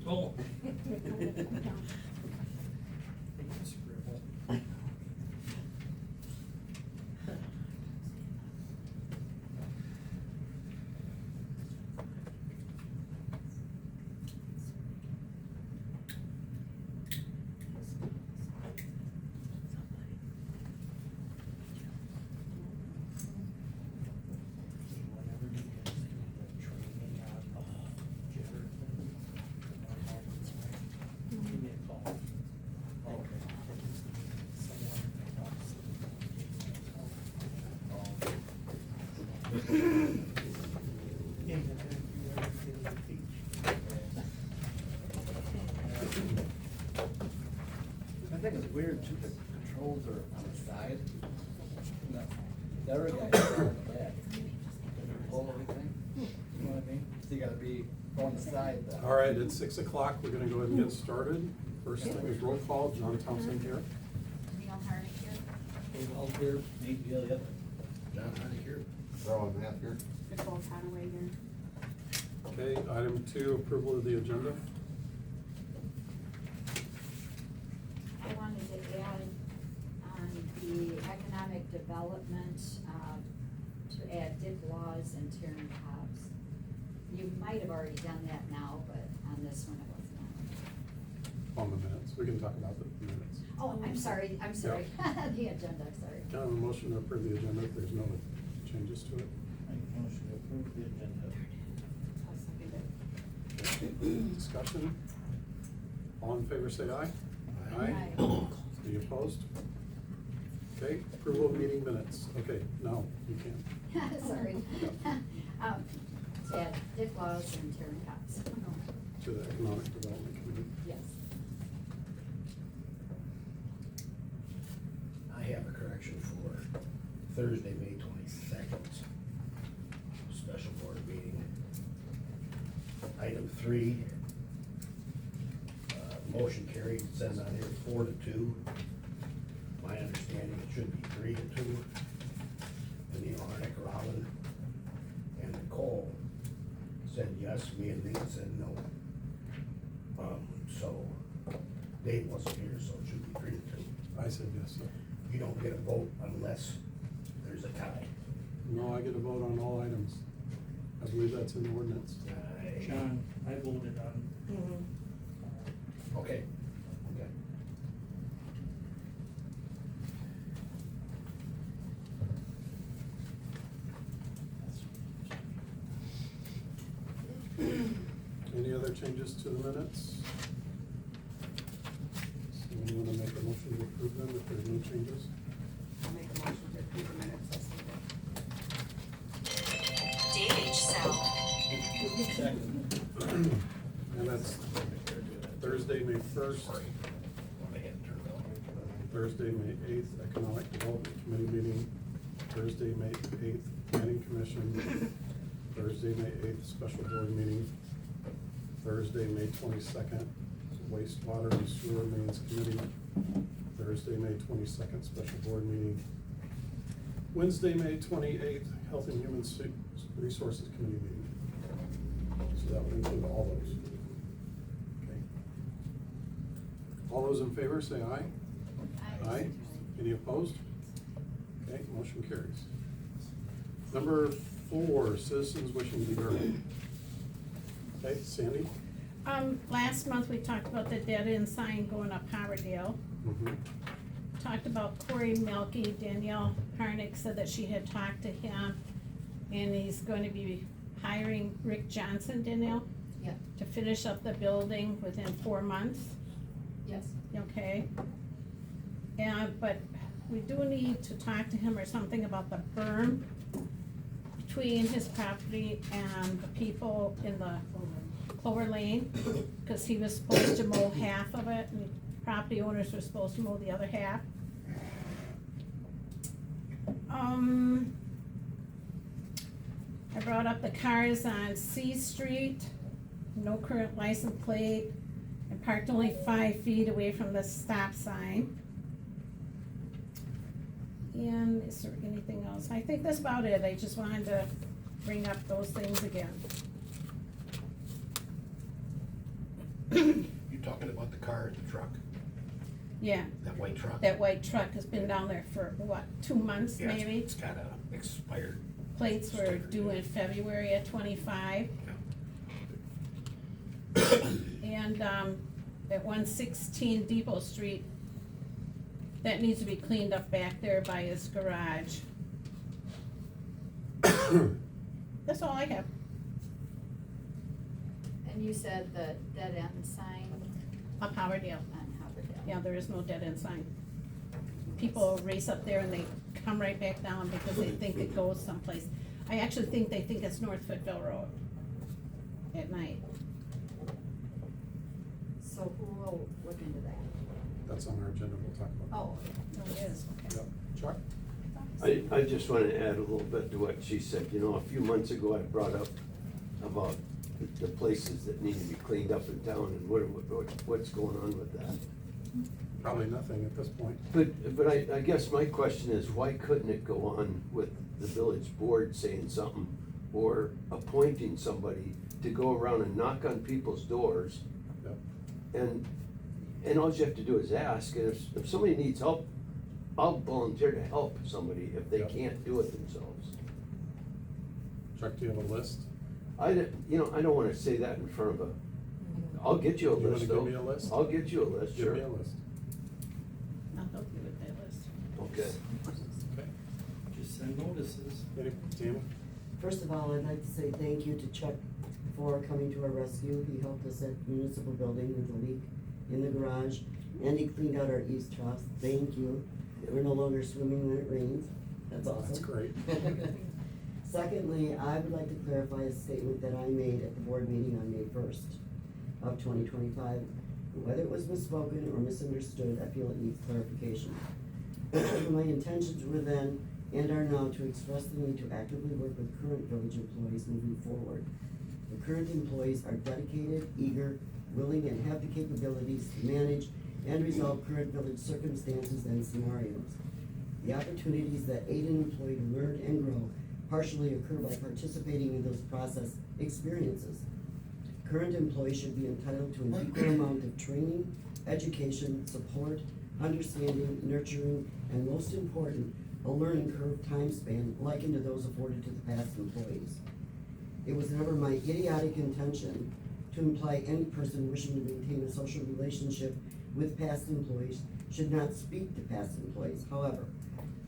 Oh. Give me a call. I think it's weird too, the controls are on the side. No, the other guy is on the back. Pull everything, you know what I mean? So you gotta be on the side. All right, it's 6 o'clock. We're gonna go ahead and get started. First thing is roll call. John Thompson here. Neil Harnick here. Dave Hall here, Nate Gilliam. John Honey here. Rowan Math here. Nicole Conaway here. Okay, item 2, approval of the agenda. I wanted to add on the economic development, to add Dick Laws and Taryn Cobbs. You might have already done that now, but on this one it was not. On the minutes. We can talk about the minutes. Oh, I'm sorry, the agenda, sorry. Can I have a motion to approve the agenda if there's no changes to it? Make a motion to approve the agenda. I'll second it. Discussion? All in favor, say aye. Aye. Any opposed? Okay, approval of meeting minutes. Okay, no, you can't. Sorry. To add Dick Laws and Taryn Cobbs. To the Economic Development Committee. Yes. I have a correction for Thursday, May 22nd, special board meeting. Item 3, motion carried, it says on here 4-2. My understanding, it should be 3-2. Neil Harnick, Robin, and Nicole said yes, me and Nate said no. So Dave wasn't here, so it should be 3-2. I said yes, sir. You don't get a vote unless there's a tie. No, I get a vote on all items. I believe that's in the ordinance. John, I voted on. Okay, okay. Any other changes to the minutes? Someone want to make a motion to approve them if there's no changes? I'll make a motion to approve the minutes as stated. DH South. Second. And that's Thursday, May 1st, Thursday, May 8th, Economic Development Committee meeting, Thursday, May 8th, Planning Commission, Thursday, May 8th, Special Board meeting, Thursday, May 22nd, Wastewater and Sewer Mains Committee, Thursday, May 22nd, Special Board meeting, Wednesday, May 28th, Health and Human Resources Committee meeting. So that would include all those. Okay. All those in favor, say aye. Aye. Any opposed? Okay, motion carries. Number 4, citizens wishing to be heard. Okay, Sandy? Last month we talked about the dead end sign going up Howardale. Mm-hmm. Talked about Corey Milky. Danielle Harnick said that she had talked to him, and he's going to be hiring Rick Johnson, Danielle, Yeah, to finish up the building within 4 months. yes. Okay? And, but we do need to talk to him or something about the berm between his property and the people in the Clover Lane, cause he was supposed to mow half of it, and property owners were supposed to mow the other half. I brought up the cars on C Street, no current license plate, and parked only 5 feet away from the stop sign. And is there anything else? I think that's about it. I just wanted to bring up those things again. You talking about the car, the truck, Yeah, that white truck? that white truck has been down there for, what, 2 months Yeah, maybe? It's kinda expired. Plates were due in February at 25. And, at 116 Depot Street, that needs to be cleaned up back there by his garage. That's all I have. And you said the dead end sign Up Howardale. on Hubbardale. Yeah, there is no dead end sign. People race up there and they come right back down because they think it goes someplace. I actually think they think it's North Footville Road at night. So who will look into that? That's on our agenda, we'll talk about. Oh, No, it is, okay. Yep. Chuck? I just wanna add a little bit to what she said. You know, a few months ago, I brought up about the places that need to be cleaned up in town and what's going on with that. Probably nothing at this point. But I guess my question is, why couldn't it go on with the village board saying something or appointing somebody to go around and knock on people's doors? Yep. And all you have to do is ask, and if somebody needs help, I'll volunteer to help somebody if they Yep. can't do it themselves. Chuck, do you have a list? I don't wanna say that in front of a, I'll get you a You wanna list give though. me a list? I'll get you a list, Give sure. me a list. I'll help you with that list. Okay. Okay. Just send notices. Any, Tammy? First of all, I'd like to say thank you to Chuck for coming to our rescue. He helped us at municipal building with a leak in the garage, and he cleaned out our east trough. Thank you. We're no longer swimming when it rains. That's awesome. That's great. Secondly, I would like to clarify a statement that I made at the board meeting on May 1st of 2025. Whether it was misspoken or misunderstood, I feel it needs clarification. My intentions were then and are now to express the need to actively work with current village employees moving forward. The current employees are dedicated, eager, willing, and have the capabilities to manage and resolve current village circumstances and scenarios. The opportunities that aid an employee to learn and grow partially occur by participating in those process experiences. Current employees should be entitled to an equal amount of training, education, support, understanding, nurturing, and most important, a learning curve time span likened to those afforded to the past employees. It was never my idiotic intention to imply any person wishing to maintain a social relationship with past employees should not speak to past employees. However,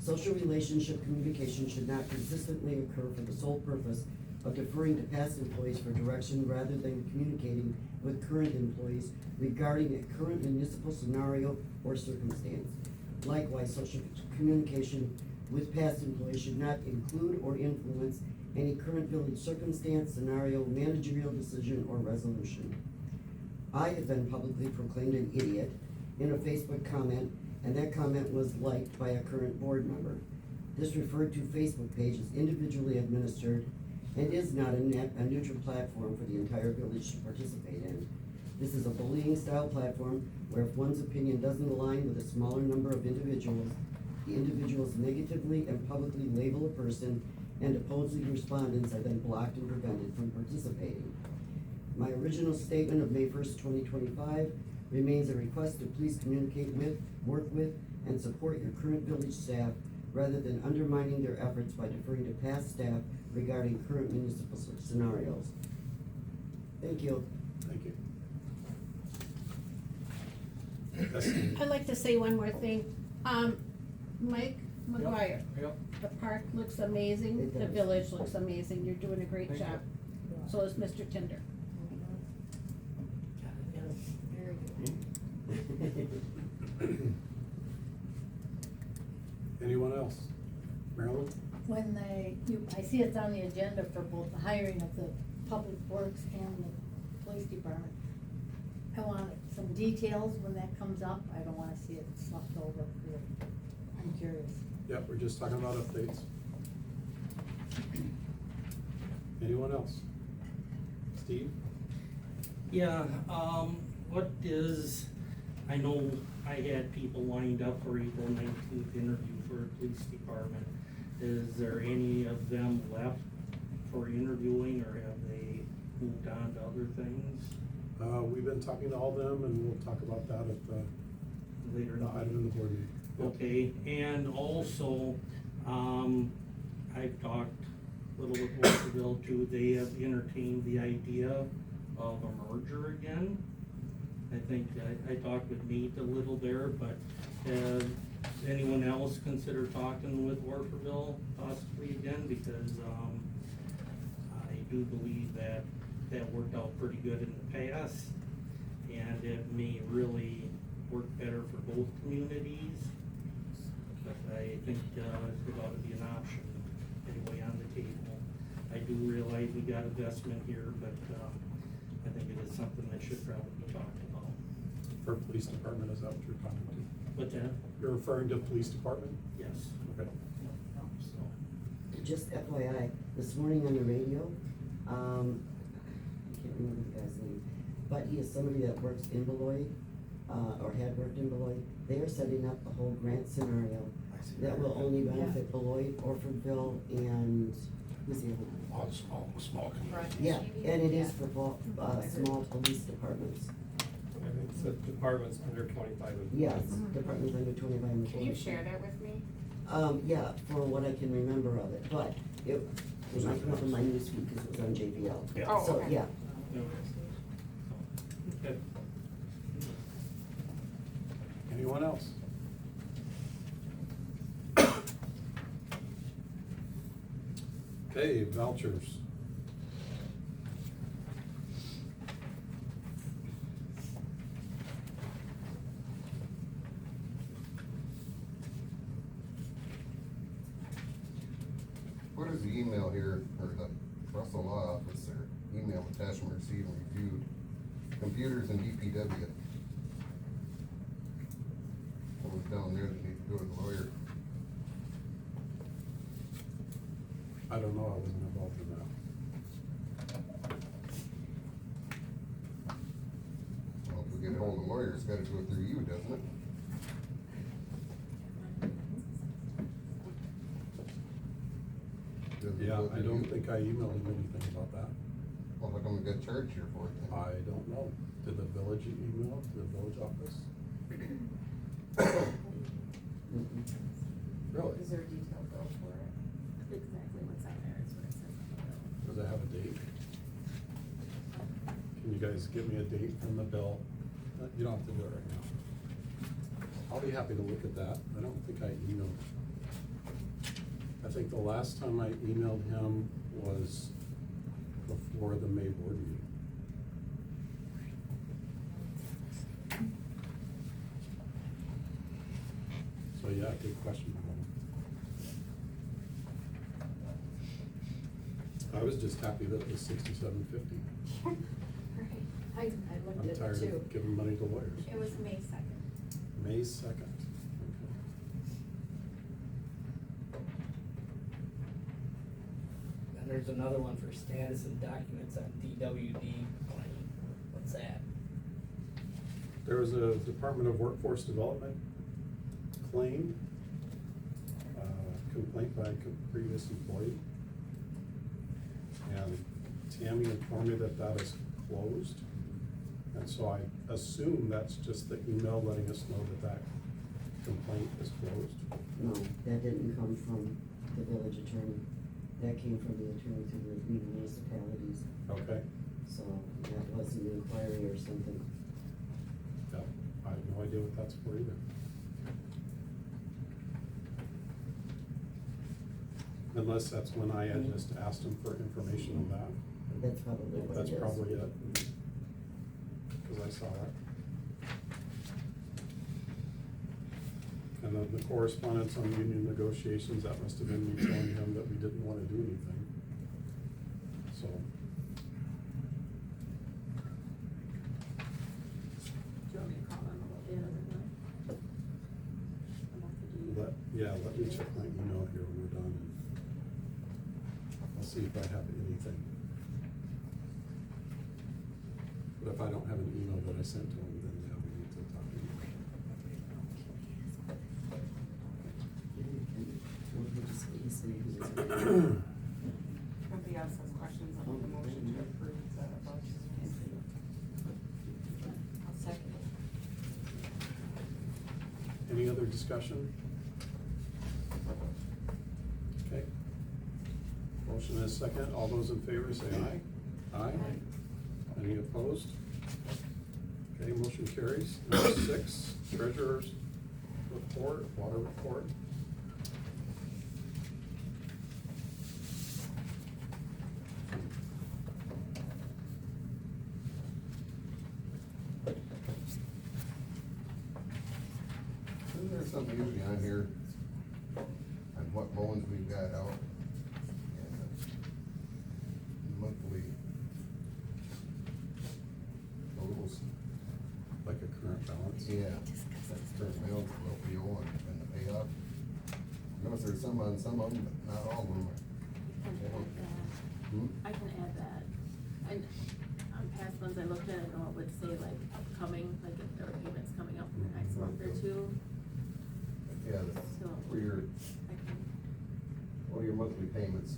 social relationship communication should not consistently occur for the sole purpose of deferring to past employees for direction rather than communicating with current employees regarding a current municipal scenario or circumstance. Likewise, social communication with past employees should not include or influence any current village circumstance, scenario, managerial decision, or resolution. I have been publicly proclaimed an idiot in a Facebook comment, and that comment was liked by a current board member. This referred to Facebook page is individually administered and is not a neutral platform for the entire village to participate in. This is a bullying style platform where if one's opinion doesn't align with a smaller number of individuals, the individuals negatively and publicly label a person, and opposing respondents are then blocked and prevented from participating. My original statement of May 1st, 2025 remains a request to please communicate with, work with, and support your current village staff rather than undermining their efforts by deferring to past staff regarding current municipal scenarios. Thank you. Thank you. Destiny? I'd like to say one more thing. Mike McGuire, Yep. the park looks amazing, It the does. village looks amazing, you're doing a great Thank job. So is Mr. Tinder. very good. Anyone else? Marilyn? When I see it's on the agenda for both the hiring of the public works and the police department, I want some details when that comes up. I don't wanna see it sloughed over. I'm curious. Yep, we're just talking about updates. Anyone else? Steve? Yeah, what is, I know I had people lined up for April 19th interview for the police department. Is there any of them left for interviewing, or have they moved on to other things We've been talking to all of them, and we'll talk about that at the later in the item in the board meeting. Yep. Okay, and also, I've talked a little with Walkerville too, they have entertained the idea of a merger again. I think, I talked with Nate a little there, but has anyone else consider talking with Walkerville possibly again? Because, I do believe that worked out pretty good in the past, and it may really work better for both communities. But I think, it ought to be an option anyway on the table. I do realize we got investment here, but, I think it is something that should probably be talked about. For police department, is that what you're talking about? What's that? You're referring to police department? Yes. Okay. So, Just FYI, this morning on the radio, I can't remember the guy's name, but he is somebody that works in Beloit, or had worked in Beloit. They are setting up a whole grant scenario that will only benefit Beloit, Orfordville, and who's the other one? All small communities. Yeah, and it is for small police departments. I think it's the departments under 25 employees. Yes, departments under 25 employees. Can you share that with me? Yeah, for what I can remember of it, but it might come up in my newsfeed because it was on JPL. Yeah. Oh, So, okay. yeah. okay. Anyone else? Okay, vouchers. What is the email here, or the Russell Law Office, or email attachment received and reviewed? Computers and DPW. What was down there that need to go to the lawyer? I don't know, I wasn't involved in that. Well, if we get hold of the lawyer, it's gotta go through you, doesn't it? Doesn't it Yeah, go I through don't you? think I emailed him anything about that. Well, how come we got charged here for it then? I don't know. Did the village email to the village office? Really? Is there a detailed bill for it? Exactly what's on there is what it says on the bill. Does it have a date? Can you guys give me a date from the bill? You don't have to do it right now. I'll be happy to look at that. I don't think I emailed. I think the last time I emailed him was before the May board meeting. So yeah, good question. I was just happy that it was $67.50. Right, I looked I'm at tired it too. of giving money to lawyers. It was May 2nd. May 2nd. And there's another one for status and documents on DWD claim. What's that? There was a Department of Workforce Development claim, complaint by a previous employee. And Tammy informed me that that is closed. And so I assume that's just the email letting us know that that complaint is closed. No, that didn't come from the village attorney. That came from the attorney to the municipalities. Okay? So that was an inquiry or something. Yeah, I have no idea what that's for either. Unless that's when I had just asked him for information on that. That's probably what it That's is. probably it. Cause I saw it. And then the correspondence on union negotiations, that must have been me telling him that we didn't wanna do anything. So. Yeah, let me check my email here when we're done. I'll see if I have anything. But if I don't have an email that I sent to him, then yeah, we need to talk to him. Nobody else has questions on the motion to approve the budget? I'll second it. Any other discussion? Okay. Motion is second. All those in favor say aye. Aye. Any opposed? Okay, motion carries. Number 6, treasurer's report, water report. Isn't there something usually on here on what loans we've got out? And monthly totals? Like a current balance? Yeah, that's current balance, what we owe and the payoff. Notice there's some on some of them, but not all of them. I can add that. And on past ones I looked at, I know it would say like upcoming, like if there are payments coming up in the next month or two. Yeah, So- for your, I can, well, your monthly payments.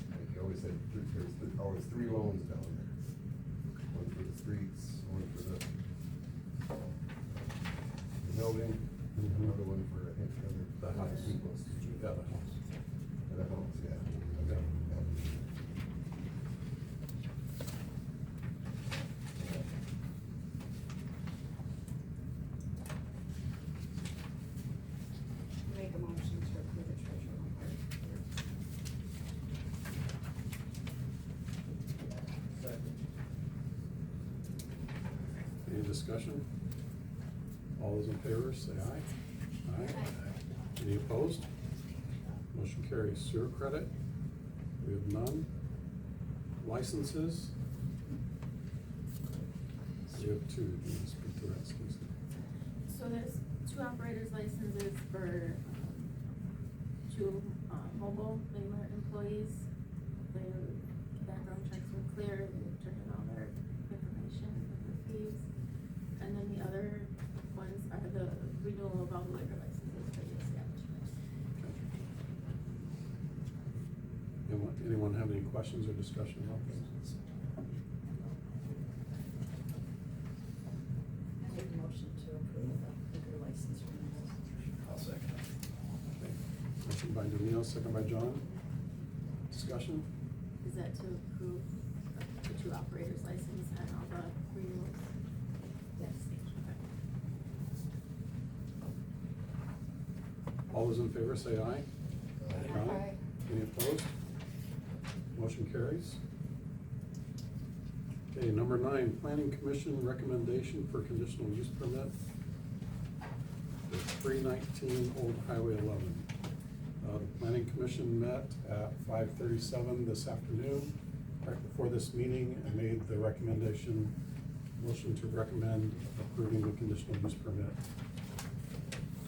Like you always said, there's always 3 loans down there. One for the streets, one for the building, another one for, I think, The house. people. Yeah, the house. The house, yeah. Okay. make a motion to approve the treasurer report. Any discussion? All those in favor say aye. Aye. Any opposed? Motion carries. Sewer credit, we have none. Licenses? We have 2. Do you want to speak to that, Stacy? So there's 2 operators licenses for, 2, mobile Mailer employees. Their background checks were clear, they turned in all their information and their fees. And then the other ones are the renewal of all the liquor licenses for the establishments. Anyone have any questions or discussion about this? I make a motion to approve the liquor license renewals. I'll second. Okay. Motion by Danielle, second by John. Discussion? Is that to approve the 2 operators license and all the renewals? Yes. Okay. All those in favor say aye. Aye. Any opposed? Motion carries. Okay, number 9, Planning Commission recommendation for conditional use permit for 319 Old Highway 11. The Planning Commission met at 5:37 this afternoon, right before this meeting, and made the motion to recommend approving the conditional use permit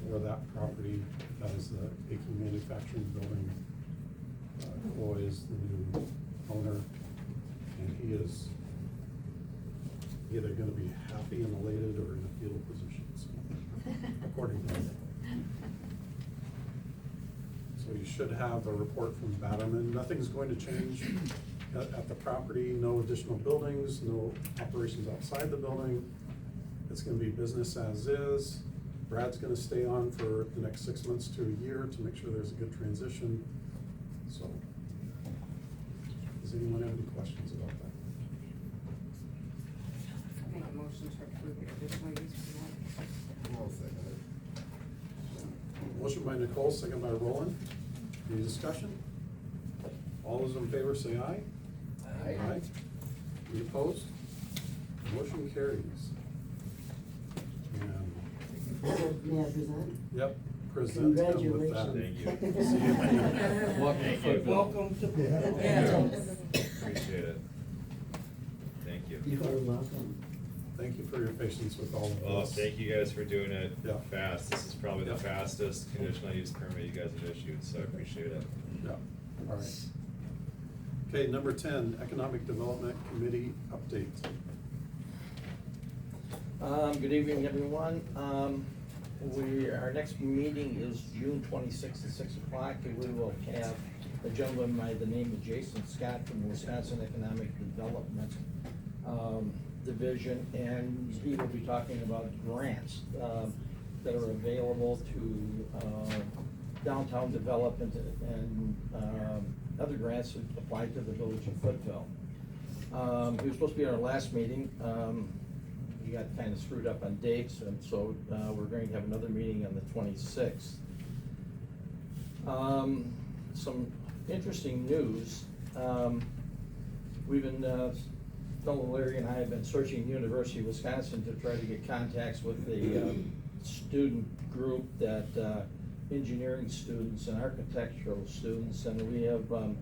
for that property. That is the Aiken Manufacturing Building. Roy is the new owner, and he is either gonna be happy and elated or in a fetal position, so, according to him. So you should have a report from Batterman. Nothing's going to change at the property, no additional buildings, no operations outside the building. It's gonna be business as is. Brad's gonna stay on for the next 6 months to a year to make sure there's a good transition, so. Does anyone have any questions about that? Make a motion to approve the additional use permit. I'll second it. Motion by Nicole, second by Roland. Any discussion? All those in favor say aye. Aye. Any opposed? Motion carries. And, May I present? yep, present him with that. Congratulations. Welcome to. Yes. Appreciate it. Thank you. You are welcome. thank you for your patience with all of this. Well, thank you guys for doing it Yeah. fast. This is probably the Yeah. fastest conditional use permit you guys have issued, so I appreciate it. Yeah, all right. Okay, number 10, Economic Development Committee update. Good evening, everyone. Our next meeting is June 26th at 6 o'clock, and we will have a gentleman by the name of Jason Scott from Wisconsin Economic Development Division, and he will be talking about grants that are available to downtown development and other grants that apply to the village of Foothill. He was supposed to be at our last meeting. We got kind of screwed up on dates, and so we're going to have another meeting on the 26th. Some interesting news. We've been, fellow Larry and I have been searching the University of Wisconsin to try to get contacts with the student group that engineering students and architectural students, and we have kind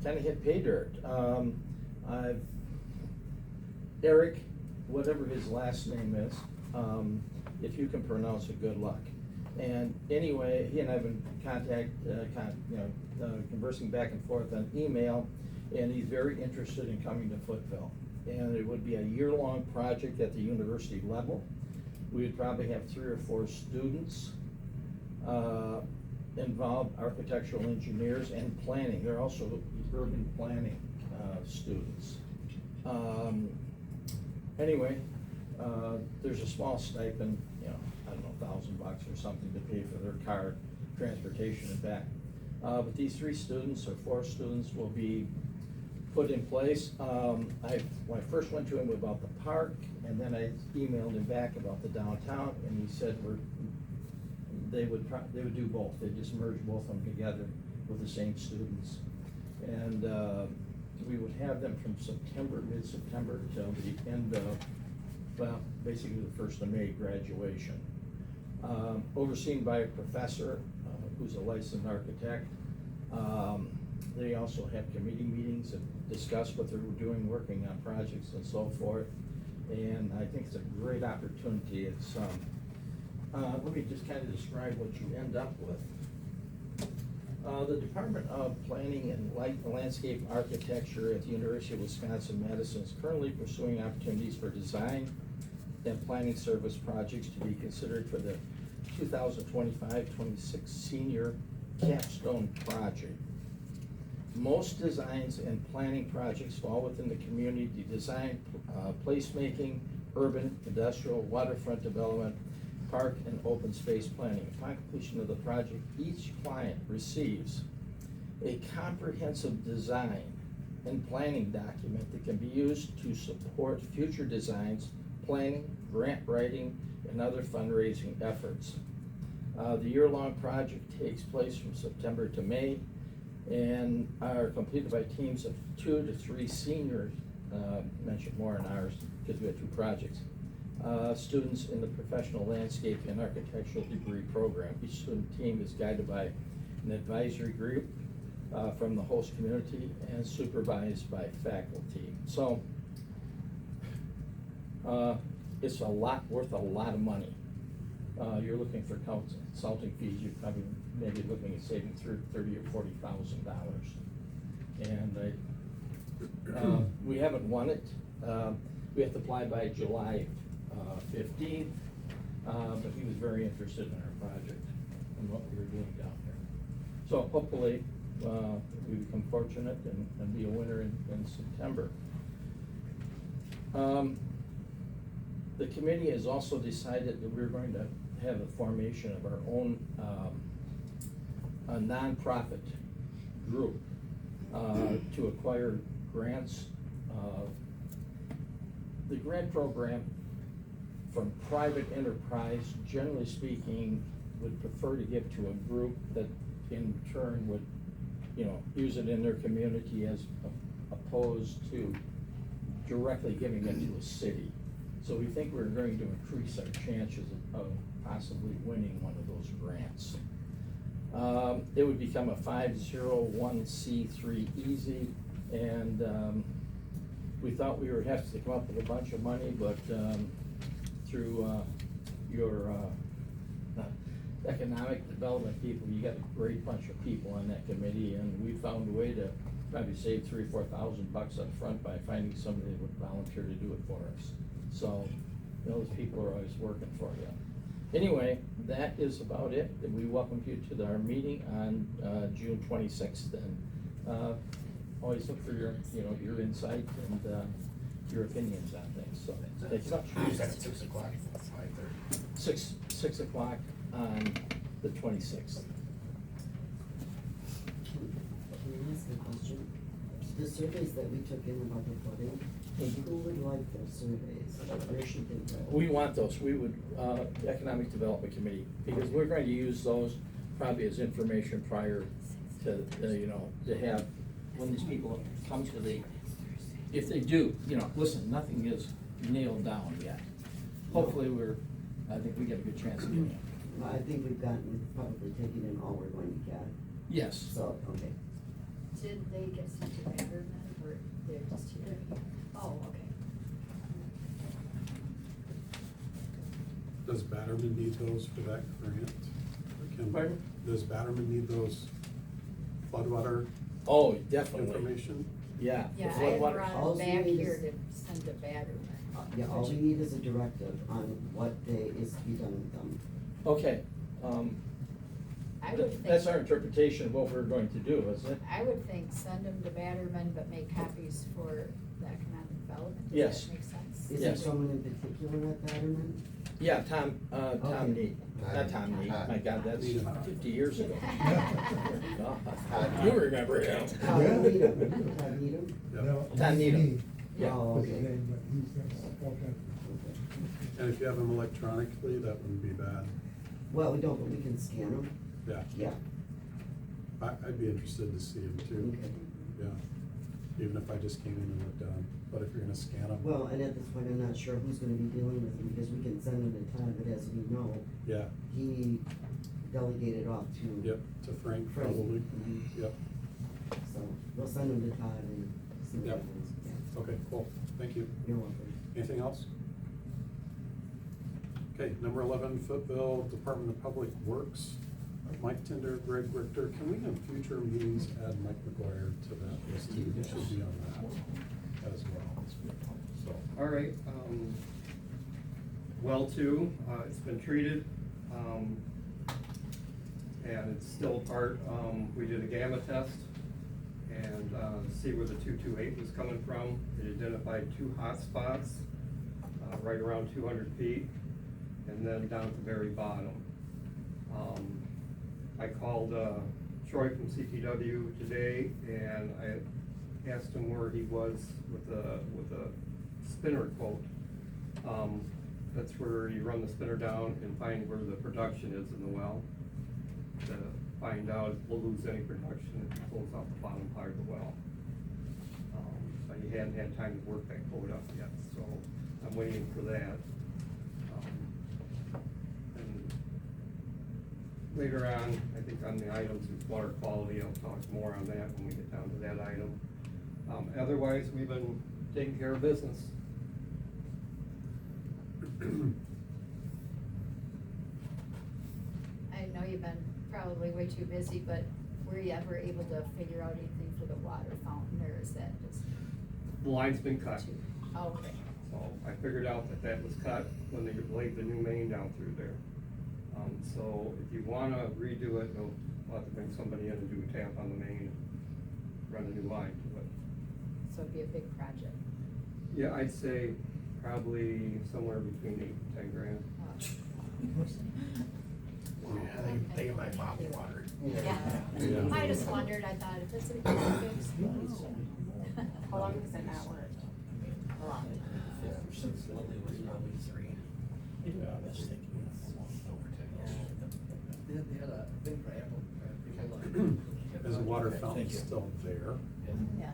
of hit pay dirt. Eric, whatever his last name is, if you can pronounce it, good luck. And anyway, he and I have been conversing back and forth on email, and he's very interested in coming to Foothill. And it would be a year-long project at the university level. We would probably have 3 or 4 students involved, architectural engineers and planning. They're also urban planning students. Anyway, there's a small stipend, I don't know, $1,000 or something to pay for their car transportation and back. But these 3 students or 4 students will be put in place. When I first went to him about the park, and then I emailed him back about the downtown, and he said they would do both. They just merge both of them together with the same students. And we would have them from mid-September till the end of, well, basically the 1st of May graduation. Overseen by a professor who's a licensed architect. They also have committee meetings that discuss what they're doing, working on projects and so forth. And I think it's a great opportunity. It's, let me just kind of describe what you end up with. The Department of Planning and Landscape Architecture at the University of Wisconsin-Madison is currently pursuing opportunities for design and planning service projects to be considered for the 2025-26 senior capstone project. Most designs and planning projects fall within the community design, placemaking, urban, industrial, waterfront development, park and open space planning. Upon completion of the project, each client receives a comprehensive design and planning document that can be used to support future designs, planning, grant writing, and other fundraising efforts. The year-long project takes place from September to May and are completed by teams of 2 to 3 seniors, mentioned more in ours because we had 2 projects. Students in the professional landscape and architectural degree program. Each student team is guided by an advisory group from the host community and supervised by faculty. So it's worth a lot of money. You're looking for consulting fees, you're probably maybe looking at saving $30,000 or $40,000. And we haven't won it. We have to apply by July 15th, but he was very interested in our project and what we were doing down there. So hopefully we become fortunate and be a winner in September. The committee has also decided that we're going to have a formation of our own a nonprofit group to acquire grants. The grant program from private enterprise, generally speaking, would prefer to give to a group that in turn would, use it in their community as opposed to directly giving it to a city. So we think we're going to increase our chances of possibly winning one of those grants. It would become a 501c3 easy, and we thought we would have to come up with a bunch of money, but, through, your, economic development people, you got a great bunch of people on that committee, and we found a way to probably save $3,000-4,000 up front by finding somebody that would volunteer to do it for us. So, those people are always working for you. Anyway, that is about it, and we welcome you to our meeting on, June 26th, and, always look for your, your insight and, your opinions on things, so, thank you much. Is that at 6 o'clock, 5:30? 6 o'clock on the 26th. Can I ask a question? The surveys that we took in about the flooding, who would like those surveys? Where should they go? We want those, we would, Economic Development Committee, because we're going to use those probably as information prior to, to have, when these people come to the, if they do, listen, nothing is nailed down yet. Hopefully I think we get a good chance of getting it. Well, I think we've probably taken in all we're going to get. Yes. So, okay. Did they get sent to Batterman, or they're just here? Oh, okay. Does Batterman need those for that grant? Pardon? Does Batterman need those floodwater Oh, definitely. information? Yeah. the Yeah, I had floodwater- brought All it you back need here is- to send to Batterman. Yeah, all we need is a directive on what day is to be done with them. Okay, I would think. that's our interpretation of what we're going to do, isn't it? I would think send them to Batterman, but make copies for the economic development. Yes. Does that make sense? Is there Yes. someone in particular at Batterman? Yeah, Tom Okay. Need, not Tom Need, my God, that's Needham. 50 years ago. You remember him. Todd Needham. Todd Needham? Yep. Tom Needham. Yeah. Oh, okay. And if you have them electronically, that wouldn't be bad. Well, we don't, but we can scan them. Yeah, Yeah. I'd be interested to see them too. Okay. Yeah, even if I just came in and looked at them, but if you're gonna scan them. Well, and at this point, I'm not sure who's gonna be dealing with them, because we can send them to Todd, but as we know, Yeah, he delegated off to. yep, to Frank Frank. probably, Mhm. yep. So, we'll send them to Todd and see what Yep. happens. Yeah. Okay, cool, thank you. You're welcome. Anything else? Okay, number 11, Footville Department of Public Works, Mike Tinder, Greg Richter. Can we in future meetings add Mike McGuire to that list too? He should be on that as well. So, All right, well two, it's been treated, and it's still part, we did a gamma test, and, see where the 228 was coming from. It identified 2 hot spots, right around 200 feet, and then down at the very bottom. I called, Troy from CTW today, and I asked him where he was with a spinner quote. That's where you run the spinner down and find where the production is in the well. To find out if we'll lose any production if it pulls off the bottom part of the well. But he hadn't had time to work that quote up yet, so I'm waiting for that. And later on, I think on the items with water quality, I'll talk more on that when we get down to that item. Otherwise, we've been taking care of business. I know you've been probably way too busy, but were you ever able to figure out anything for the water fountain, or is that just? The line's been cut. Oh, okay. So I figured out that that was cut when they laid the new main down through there. So if you wanna redo it, you'll have to bring somebody in and do a tap on the main, run a new line to it. So it'd be a big project. Yeah, I'd say probably somewhere between 8 and 10 grand. Yeah, I think it might bottle water. Yeah, Yeah. I just wondered, I thought if it's a big fix. How long has it not worked? A long time. Since Lily was probably 3. Yeah, I was thinking. They had a big ramble. is the water fountain still there? Yeah.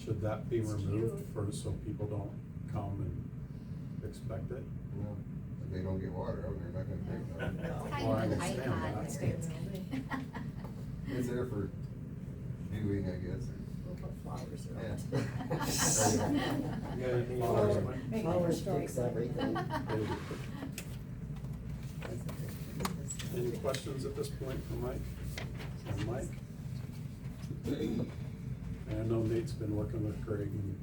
Should that be It's removed cute. so people don't come and expect it? Well, if they don't get water, they're not gonna take it. Well, I understand that. It's there for viewing, I guess, or. We'll put flowers Yeah. around. You got anything else, Mike? Make it Flowers historic. fix everything. Any questions at this point from Mike? From Mike? And I know Nate's been working with Greg, and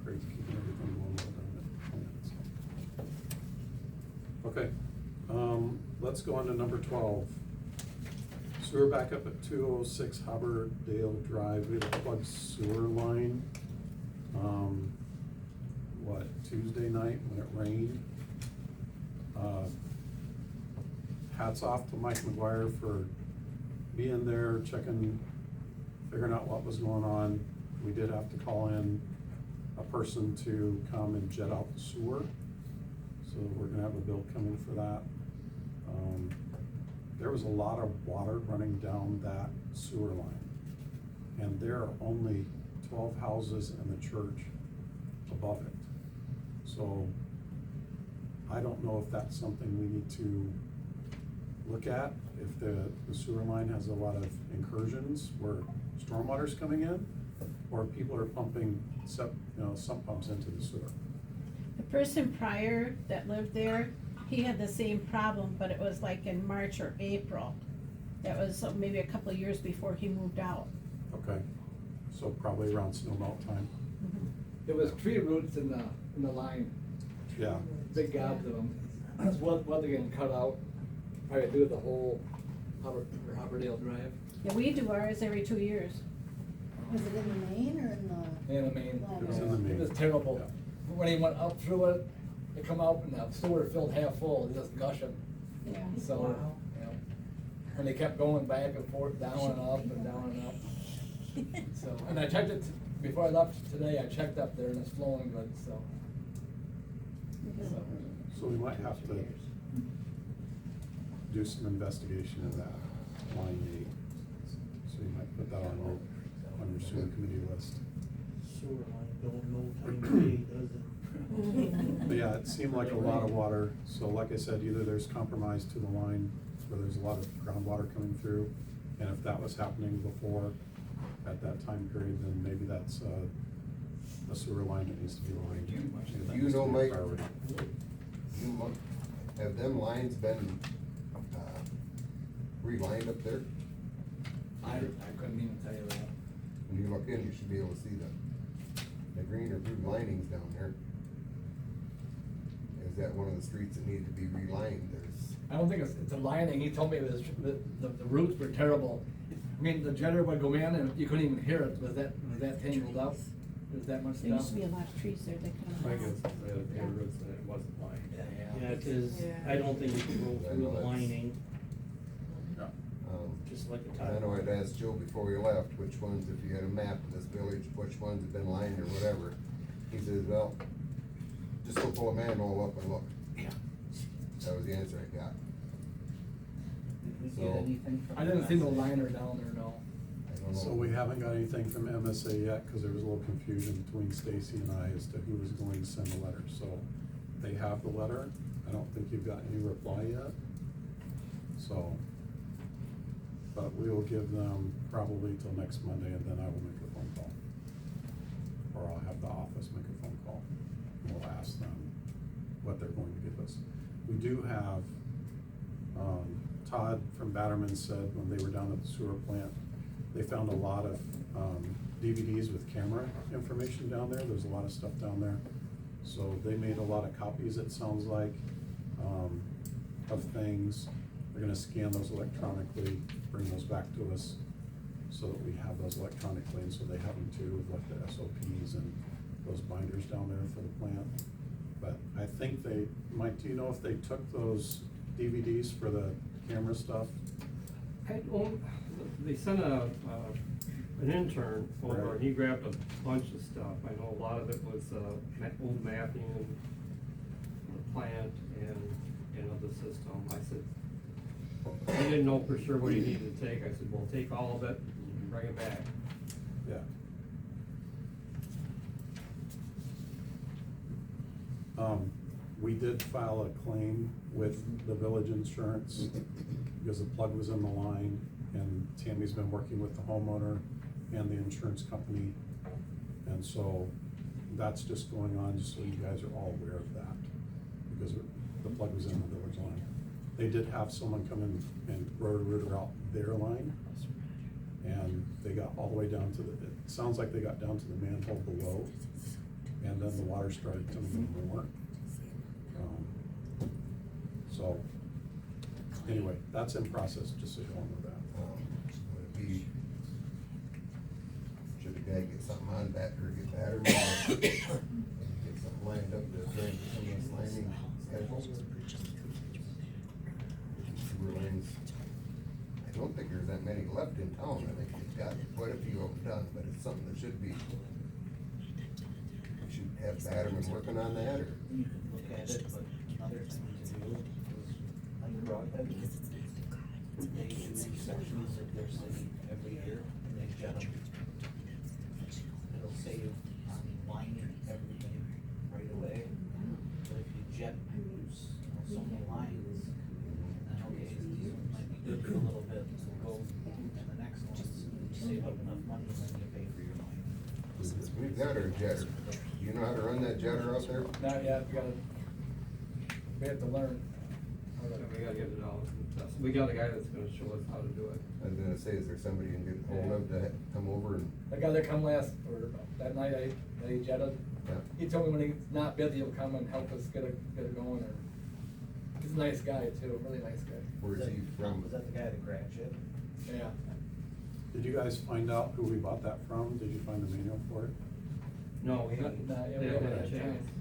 Greg's keeping everything going well down at the plant, so. Okay, let's go on to number 12. Sewer backup at 206 Haberdale Drive. We had a plugged sewer line, Tuesday night when it rained. Hats off to Mike McGuire for being there, checking, figuring out what was going on. We did have to call in a person to come and jet out the sewer, so we're gonna have a bill coming for that. There was a lot of water running down that sewer line, and there are only 12 houses in the church above it. So I don't know if that's something we need to look at, if the sewer line has a lot of incursions where stormwater's coming in, or people are pumping sump pumps into the sewer. The person prior that lived there, he had the same problem, but it was like in March or April. That was maybe a couple of years before he moved out. Okay, so probably around snow melt time. There was tree roots in the line, Yeah, big gobs of them. That's one they're getting cut out, probably do the whole Haberdale Drive. Yeah, we do ours every 2 years. Was it in the main or in the? In the main. Oh, it was in the main. It was terrible. Yeah. When he went up through it, it come out and the sewer filled half full, it just gushing. Yeah. So, Wow. you know, and they kept going back and forth, down and up and down and up. So, and I checked it, before I left today, I checked up there and it's flowing good, so. so we might have to do some investigation of that line 8. So you might put that on your sewer committee list. Sewer line don't know time of day, does it? But yeah, it seemed like a lot of water, so like I said, either there's compromise to the line where there's a lot of groundwater coming through, and if that was happening before, at that time period, then maybe that's a sewer line that needs to be lined. Maybe that You needs to know, be a Mike, priority. have them lines been, relined up there? I couldn't even tell you that. When you look in, you should be able to see the green or blue linings down there. Is that one of the streets that need to be relined? There's, I don't think it's a lining, he told me it was, the roots were terrible. I mean, the jetter would go in and you couldn't even hear it, was that tangled up? There's that much stuff? There used to be a lot of trees there that I kind guess of. the roots and it wasn't lined. Yeah, cause I don't think you can roll I through know the that's- lining, um, just like a I tile. know I'd asked Joe before we left, which ones, if you had a map of this village, which ones have been lined or whatever. He says, well, just go pull a manhole up and look. Yeah. That was the answer I got. Did we So- get anything from? I didn't see no liner down there, no. I don't know. So we haven't got anything from MSA yet, cause there was a little confusion between Stacy and I as to who was going to send the letter, so they have the letter. I don't think you've got any reply yet, so. But we will give them probably till next Monday, and then I will make a phone call. Or I'll have the office make a phone call, and we'll ask them what they're going to give us. We do have, Todd from Batterman said when they were down at the sewer plant, they found a lot of, DVDs with camera information down there, there's a lot of stuff down there. So they made a lot of copies, it sounds like, of things. They're gonna scan those electronically, bring those back to us, so that we have those electronically, and so they have them too, with like the SOPs and those binders down there for the plant. But I think they, Mike, do you know if they took those DVDs for the camera stuff? I don't, they sent an intern over, Right. and he grabbed a bunch of stuff. I know a lot of it was, old mapping and the plant and, the system. I said, I didn't know for sure what he needed to take. I said, well, take all of it and bring it back. Yeah. We did file a claim with the village insurance because the plug was in the line, and Tammy's been working with the homeowner and the insurance company And so that's just going on, just so you guys are all aware of that, because the plug was in the village line. They did have someone come in and rotor out their line, and they got all the way down to it sounds like they got down to the manhole below, and then the water started coming in more. So, anyway, that's in process, just so you all know that. Would it be, should the guy get something on back or get battered? Get something lined up to try and get some of this lining scheduled? Sewer lines, I don't think there's that many left in town, I think they've got quite a few of them done, but it's something that should be. We should have Batterman working on that, or? You could look at it, but another thing we could do is under Broadhead, they do sections of their city every year, and they jet them. It'll save on lining everything right away, but if you jet, so many lines, then okay, these ones might be good for a little bit, so go, and the next ones, you save up enough money, and then you pay for your line. We've got our jetter. You know how to run that jetter out there? Not yet, we have to learn. Yeah, we gotta get it out. We got a guy that's gonna show us how to do it. I was gonna say, is there somebody you can get hold of to come over and? The guy that come last, or that night I jetted, Yeah. he told me when he's not busy, he'll come and help us get it going, or, he's a nice guy too, really nice guy. Where is he from? Was that the guy that crashed it? Yeah. Did you guys find out who we bought that from? Did you find the manual for it? No, we haven't, Not yet, they we haven't haven't had a had chance. time.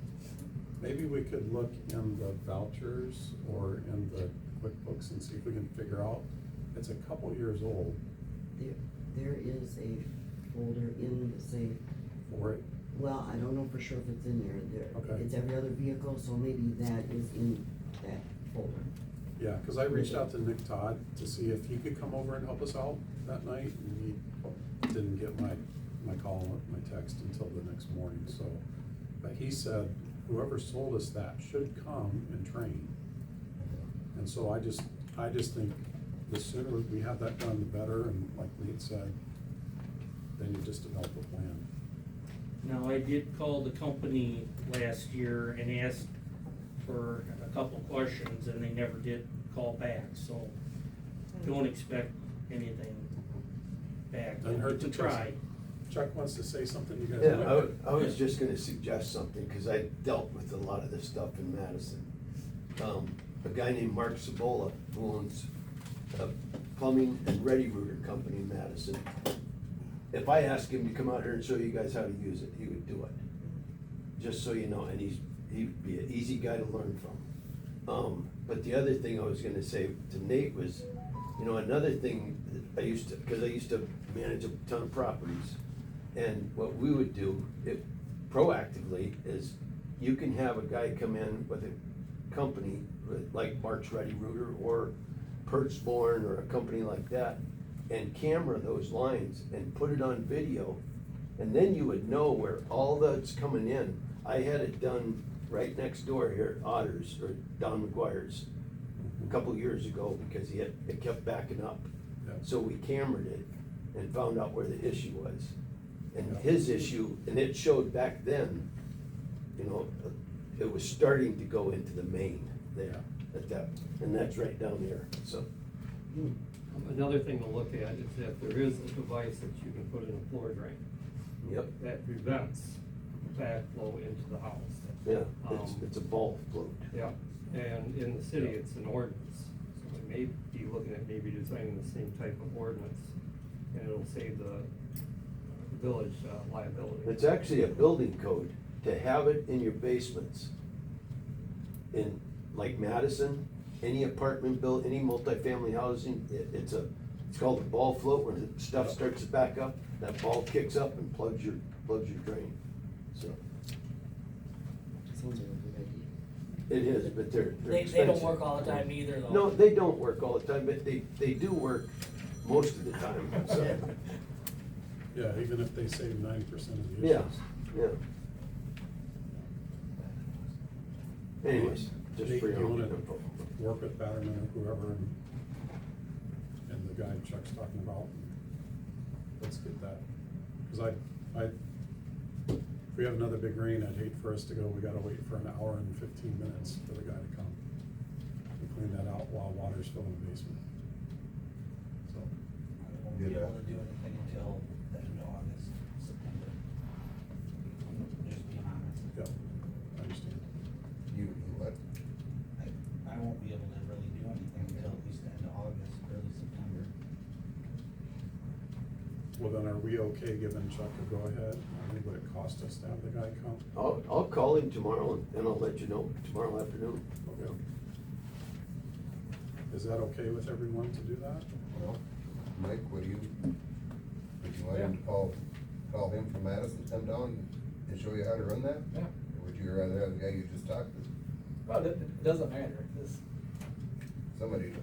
Maybe we could look in the vouchers or in the QuickBooks and see if we can figure out, it's a couple years old There is a folder in the safe. for it. Well, I don't know for sure if it's in there. Okay. It's every other vehicle, so maybe that is in that folder. Yeah, cause I reached out to Nick Todd to see if he could come over and help us out that night, and he didn't get my call, my text until the next morning, so. But he said, whoever sold us that should come and train. And so I just think the sooner we have that done, the better, and like Nate said, then you just develop a plan. Now, I did call the company last year and asked for a couple questions, and they never did call back, so don't expect anything back. Doesn't hurt to try. Chuck wants to say something, you guys. Yeah, I was just gonna suggest something, cause I dealt with a lot of this stuff in Madison. A guy named Mark Cibola, who owns a plumbing and ready rooter company in Madison. If I asked him to come out here and show you guys how to use it, he would do it. Just so you know, and he'd be an easy guy to learn from. But the other thing I was gonna say to Nate was, you know, another thing that I used to manage a ton of properties. And what we would do, proactively, is you can have a guy come in with a company, like Mark's Ready Rooter or Perchborn or a company like that, and camera those lines and put it on video, and then you would know where all that's coming in. I had it done right next door here at Otters, or Don McGuire's, a couple years ago, because it kept backing up. Yeah. So we cameraed it and found out where the issue was. And Yeah. his issue, and it showed back then, you know, it was starting to go into the main there at that, and that's right down there, so. Another thing to look at is that there is a device that you can put in a floor drain. Yep. That prevents backflow into the house. Yeah, it's a ball float. Yeah, and in the city, it's an ordinance, so we may be looking at maybe designing the same type of ordinance, and it'll save the village liability. It's actually a building code to have it in your basements. In, like Madison, any apartment built, any multifamily housing, it's called a ball float, where the stuff starts to back up, that ball kicks up and plugs your drain, so. Sounds like a good idea. It is, but they're They expensive. don't work all the time either, though. No, they don't work all the time, but they do work most of the time, so. Yeah, even if they save 90% of the Yeah, issues. yeah. Anyways, just Nate, for your you own wanna info. work with Batterman or whoever, and the guy Chuck's talking about, let's get that, cause we have another big rain, I'd hate for us to go, we gotta wait for an hour and 15 minutes for the guy to come and clean that out while water's filling the basement. So, I won't be able to do anything until the end of August, September. Just being honest. yeah, I understand. You what? I won't be able to really do anything until at least the end of August, early September. Well, then are we okay giving Chuck a go-ahead? I think what it cost us to have the guy come? I'll call him tomorrow and I'll let you know tomorrow afternoon. Okay. Is that okay with everyone to do that? Well, Mike, would you like him to call him from Madison, come down and show you how to run that? Yeah. Or would you rather have the guy you just talked to? Well, it doesn't matter, this, Somebody,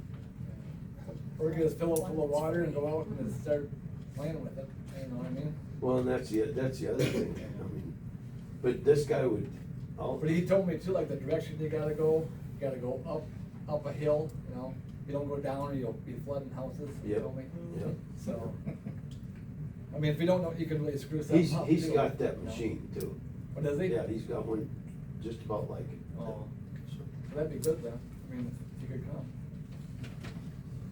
we're gonna just fill it full of water and go out and just start playing with it, you know what I mean? Well, and that's the other thing, I mean, but this guy would, But he told me too, like the direction you gotta go up a hill, you know, you don't go down or you'll be flooding houses, he Yep. told me. Yep. So, I mean, if you don't know, you can really screw something up. he's too, got that you know. machine too. What does he? Yeah, he's got one just about like it. Oh, that'd be good then, I mean, if you could come.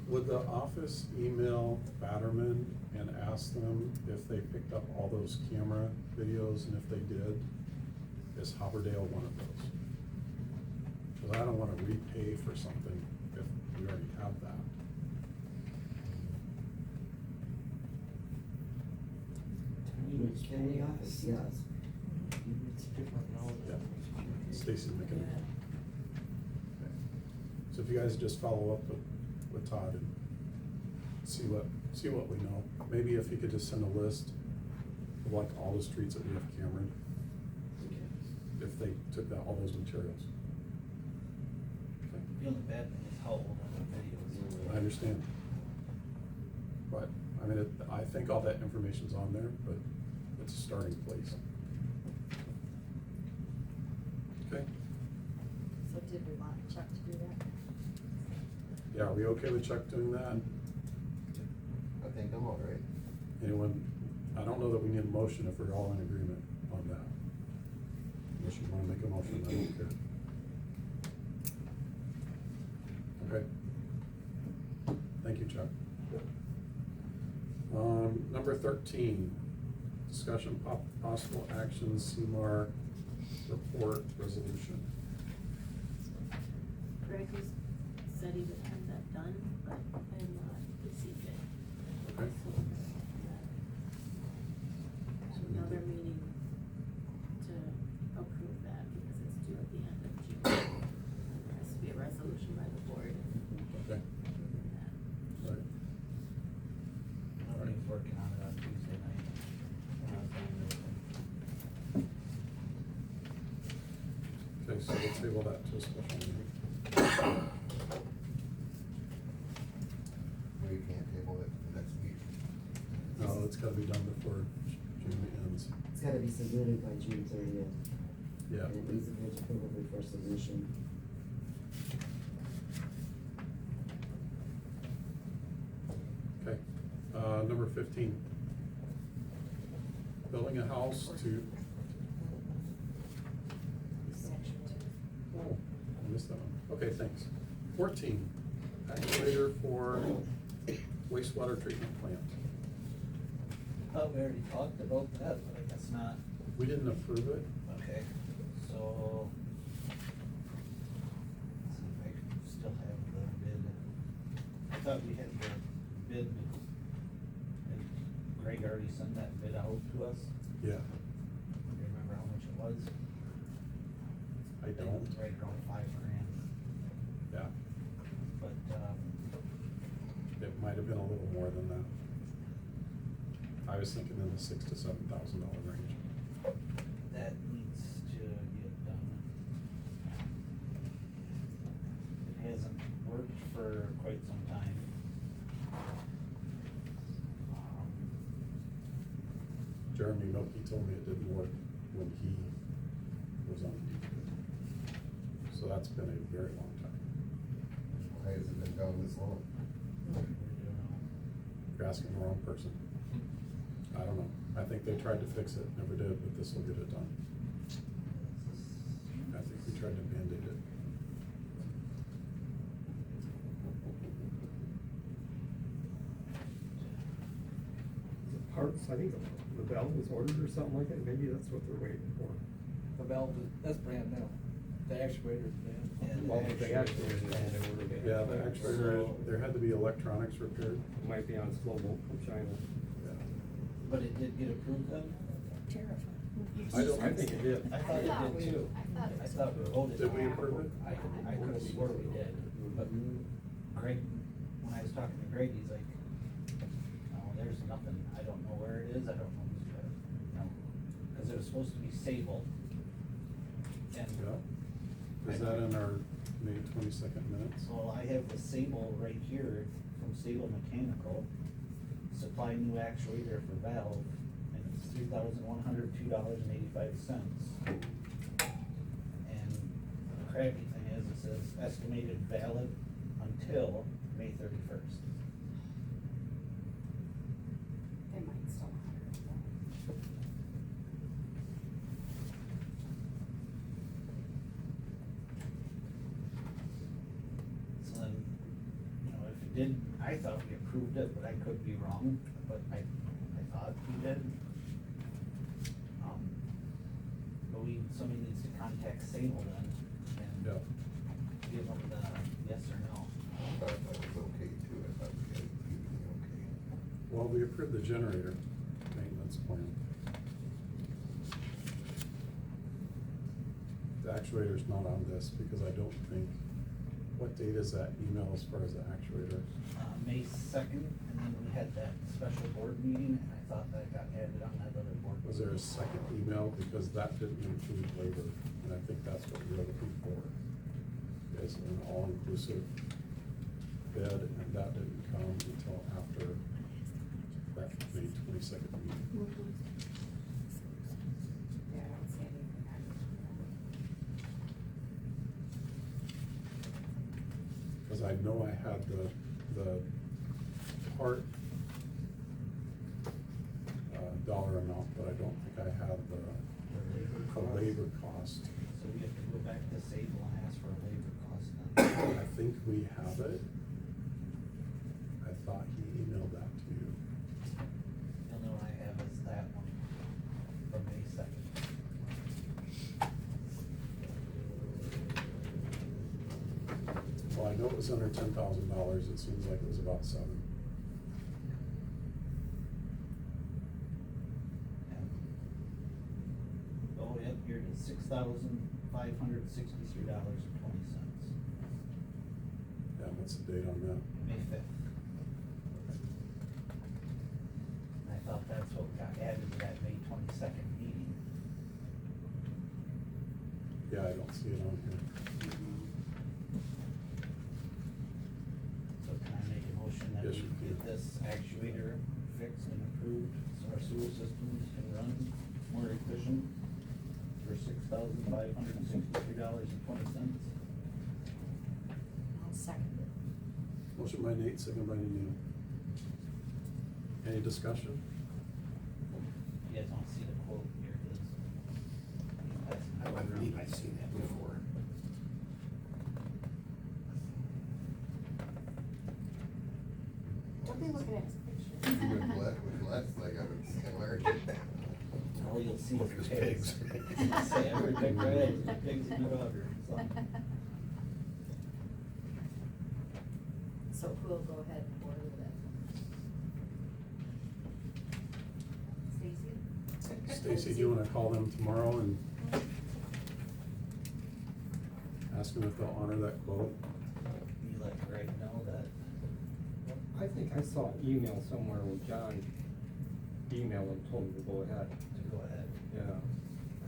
Would the office email Batterman and ask them if they picked up all those camera videos, and if they did, is Hoverdale one of those? Cause I don't wanna repay for something if we already have that. County office, yes. It's different now. Yeah. Stacy's making it. Okay. So if you guys just follow up with Todd and see what we know. Maybe if he could just send a list of like all the streets that we have cameraed, if they took that, all those materials. Okay. The only bad thing is how old are the videos. I understand. But, I mean, I think all that information's on there, but it's a starting place. Okay, So did we want Chuck to do that? yeah, are we okay with Chuck doing that? I think I'm all right. Anyone, I don't know that we need a motion if we're all in agreement on that. Unless you wanna make a motion, I don't care. Okay. Thank you, Chuck. Number 13, discussion possible action, CMAR report resolution. Greg was, said he would have that done, but I have not received it. Okay. So another meeting to approve that because it's due at the end of June. There has to be a resolution by the board. Okay. All right. I was working on it on Tuesday night. When I was down there. Okay, so we'll table that to a special meeting. We can't table it for next week. No, it's gotta be done before June ends. It's gotta be submitted by June 30th. Yeah. And it needs a board's approval before submission. Okay, number 15. Building a house to. Oh, I missed that one. Okay, thanks. 14, actuator for wastewater treatment plant. Thought we already talked about that, but I guess not. We didn't approve it. Okay, so. Let's see if I can still have the bid. I thought we had the bid. Did Greg already sent that bid out to us? Yeah. Do you remember how much it was? I don't. It was right around $5,000, Yeah, but, it might have been a little more than that. I was thinking in the $6,000 to $7,000 range. that needs to get done. It hasn't worked for quite some time. Jeremy Milky told me it didn't work when he was on duty. So that's been a very long time. Why has it been down this long? We're doing all- You're asking the wrong person. I don't know. I think they tried to fix it, never did, but this will get it done. I think we tried to Band-Aid it. The parts, I think the valve was ordered or something like that, maybe that's what they're waiting for. The valve, that's brand new. The actuator's brand. Well, but they actually, they ordered it. Yeah, the actuator, there had to be electronics repaired. It might be on slow boat from China. But it did get approved then? I think it did. I thought it did too. I thought we voted. Did we approve it? I could have swore we did, but Greg, when I was talking to Greg, he's like, oh, there's nothing, I don't know where it is, I don't know who's got it, no, cause it was supposed to be Sable. And, Yeah. Is that in our May 22nd minutes? well, I have the Sable right here from Sable Mechanical, supply new actuator for valve, and it's $3,102.85. And the crappy thing is, it says estimated valid until May 31st. They might still hire us though. So then, you know, if it did, I thought we approved it, but I could be wrong, but I thought we did. But somebody needs to contact Sable then, and Yeah. give them the yes or no. I thought that was okay too, I thought we had everything okay. Well, we approved the generator maintenance plan. The actuator's not on this because I don't think, what date is that email as far as the actuator? May 2nd, and then we had that special board meeting, and I thought that got added on that other board. Was there a second email? Because that didn't include labor, and I think that's what you're looking for. Is an all-inclusive bid, and that didn't come until after that May 22nd meeting. Yeah, I don't see anything on Cause I know I had the part, dollar amount, but I don't think I had the labor cost. So we have to go back to Sable and ask for a labor cost then. I think we have it. I thought he emailed that to you. The only one I have is that one from May 2nd. Well, I know it was under $10,000, it seems like it was about $7,000. Oh, yep, here it is, $6,563.20. Yeah, what's the date on that? May 5th. And I thought that's what got added to that May 22nd meeting. Yeah, I don't see it on here. So can I make a motion that Yes, we you can. get this actuator fixed and approved, so our sewer systems can run more efficient for $6,563.20? I'll second it. Motion by Nate, second by Neil. Any discussion? You guys wanna see the quote? Here it is. I believe I've seen that before. Don't be looking at his picture. With less, like I would say, large. All you'll see Look is at his pigs. pigs. Say every pig right is pigs in the daughter, so. So who'll go ahead and order that? Stacy? Stacy, do you wanna call them tomorrow and ask them if they'll honor that quote? You let Greg know that. I think I saw an email somewhere where John emailed and told him to go ahead. To go ahead. Yeah,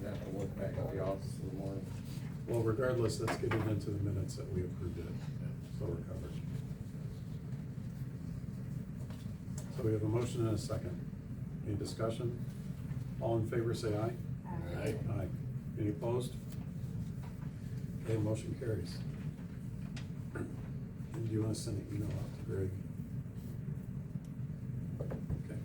I'd have to look back at the office in the morning. Well, regardless, let's get it into the minutes that we approved it, so we're covered. So we have a motion and a second. Any discussion? All in favor, say aye. Aye. Aye. Any opposed? Okay, motion carries. And do you wanna send an email out to Greg? Okay.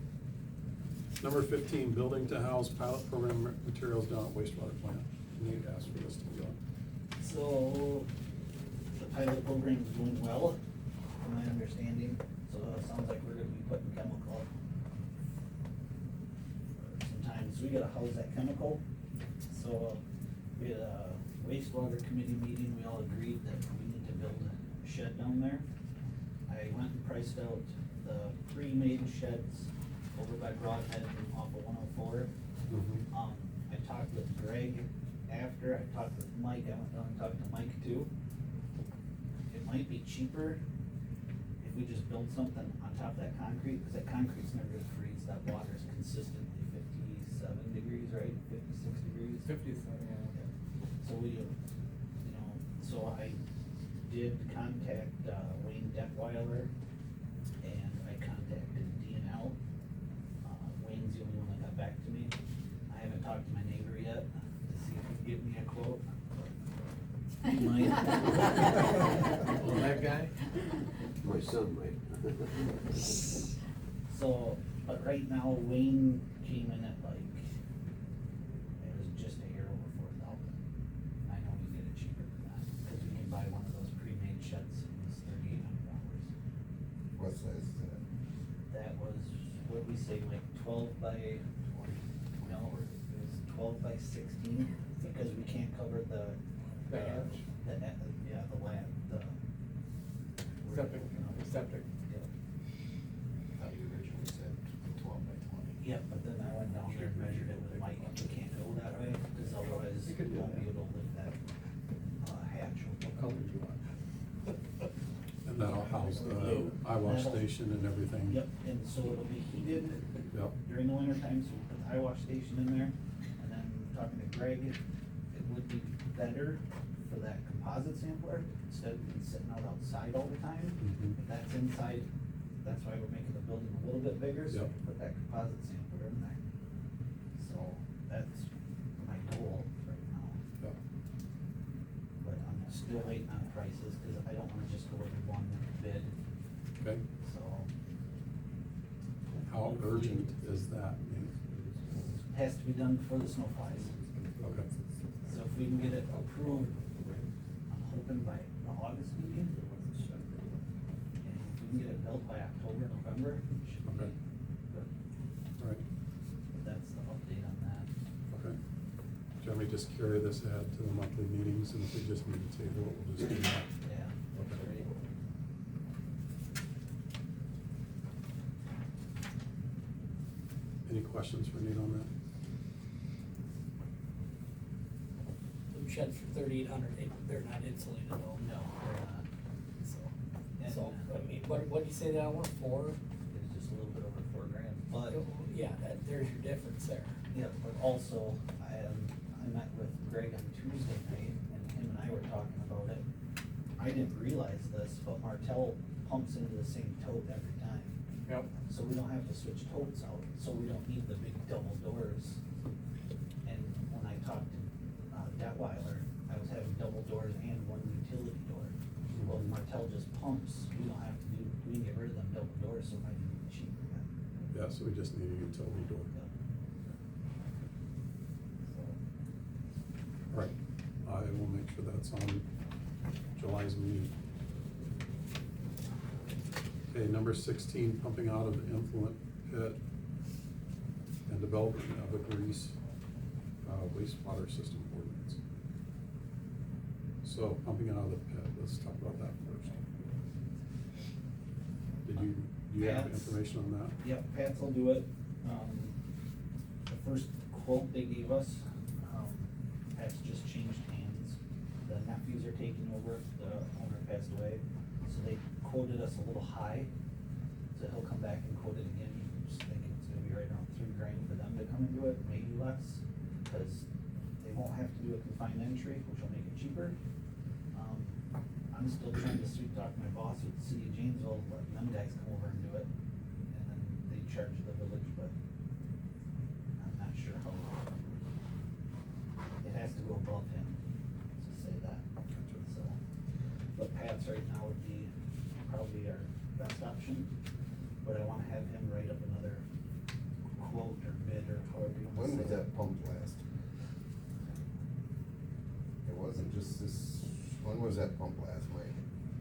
Number 15, building to house pilot program materials down at wastewater plant. Can you ask for this to be on? So, the pilot program's doing well, from my understanding, so it sounds like we're gonna be putting chemical. Sometimes we gotta house that chemical, so we had a wastewater committee meeting, we all agreed that we need to build a shed down there. I went and priced out the pre-made sheds over by Broadhead off of 104. I talked with Greg after, I talked with Mike, I went down and talked to Mike too. It might be cheaper if we just build something on top of that concrete, because that concrete's never gonna freeze, that water's consistently 57 degrees, right, 56 degrees? 57, yeah. So we, so I did contact Wayne Detweiler, and I contacted D&L. Wayne's the only one that got back to me. I haven't talked to my neighbor yet to see if he can give me a quote. He might. Oh, that guy? My son might. So, but right now Wayne came in at like, it was just a hair over 4,000. I know we can get it cheaper than that, cause we can buy one of those pre-made sheds, and it's $3,800. What size is that? That was, what did we say, like 12 by, no, it was 12 by 16, because we can't cover the. The hatch? Yeah, the lab, the. Septic, septic. Yeah. Thought you originally said 12 by 20. Yeah, but then I went down there and measured it with Mike, we can't go that way, cause otherwise You we could do won't be that. able to lift that, hatch. What color do you want? And that'll house the eyewash station and everything. Yep, and so it'll be heated Yep. during the winter time, so we'll put the eyewash station in there. And then talking to Greg, it would be better for that composite sampler, instead of being sitting out outside all the time. Mhm. If that's inside, that's why we're making the building a little bit bigger, so we Yep. can put that composite sampler in there. So that's my goal right now. Yep. But I'm still waiting on prices, cause I don't wanna just go with one bid, Okay. so. How urgent is that? Has to be done before the snow flies. Okay. So if we can get it approved, I'm hoping by the August meeting. And if we can get it built by October, November, it should be Okay. good. All right. But that's the update on that. Okay. Do you want me to just carry this ahead to the monthly meetings, and if we just need to table it, we'll just do that? Yeah. Okay. Any questions for Nate on that? Them sheds for 3,800, they're not insulated though. No, they're not. So, I mean, what'd you say that one, 4? It's just a little bit over $4,000, but. Yeah, there's your difference there. Yeah, but also, I met with Greg on Tuesday night, and him and I were talking about it. I didn't realize this, but Martell pumps into the same tote every time. Yep. So we don't have to switch totes out, so we don't need the big double doors. And when I talked to Detweiler, I was having double doors and one utility door. Well, Martell just pumps, we don't have to we can get rid of them double doors, so it might be cheaper then. Yeah, so we just need a utility door. Yeah. So, All right. I will make sure that's on July's meeting. Okay, number 16, pumping out of the influent pit and development of a grease wastewater system ordinance. So pumping out of the pit, let's talk about that first. Do you have Pat's- information on that? Yep, Pats will do it. The first quote they gave us, Pat's just changed hands. The nephews are taking over, the owner passed away, so they quoted us a little high. So he'll come back and quote it again, he's thinking it's gonna be right around $3,000 for them to come and do it, maybe less, cause they won't have to do a confined entry, which will make it cheaper. I'm still trying to sweet talk my boss with the city of Janesville, letting them guys come over and do it, and then they charge the village, but I'm not sure how. It has to go above him, to say that, so. But Pat's right now would be probably our best option, but I wanna have him write up another quote or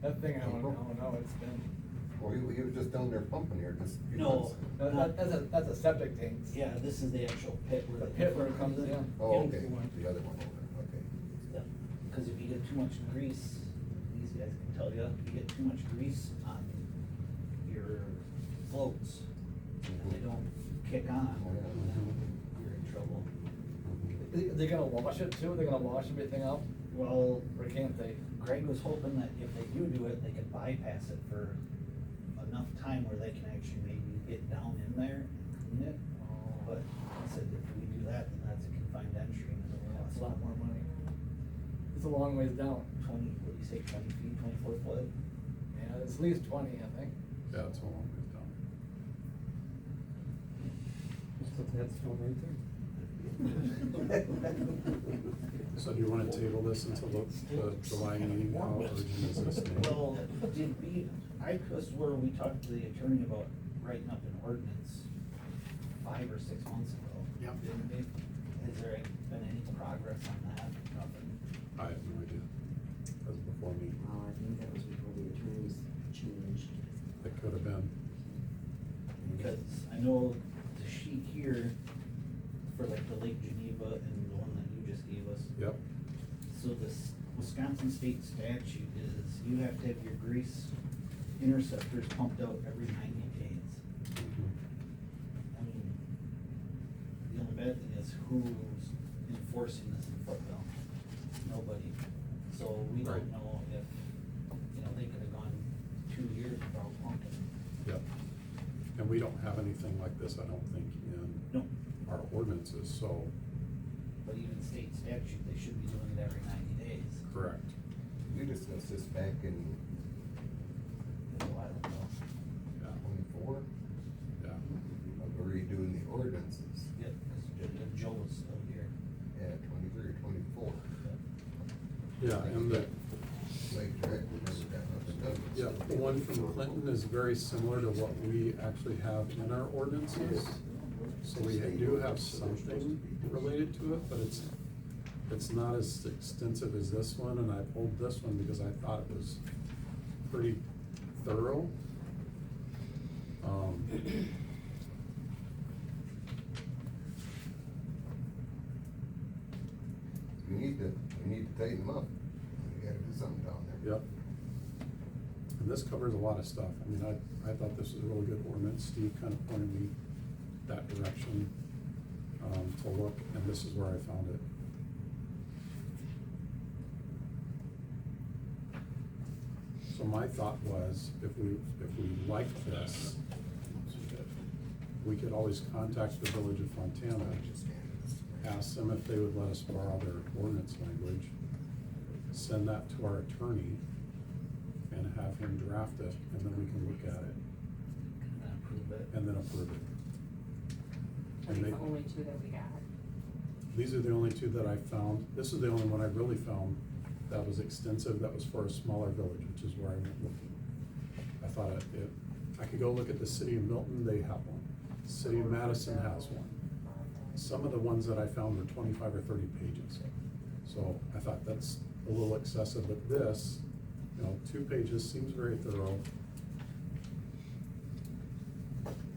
That thing, I don't know, it's been, Well, he was just down there pumping here just. a few No. months ago. that's a septic tank. Yeah, this is the actual pit where The the. pit where it comes in. Oh, okay, Influent. the other one over, okay. Yeah, cause if you get too much grease, these guys can tell you, if you get too much grease on your floats, and they don't kick on, then you're in trouble. They gonna wash it too? They're gonna wash everything out? Well, Or can't they? Greg was hoping that if they do it, they could bypass it for enough time where they can actually maybe get down in there and clean it. But I said, if we do that, then that's a confined entry and it'll That's cost a lot more money. It's a long ways down. 20, what do you say, 20 feet, 24 foot? Yeah, it's at least 20, I think. Yeah, it's a long ways down. That's still right there. So do you wanna table this until the July meeting, how urgent is this thing? Well, did we, I could swear we talked to the attorney about writing up an ordinance 5 or 6 months ago. Yep. Didn't we? Has there been any progress on that? Nothing. I have no idea. That was before me. I think that was before the attorneys changed. It could have been. Because I know the sheet here for like the Lake Geneva and the one that you just gave us. Yep. So this Wisconsin state statute is you have to have your grease interceptors pumped out every 90 days. I mean, the only bad thing is who's enforcing this in Football? Nobody. So we Right. don't know if, they could have gone 2 years without pumping. Yep. And we don't have anything like this, I don't think, in No. our ordinances, so, But even state statute, they should be doing it every 90 days. correct. We discussed this back in So I don't know. Yeah, 24, yeah. redoing the ordinances, Yep, because Joe was still here. yeah, 23 or 24. Yeah, and the, Lake Director never got nothing done. yeah, the one from Clinton is very similar to what we actually have in our ordinances. So we do have something related to it, but it's not as extensive as this one, and I pulled this one because I thought it was pretty thorough. We need to tighten them up. We gotta do something down there. Yep. And this covers a lot of stuff. I mean, I thought this was a really good ordinance. Steve kind of pointed me that direction, to look, and this is where I found it. So my thought was, if we liked this, we could always contact the Village of Fontana, ask them if they would let us borrow their ordinance language, send that to our attorney, and have him draft it, and then we can look at it, And then approve it. and then approve it. Are And these they- the only two that we got? These are the only two that I found. This is the only one I really found that was extensive, that was for a smaller village, which is where I went looking. I thought I could go look at the city of Milton, they have one. City of Madison has one. Some of the ones that I found were 25 or 30 pages. So I thought that's a little excessive, but this, 2 pages seems very thorough.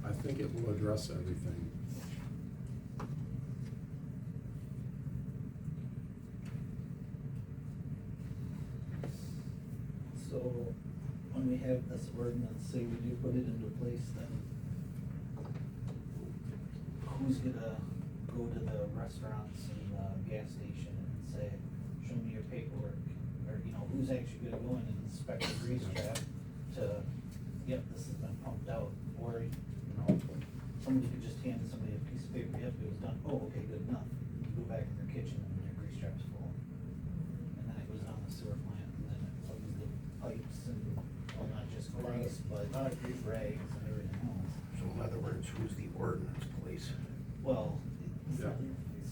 I think it will address everything. So, when we have this ordinance, say we do put it into place, then who's gonna go to the restaurants and the gas station and say, show me your paperwork? Or, who's actually gonna go in and inspect the grease trap to, yep, this has been pumped out? Or, somebody could just hand somebody a piece of paper, yep, it was done, oh, okay, good enough. You go back in your kitchen and your grease trap's full. And then it goes down the sewer plant, and then it plugs the pipes and, well, not just grease, but rags and everything else. So in other words, who's the ordinance police? Well, Yeah.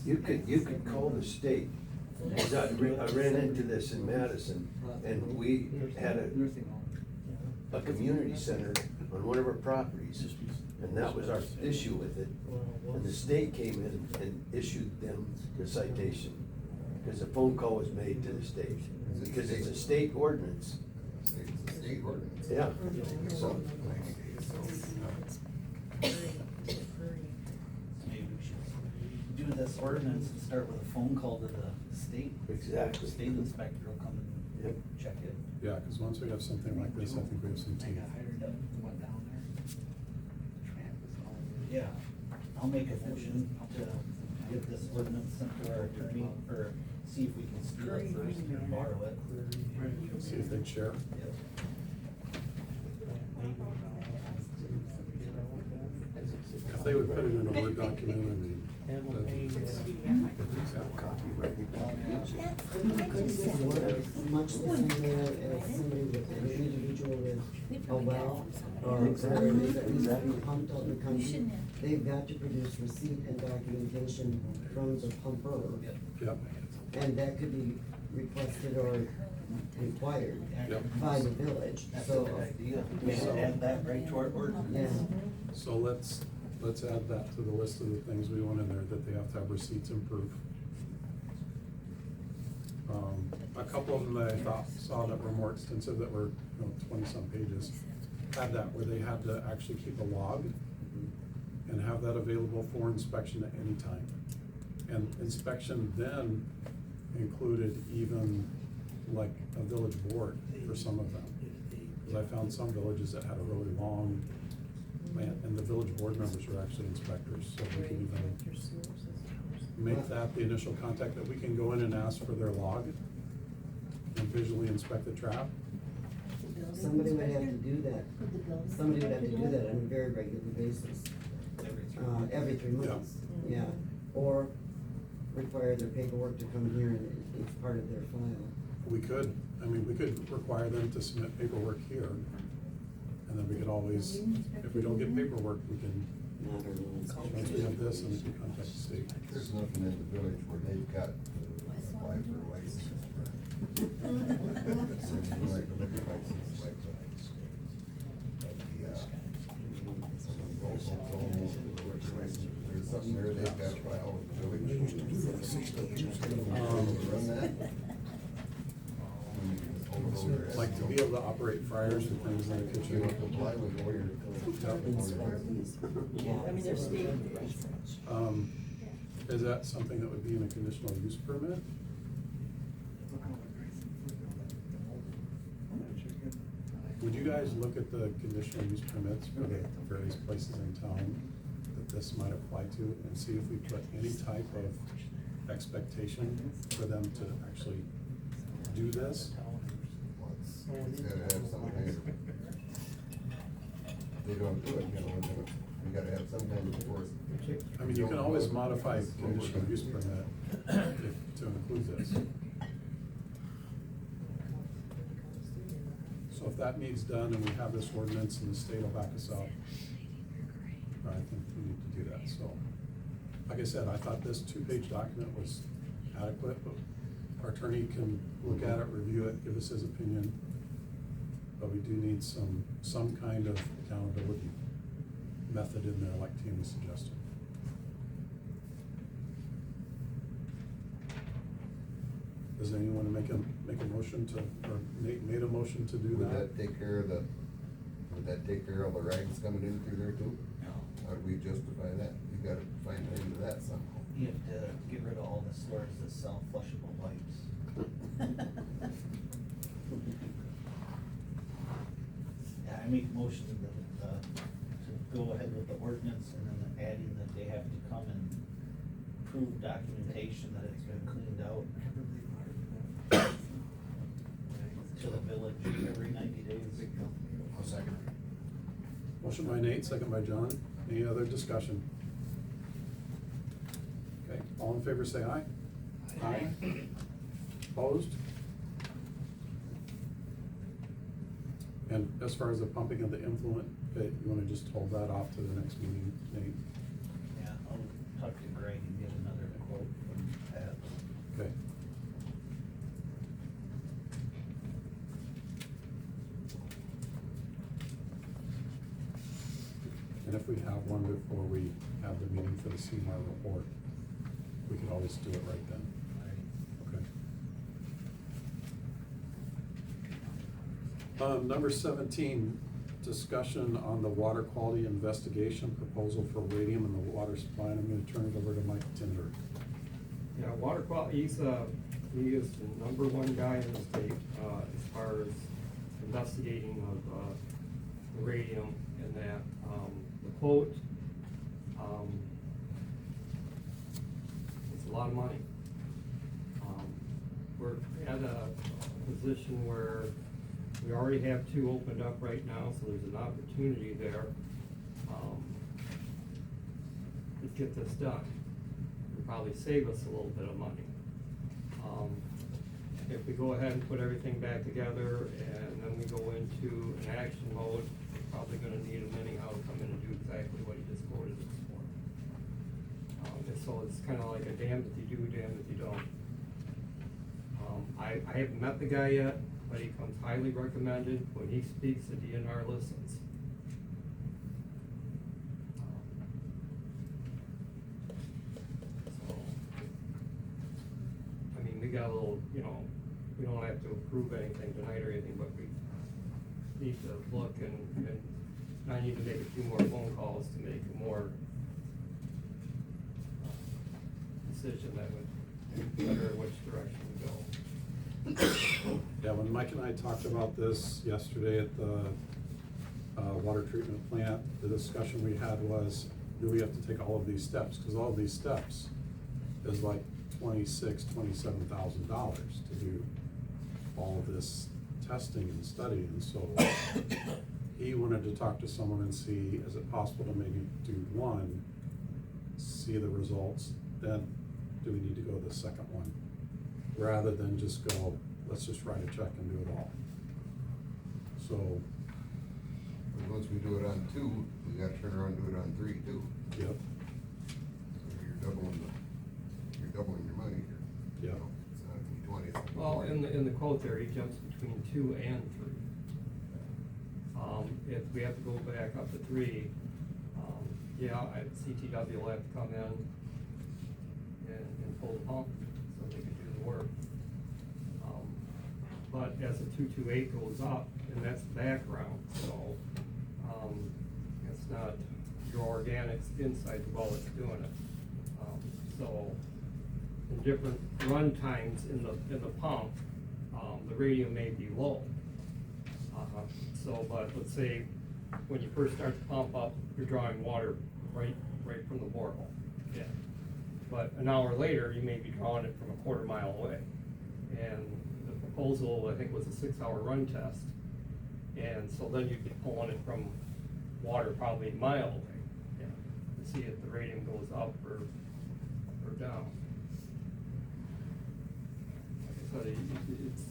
You could call the state. 'Cause I ran into this in Madison, and we had a community center on one of our properties, and that was our issue with it. And the state came in and issued them the citation, because a phone call was made to the state, because it's a state ordinance. state ordinance. Yeah. So, 90 days, so. Maybe we should do this ordinance and start with a phone call to the state. Exactly. State inspector will come Yep. and check it. Yeah, cause once we have something like this, I think we have some I teeth. got hired up, went down there. Tramp was all. Yeah, I'll make a motion to get this ordinance sent to our attorney, or see if we can steal it first and borrow it. See if they'd share. Yep. If they would put it in a Word document, I mean. Much the same way as somebody with an individual with a well, or whatever it is that needs to be pumped out in the country, they've got to produce receipt and documentation from the pumper. Yep, And that could be requested or required Yep. by the village, That's so. a good idea. We should add that right to our ordinance. Yeah. so let's add that to the list of the things we want in there, that they have to have receipts and proof. A couple of them that I saw that were more extensive, that were, 20-some pages, had that where they had to actually keep a log and have that available for inspection at any time. And inspection then included even like a village board for some of them. Cause I found some villages that had a really long, and the village board members were actually inspectors, so we can even make that the initial contact, that we can go in and ask for their log and visually inspect the trap. Somebody would have to do that. Somebody would have to do that on a very regular basis, every 3 months, yeah. Or require their paperwork to come here and it's part of their file. We could require them to submit paperwork here, and then we could always, if we don't get paperwork, we can, once we have this, and we can contact the state. There's nothing in the village where they've got to apply for a license for. Something like a liquor license, like the, there's something there they've got to file with the village. Run that. Like to be able to operate fryers and things in the You kitchen. have to apply with all your. I mean, there's state. Is that something that would be in a conditional use permit? Would you guys look at the conditional use permits for the various places in town that this might apply to, and see if we put any type of expectation for them to actually do this? It's gotta have some kind of, they don't do it, we gotta have some kind of enforcement. I mean, you can always modify conditional use permit to include this. So if that needs done and we have this ordinance and the state will back us up, I think we need to do that, so. Like I said, I thought this 2-page document was adequate, but our attorney can look at it, review it, give us his opinion. But we do need some kind of accountability method in there, like Tina suggested. Does anyone make a motion to, or made a motion to do Would that? that take care of the, would that take care of all the rags coming in through there too? How do we justify that? You gotta find into that somehow. You have to get rid of all the stores that sell flushable wipes. Yeah, I make motion to go ahead with the ordinance and then adding that they have to come and prove documentation that it's been cleaned out to the village every 90 days. I'll second. Motion by Nate, second by John. Any other discussion? Okay, all in favor say aye. Aye. Opposed? And as far as the pumping of the influent, you wanna just hold that off to the next meeting, Nate? Yeah, I'll talk to Greg and get another quote from Pat. Okay. And if we have one before we have the meeting for the CMAR report, we could always do it right then. Okay. Number 17, discussion on the water quality investigation proposal for radium in the water supply. And I'm gonna turn it over to Mike Tinder. Yeah, water quality, he is the #1 guy in the state, as far as investigating of, the radium and that. The quote, it's a lot of money. We're at a position where we already have 2 opened up right now, so there's an opportunity there, to get this done. It'll probably save us a little bit of money. If we go ahead and put everything back together and then we go into an action mode, we're probably gonna need him anyhow to come in and do exactly what he just quoted us for. And so it's kinda like a damned if you do, damned if you don't. I haven't met the guy yet, but he comes highly recommended. When he speaks, the DNR listens. So, I mean, we got a little, we don't have to approve anything tonight or anything, but we need to look and I need to make a few more phone calls to make a more decision that would better which direction we go. Yeah, when Mike and I talked about this yesterday at the water treatment plant, the discussion we had was, do we have to take all of these steps? Because all of these steps is like $27,000 to do all of this testing and study. And so he wanted to talk to someone and see, is it possible to maybe do one, see the results, then do we need to go to the second one? Rather than just go, let's just write a check and do it all. So. But once we do it on 2, we gotta turn around and do it on 3 too. Yep. So you're doubling your money here. Yep. It's not gonna be 20. it's gonna be Well, 40. in the quote there, he jumps between 2 and 3. If we have to go back up to 3, CTW will have to come in and pull the pump so they can do the work. But as the 228 goes up, and that's the background, so, it's not your organics inside the well that's doing it. So, in different run times in the pump, the radium may be low. But let's say, when you first start the pump up, you're drawing water right from the borehole. Yeah. But an hour later, you may be drawing it from a quarter mile away. And the proposal, I think, was a 6-hour run test. And so then you'd be pulling it from water probably a mile away, to see if the radium goes up or down. Like I said, it's.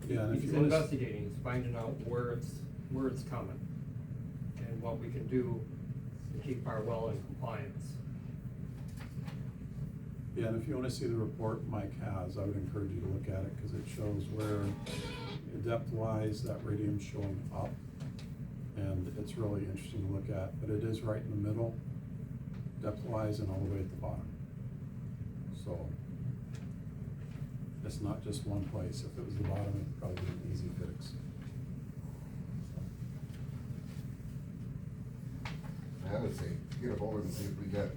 Yeah, and if He's you wanna investigating, he's finding out where it's coming and what we can do to keep our well in compliance. Yeah, and if you wanna see the report Mike has, I would encourage you to look at it, cause it shows where depth-wise that radium's showing up. And it's really interesting to look at, but it is right in the middle, depth-wise, and all the way at the bottom. So, it's not just one place. If it was the bottom, it'd probably be an easy fix. I would say, get a hold of it and see if we can,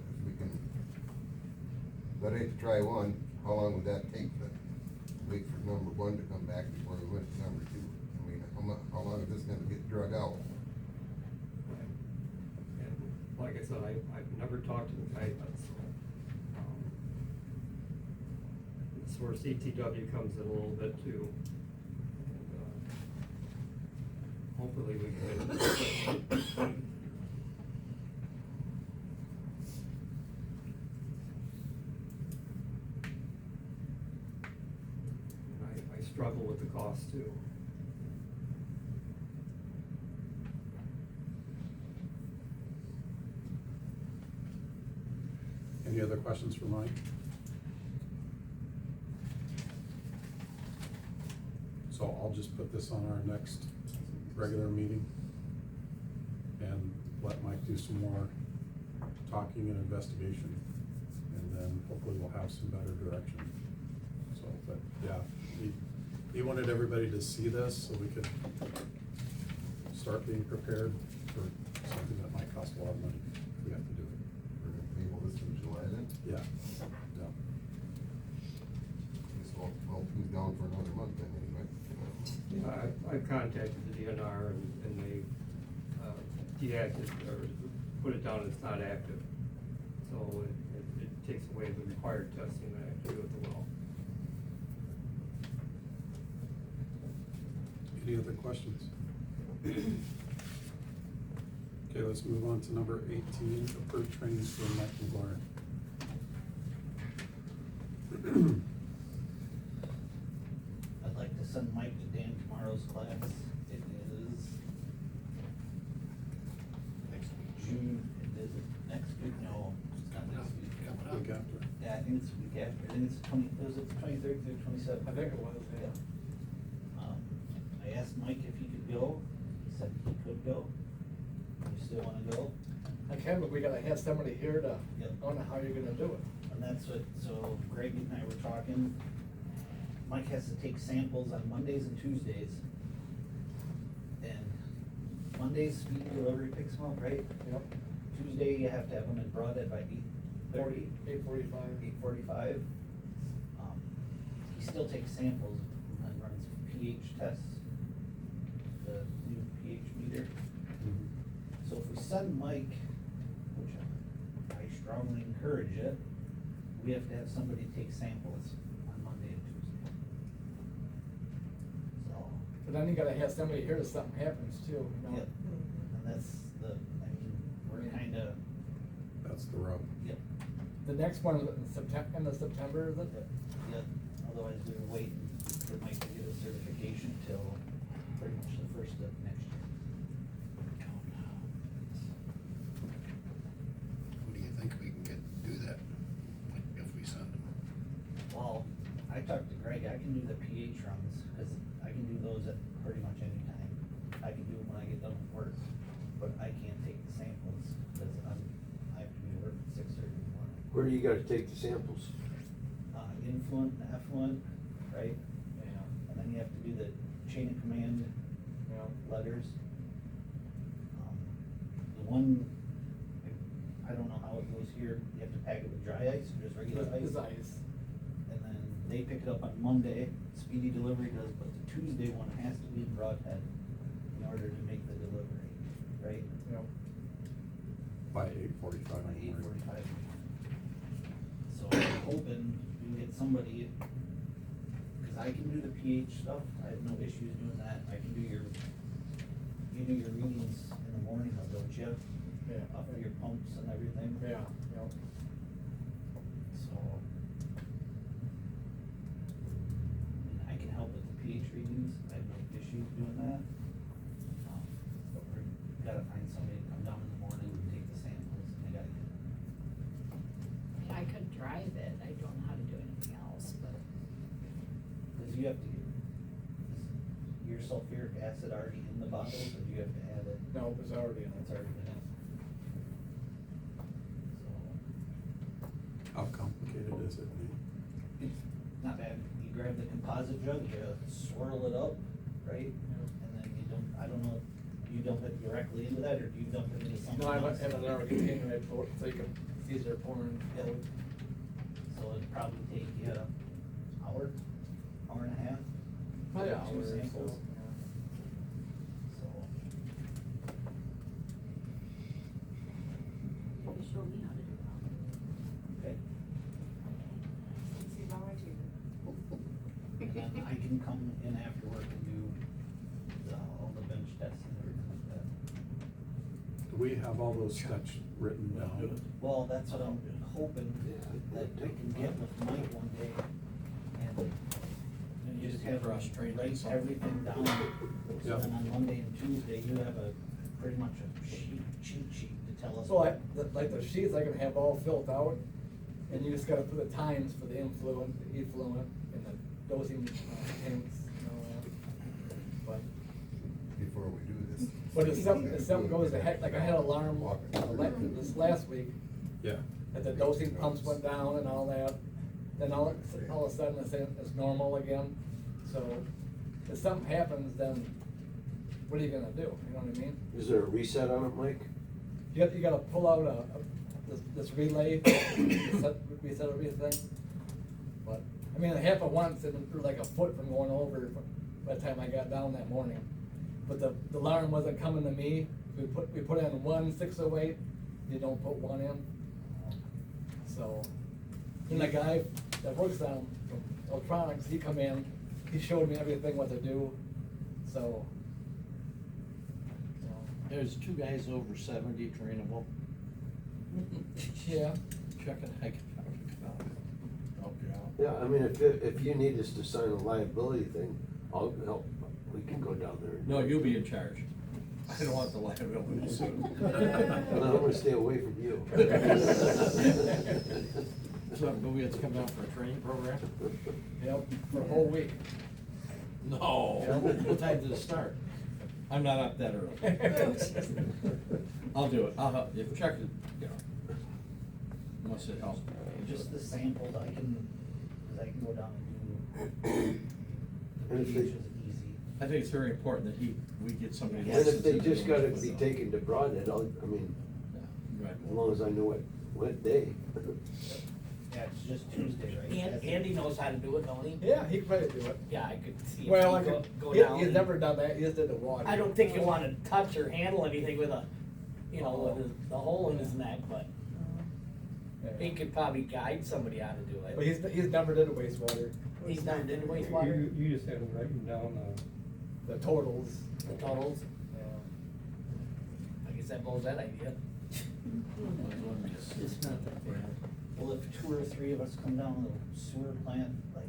but I hate to try one, how long would that take to wait for #1 to come back before we went to #2? I mean, how long is this gonna get drug out? And like I said, I've never talked to the guy, but it's where CTW comes in a little bit too. And, hopefully we can. I struggle with the cost too. Any other questions for Mike? So I'll just put this on our next regular meeting and let Mike do some more talking and investigation. And then hopefully we'll have some better direction. So, but yeah, he wanted everybody to see this so we could start being prepared for something that might cost a lot of money. We have to do it. We're gonna table this in July then? Yeah, yeah. Guess well, who's down for another month then anyway? Yeah, I've contacted the DNR and they, deactivated, or put it down as not active. So it takes away the required testing that I have to do at the well. Any other questions? Okay, let's move on to number 18, approved trainings for Mike McGuire. I'd like to send Mike to Dan tomorrow's class. It is next week, June, it is next week, no, it's not next week. Week after. Yeah, I think it's the week after, I think it's was it the 23rd through 27th? I think it was, yeah. I asked Mike if he could go, he said he could go. You still wanna go? I can, but we gotta have somebody here to, Yep. I don't know how you're gonna do it. And that's what, so Greg and I were talking, Mike has to take samples on Mondays and Tuesdays. And Mondays, speed delivery picks them up, right? Yep. Tuesday, you have to have them in Broadhead by 8:30. 8:45. 8:45. He still takes samples and runs pH tests, the new pH meter. So if we send Mike, which I strongly encourage it, we have to have somebody take samples on Monday and Tuesday. So, But then you gotta have somebody here if something happens too, you know? yep, and that's the, I mean, we're kinda, That's the rub. yep, The next one is in September, end of September, is it? yep, otherwise we were waiting for Mike to get his certification till pretty much the first of next year. Who do you think we can do that, if we send them? Well, I talked to Greg, I can do the pH runs, cause I can do those at pretty much any time. I can do them when I get done with work, but I can't take the samples, cause I have to be to work at 6:30 in the morning. Where do you gotta take the samples? Influent and effluent, right? Yeah. And then you have to do the chain of command Yeah. letters. The one, I don't know how it goes here, you have to pack it with dry ice or just regular ice? It's ice. And then they pick it up on Monday, Speedy Delivery does, but the Tuesday one has to be in Broadhead in order to make the delivery, right? Yep. By 8:45. By 8:45. So I'm hoping we can get somebody, cause I can do the pH stuff, I have no issues doing that, I can do you do your readings in the morning, though, don't you? Yeah. Off of your pumps and everything. Yeah, yep. So. And I can help with the pH readings, I have no issues doing that. But we gotta find somebody to come down in the morning and take the samples, and they gotta get them. I could drive it, I don't know how to do anything else, but. Cause you have to get, is your sulfuric acid already in the bottles, or do you have to add it? No, it was already in It's it. already in it. So, How complicated is it, Nate? it's not bad, you grab the composite jug, you swirl it up, right? And then you dump, I don't know, do you dump it directly into that, or do you dump it into something No, I else? have another container, I pour it, so you can, it's easier pouring. Yeah. So it'd probably take you an hour, hour and a half? Probably an Two hour or so, samples. yeah. So. You show me how to do that. Okay. See how I do. And then I can come in after work and do all the bench tests and everything like that. Do we have all those steps written down? Well, that's what I'm hoping, that I can get with Mike one day, and you just have cross train write something. everything down. So Yep. then on Monday and Tuesday, you have pretty much a cheat sheet to tell us. So like the sheets, I can have all filled out, and you just gotta put the times for the influent, the effluent, and the dosing tanks, and all that. But, Before we do this. but if something goes ahead, like I had an alarm this last week, Yeah. that the dosing pumps went down and all that, then all of a sudden it's normal again. So if something happens, then what are you gonna do, you know what I mean? Is there a reset on it, Mike? You gotta pull out this relay, reset everything. But, I mean, it happened once, and it was like a foot from going over by the time I got down that morning. But the alarm wasn't coming to me, we put in 1608, you don't put one in. So, then the guy that works on electronics, he come in, he showed me everything what to do, so. There's two guys over 70 trainable. Yeah. Check it, I can help you out. Yeah, I mean, if you need us to sign a liability thing, I'll help, we can go down there. No, you'll be in charge. I don't want the liability suit. Well, I'm gonna stay away from you. So, but we have to come down for a training program? Yep, for a whole week. No, what time does it start? I'm not up that early. I'll do it, I'll help, if check it, you know, unless it helps. Just the samples, I can go down and do, And if each they- is easy. I think it's very important that we get somebody. And if they just gotta be taken to Broadhead, I mean, Right. as long as I know what day. Yeah, it's just Tuesday, right? Andy knows how to do it, don't he? Yeah, he could probably do it. Yeah, I could see Well, I if he could, go down. he's and- never done that, he just did the water. I don't think you wanna touch or handle anything with the hole in his neck, but he could probably guide somebody how to do But it. he's never did a wastewater. He's never did wastewater, You just have them writing down, The totals. the totals, Yeah. I guess that blows that idea. It's not that bad. Well, if 2 or 3 of us come down to the sewer plant, like,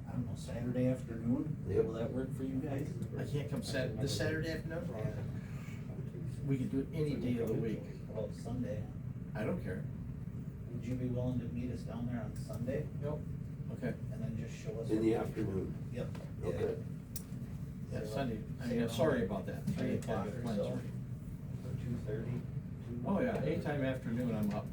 I don't know, Saturday afternoon, Yep. will that work for you guys? I can't come this Saturday afternoon? We can do it any day of the week. Well, Sunday. I don't care. Would you be willing to meet us down there on Sunday? Yep. Okay. And then just show us? In the afternoon. Yep. Okay. Yeah, Sunday, I mean, I'm sorry about that. 3 I o'clock got or plans so, already. or 2:30? Oh, yeah, anytime afternoon, I'm up.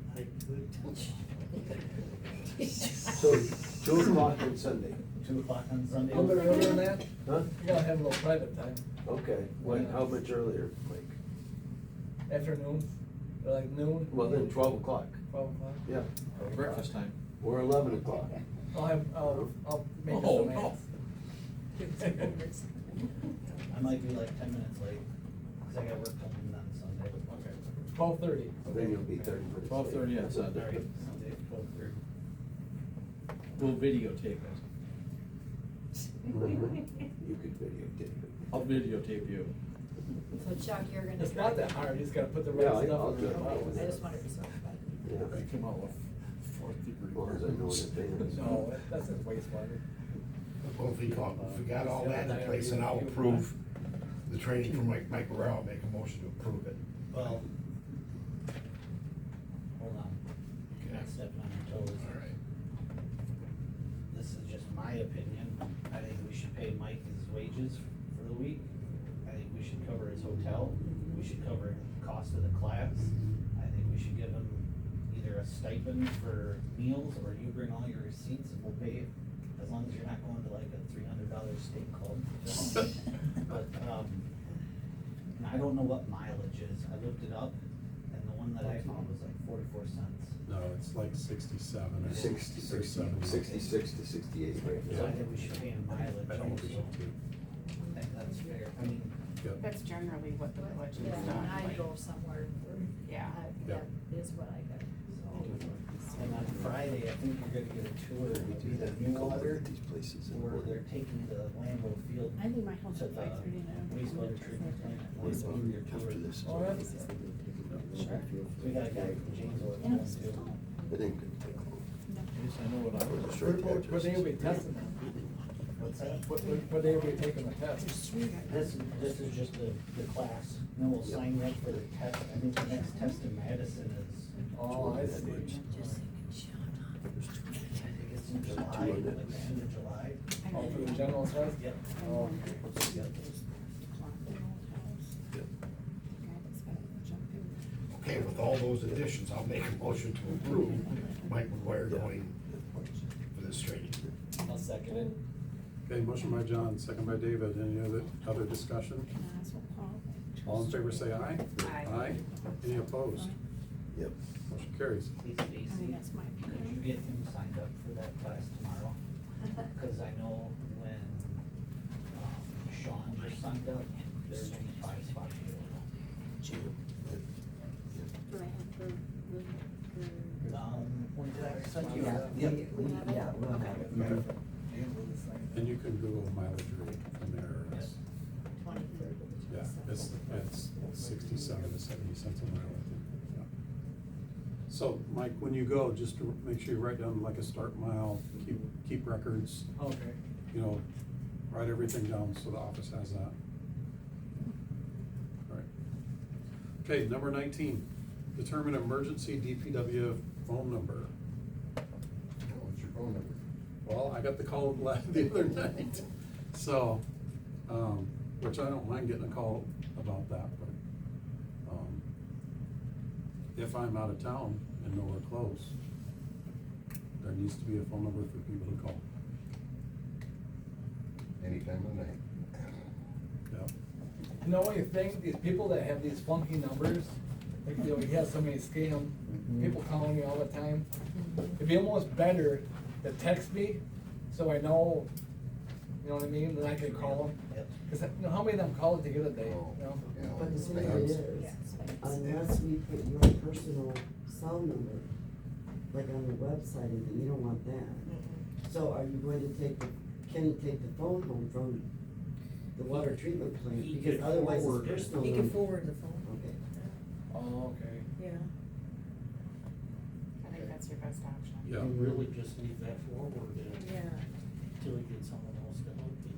So, 2 o'clock on Sunday, 2 o'clock on Sunday? A little bit earlier than that, huh? you gotta have a little private time, Okay, how much earlier, Mike? afternoons, or like noon. Well, then 12 o'clock, 12 o'clock. yeah, Breakfast time. or 11 o'clock. I'll make this Oh, a man. I might be like 10 minutes late, cause I got work coming on Sunday. Okay. 12:30. Then you'll be 30 minutes. 12:30 on late. Sunday. Alright, Sunday at 12:30. We'll videotape it. You could videotape it. I'll videotape you. So Chuck, you're gonna. It's not that hard, you just gotta put the Yeah, right stuff. I'll in do the it. bottles. I just wanted to sort of. Yeah, I come out with 4th-degree. as long as I know in advance. No, that's just wastewater. Well, if we got all that in place, and I'll approve the training for Mike Morrell, I'll make a motion to approve it. Well, hold on, not stepping on your toes. All right. This is just my opinion, I think we should pay Mike his wages for the week. I think we should cover his hotel, we should cover the cost of the class. I think we should give him either a stipend for meals, or you bring all your receipts and we'll pay it, as long as you're not going to like a $300 steak club. But, and I don't know what mileage is, I looked it up, and the one that I found was like 44 cents. No, it's like 67 or 60, 70. 66 to 68 right So I now. think we should pay him mileage. I think we should too. I think that's fair, I mean, Yep. That's generally what the budget Yeah, is when done. I like- go somewhere, Yeah. that is what I got. and on Friday, I think you're gonna get a tour of either New Water, These places. or they're taking the Lambeau Field I leave my house to at the 5:30 and I don't. wastewater treatment plant. What They'll about do your tour. after this? Oh, that's- We got a guy from Janesville Yeah. that's going too. It ain't gonna take long. At least I know what I was. What day will we testing them? What's that? What day will we taking the test? This is just the class, and then we'll sign you up for the test, I think the next test in Madison is. Oh, I see. I think it's in July, like the end of July. Oh, for the general test? Yep. Oh. Okay, with all those additions, I'll make a motion to approve Mike McGuire going for this training. I'll second it. Okay, motion by John, second by David. Any other discussion? Can I ask what Paul? All in favor say aye. Aye. Aye. Any opposed? Yep. Motion carries. Hey I Stacy, think that's my could opinion. you get him signed up for that class tomorrow? Cause I know when, Sean just signed up, there's only 5 spots available. Do I have the? When did I send you? Yeah, yeah, we'll have it. Okay. And you can Google mileage rate from there. It's- Yeah, it's 67 to 70 cents a mile, I think. Yeah. So, Mike, when you go, just to make sure you write down like a start mile, keep records, Okay. you know, write everything down so the office has that. All right. Okay, number 19, determine emergency DPW phone number. What's your phone number? Well, I got the call the other night, so, which I don't mind getting a call about that, but, if I'm out of town and nowhere close, there needs to be a phone number for people to call. Anytime of night. Yep. And the only thing, these people that have these funky numbers, like, you know, we have so many scam people calling me all the time. It'd be almost better to text me, so I know, you know what I mean, that I can call them. Yep. Cause you know, how many of them call it to get a day, you know? Yeah. But the thing Spams. is, unless we put your personal cell number, like on the website, and you don't want that. So are you going to can you take the phone home from the water treatment plant? He Because could otherwise forward it's it. personal. He can number. forward the phone. Okay. Oh, okay. Yeah. I think that's your best option. Yeah. You really just leave that forward Yeah. until you get someone else to help you.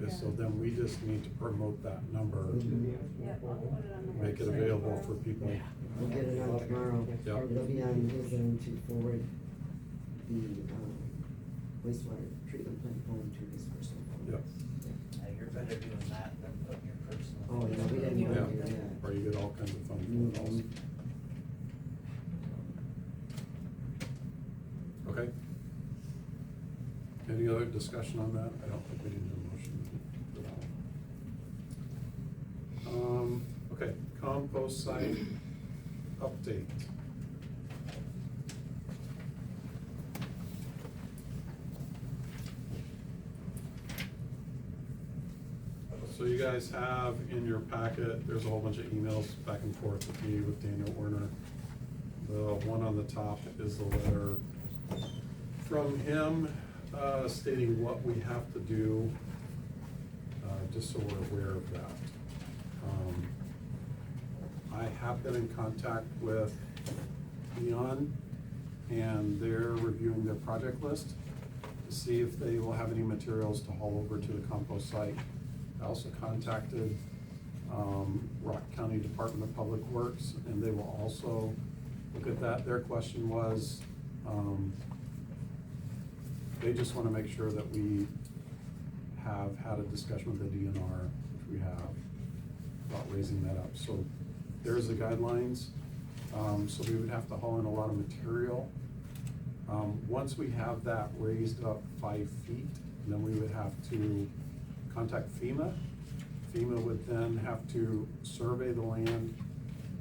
So then we just need to promote that number, Yeah, I'll put it on the make it website available tomorrow. for people. We'll get it on tomorrow. Yep. It'll be on his end to forward the, wastewater treatment plant phone to his personal phone. Yep. You're better doing that than putting your personal. Oh, yeah, we didn't Yeah, want to do that. or you get all kinds of phone calls. Mhm. Okay. Any other discussion on that? I don't think we need a motion for that one. Okay, compost site update. So you guys have in your packet, there's a whole bunch of emails back and forth with me, with Daniel Werner. The one on the top is the letter from him, stating what we have to do, just so we're aware of that. I have been in contact with Eon, and they're reviewing their project list to see if they will have any materials to haul over to the compost site. I also contacted, Rock County Department of Public Works, and they will also look at that. Their question was, they just wanna make sure that we have had a discussion with the DNR, which we have, about raising that up. So there's the guidelines. So we would have to haul in a lot of material. Once we have that raised up 5 feet, then we would have to contact FEMA. FEMA would then have to survey the land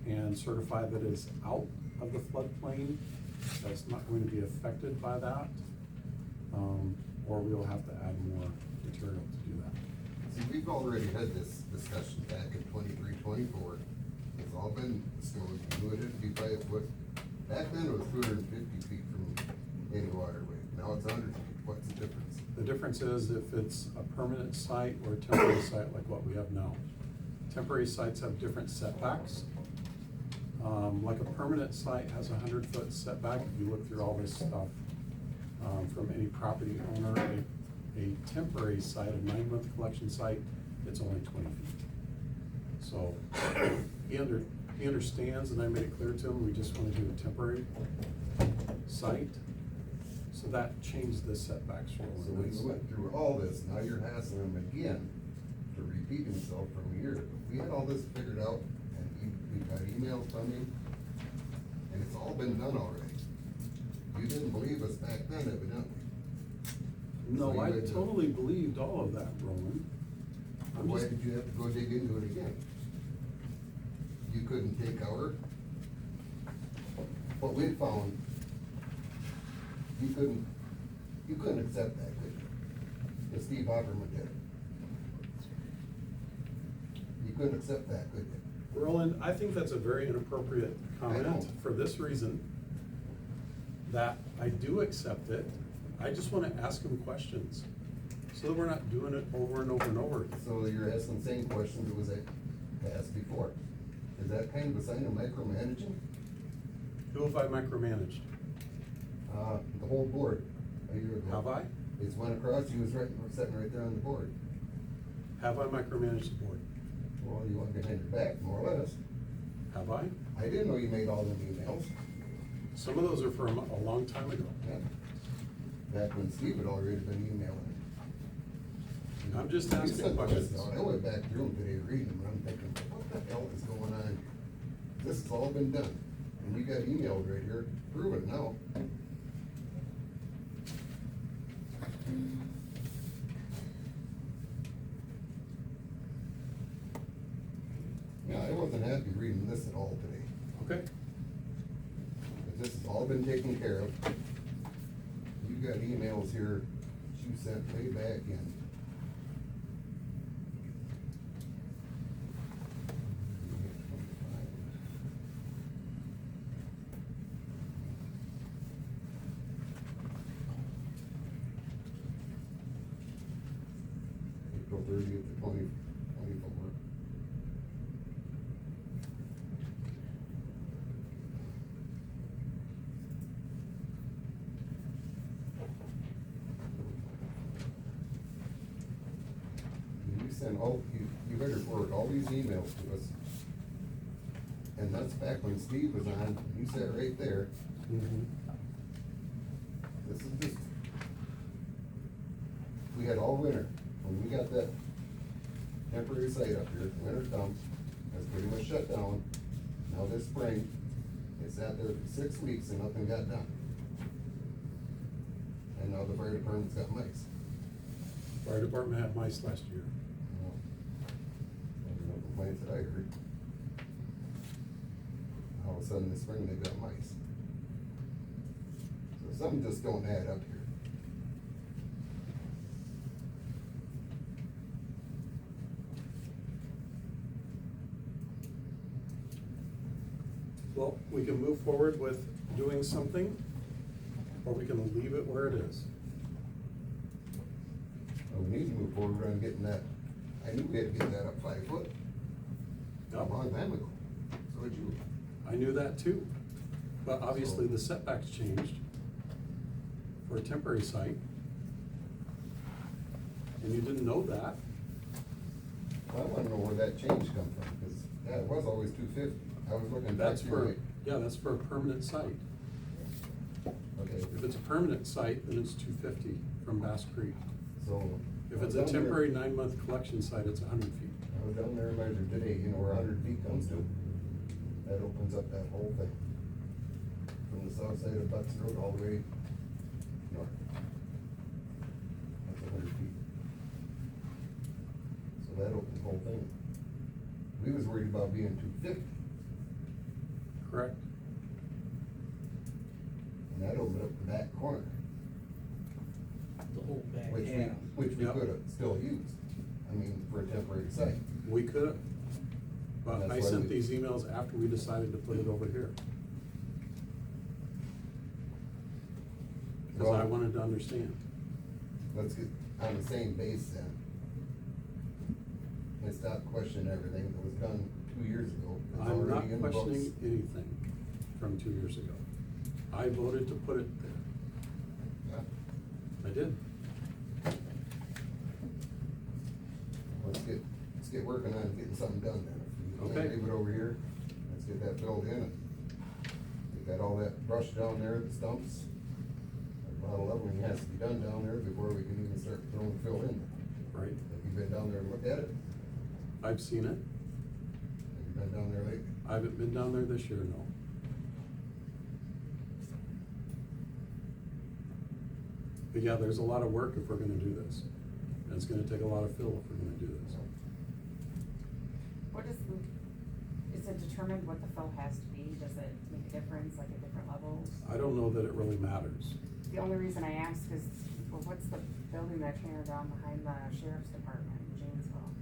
and certify that it's out of the floodplain, that's not going to be affected by that. Or we'll have to add more material to do that. See, we've already had this discussion back in 23, 24. It's all been, so you would have to be 5 foot. Back then it was 250 feet from any waterway. Now it's 100 feet. What's the difference? The difference is if it's a permanent site or a temporary site like what we have now. Temporary sites have different setbacks. Like a permanent site has a 100-foot setback. If you look through all this stuff, from any property owner, a temporary site, a 9-month collection site, it's only 20 feet. So he understands, and I made it clear to him, we just want to do a temporary site. So that changed the setbacks for So we went through all this, now you're hassling him again to repeat himself from a year ago. We had all this figured out, and we got emails from him, and it's all been done already. You didn't believe us back then, evidently. No, So I you had to- totally believed all of that, Roland. I'm Why just, did you have to go dig into it again? You couldn't take our, what we found, you couldn't accept that, could you? If Steve Opperman did it. You couldn't accept that, could you? Roland, I think that's a very inappropriate I know. comment for this reason, that I do accept it. I just wanna ask him questions, so that we're not doing it over and over and over. So you're asking the same questions that was asked before. Is that kind of a sign of micromanaging? Who have I micromanaged? The whole board, a year ago. Have I? It's went across, you was sitting right there on the board. Have I micromanaged the board? Well, you went behind your back, more or less. Have I? I didn't know you made all them emails. Some of those are from a long time ago. Yeah. Back when Steve had already been emailing. I'm just You asking sent the questions. list out. I went back through them today reading them, and I'm thinking, what the hell is going on? This has all been done, and you got emailed right here, prove it now. Yeah, I wasn't happy reading this at all today. Okay, But this has all been taken care of. You got emails here that you sent way back in. April 30th to 2024. You send all, you better forward all these emails to us. And that's back when Steve was on, you sat right there. mhm. This is just, we had all winter, when we got that temporary site up here, winter comes, that's pretty much shut down. Now this spring, it sat there for 6 weeks and nothing got done. And now the fire department's got mice. Fire department had mice last year. Well, there's no complaints that I heard. All of a sudden this spring they've got mice. So something just don't add up here. Well, we can move forward with doing something, or we can leave it where it is. Well, we need to move forward on getting that, I knew we had to get that up 5 foot. A Yep. long time ago. So did you. I knew that too, but obviously the setbacks changed for a temporary site. And you didn't know that. I wanna know where that change come from, cause, yeah, it was always 250. I was looking back That's through for, it. yeah, that's for a permanent site. Okay, If it's a permanent site, then it's 250 from Bass Creek. so. If I it's was a down there- temporary 9-month collection site, it's 100 feet. I was down there and measured today, you know where 100 feet comes to? That opens up that whole thing. From the south side of Butts Road all the way north. That's 100 feet. So that opens the whole thing. We was worried about being 250, Correct? and that opened up the back corner, The whole back which we, half. which we Yep. could've still used. I mean, for a temporary site. We could've. But That's I why sent we- these emails after we decided to put it over here. Cause I Well- wanted to understand. Let's get on the same base then. And stop questioning everything that was done 2 years ago. It's I'm not already in the books. questioning anything from 2 years ago. I voted to put it there. Yeah. I did. Let's get working on getting something done then. If you Okay. leave it over here, let's get that filled in and we got all that brush down there, the stumps. About 11 has to be done down there before we can even start throwing fill in. Right. Have you been down there and looked at it? I've seen it. Have you been down there lately? I haven't been down there this year, no. But yeah, there's a lot of work if we're gonna do this, and it's gonna take a lot of fill if we're gonna do this. What is it determined what the fill has to be? Does it make a difference, like at different levels? I don't know that it really matters. The only reason I ask is, well, what's the building that tear down behind the sheriff's department in Janesville?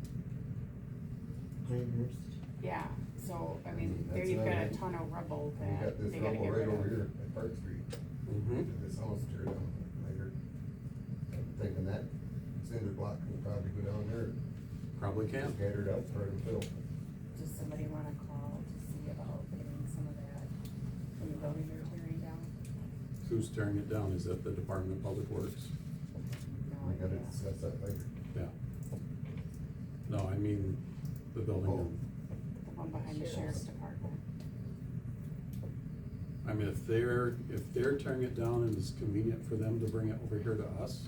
Pinehurst. Yeah, so, I mean, there That's you've got a another- ton of rubble We that got this they gotta rubble get right rid over of. here at Park Street. Mm-hmm. This house tear down later. I'm thinking that cinder block can probably go down there, Probably can. scattered out, part of Phil. Does somebody wanna call to see about getting some of that from the building they're tearing down? Who's tearing it down? Is that the Department of Public Works? No We gotta idea. discuss that later. Yeah. No, I mean, the building. Oh. The one behind the sheriff's department. I mean, if they're tearing it down and it's convenient for them to bring it over here to us,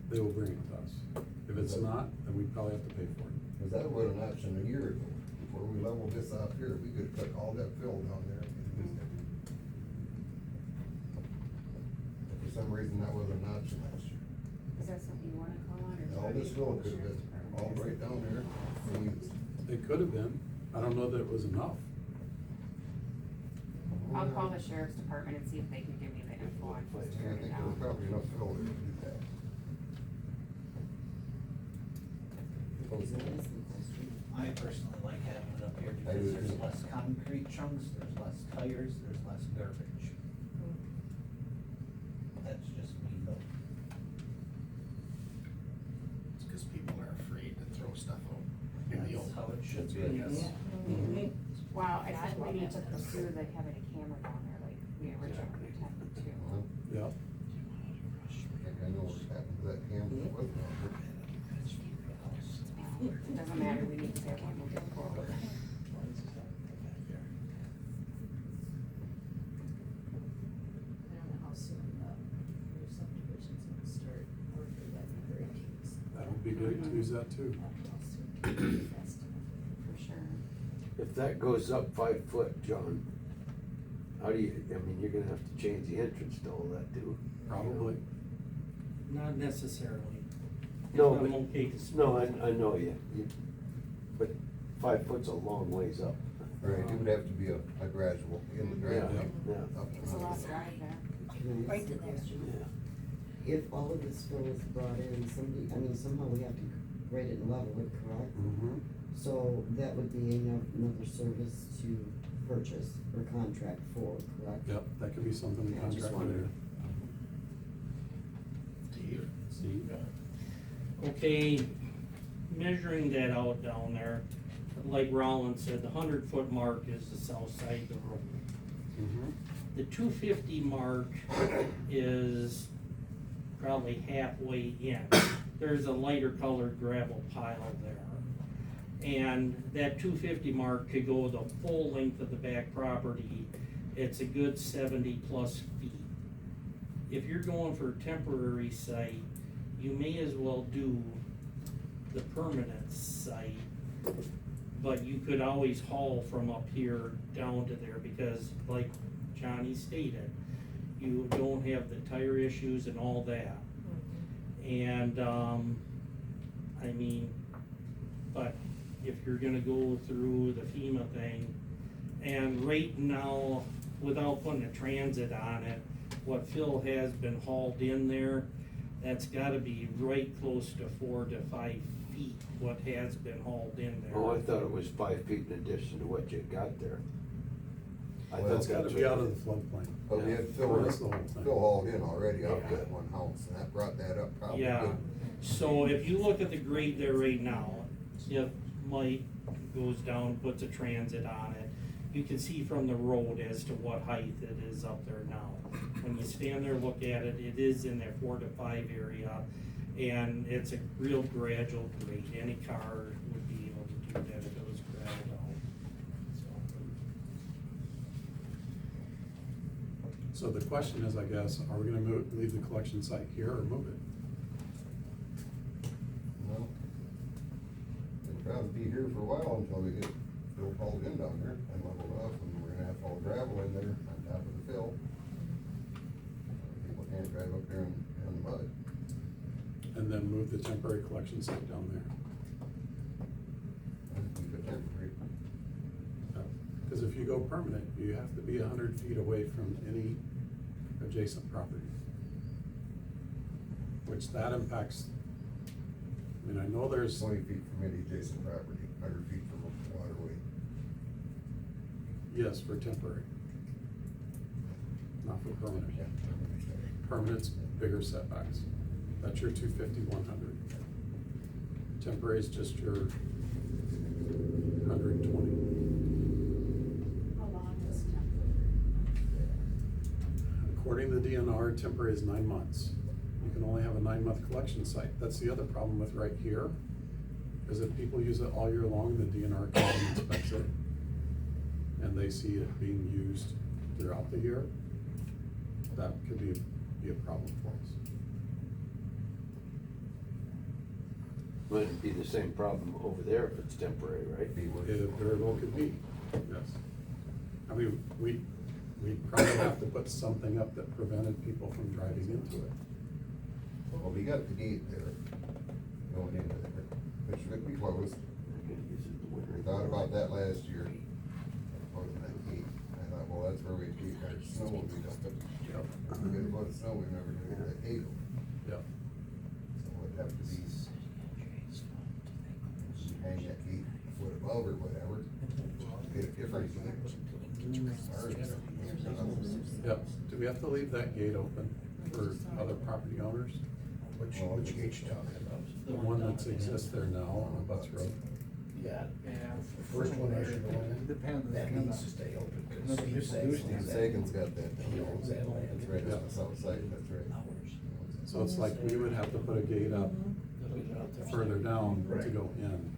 they will bring it to us. If it's not, then we probably have to pay for it. Cause that was an option a year ago, before we leveled this out here, we could put all that fill down there. For some reason, that wasn't an option last year. Is that something you wanna call on or? All this fill could have been all right down there, and used. It could have been. I don't know that it was enough. I'll call the sheriff's department and see if they can give me the info on who's I tearing think it there was down. probably enough fill there to do that. I personally like having it up here I do because there's too. less concrete chunks, there's less tires, there's less garbage. That's just me though. It's cause people are afraid to throw stuff out in the That's open. how it should be, I guess. Mhm. Well, I think we need to pursue like having a camera down there like we originally intended to. Well, Yep. I think I know what happened to that camera that was down there. It doesn't matter, we need to have one moving forward. I don't know how soon the new subdivision's gonna start, or if that'd be great. That would be great to use that too. For sure. If that goes up 5 foot, John, how do you, I mean, you're gonna have to change the entrance to all that too. Probably. Not necessarily. No, I'm but, okay to no, I know you, but 5 foot's a long ways up. Right, it would have to be a gradual, in the gradual. Yeah. up and It's a around. lot of drive there. Can I ask a question? If all of this fill is brought in, somebody, I mean, somehow we have to grade it and level it, correct? Mm-hmm. So that would be another service to purchase or contract for, correct? Yep, that could be something to Yeah, I just contract later. wondered. Steve? Okay, measuring that out down there, like Rollins said, the 100-foot mark is the south side of the road. Mm-hmm. The 250 mark is probably halfway in. There's a lighter colored gravel pile there. And that 250 mark could go the full length of the back property. It's a good 70+ feet. If you're going for a temporary site, you may as well do the permanent site, but you could always haul from up here down to there, because like Johnny stated, you don't have the tire issues and all that. And, I mean, but if you're gonna go through the FEMA thing, and right now, without putting a transit on it, what Phil has been hauled in there, that's gotta be right close to 4 to 5 feet, what has been hauled in there. Oh, I thought it was 5 feet in addition to what you got there. I Well, thought It's gotta that's be what- out of the floodplain. But we had Phil, Or that's the whole thing. Phil hauled in already out Yeah. that one house, and that brought that up probably. Yeah, good. so if you look at the grade there right now, if Mike goes down, puts a transit on it, you can see from the road as to what height it is up there now. When you stand there, look at it, it is in that 4 to 5 area, and it's a real gradual grade. Any car would be able to do that if it was graded out. So the question is, I guess, are we gonna leave the collection site here or move it? Well, it'll probably be here for a while until we get Phil hauled in down there and leveled off, and we're gonna have all gravel in there on top of the fill. People can't drive up there and in the mud. And then move the temporary collection site down there. And keep it temporary. Because if you go permanent, you have to be 100 feet away from any adjacent property. Which that impacts, I mean, I know there's. 20 feet from any adjacent property, 100 feet from a waterway. Yes, for temporary. Not for permanent. Permanent's bigger setbacks. That's your 250, 100. Temporary is just your 120. How long is temporary? According to the DNR, temporary is 9 months. You can only have a 9-month collection site. That's the other problem with right here, is if people use it all year long, the DNR comes and inspects it, and they see it being used throughout the year, that could be a problem for us. Wouldn't be the same problem over there if it's temporary, right? It very well could be, yes. I mean, we probably have to put something up that prevented people from driving into it. Well, we got the gate there, going into there, which should be closed. We thought about that last year, closing that gate. I thought, well, that's where we keep our snow when we dump it. We get a bunch of snow, we never get that gate open. Yep. So it'd have to be, hang that gate a foot above or whatever, get a different gate. Yep. Do we have to leave that gate open for other property owners? Which gate you talking about? The one that exists there now on Butts Road? Yeah. The first one as you go in, that needs to stay open, cause Steve Sagan's got that, he owns that land. It's right on the south side, that's right. So it's like we would have to put a gate up further down to go in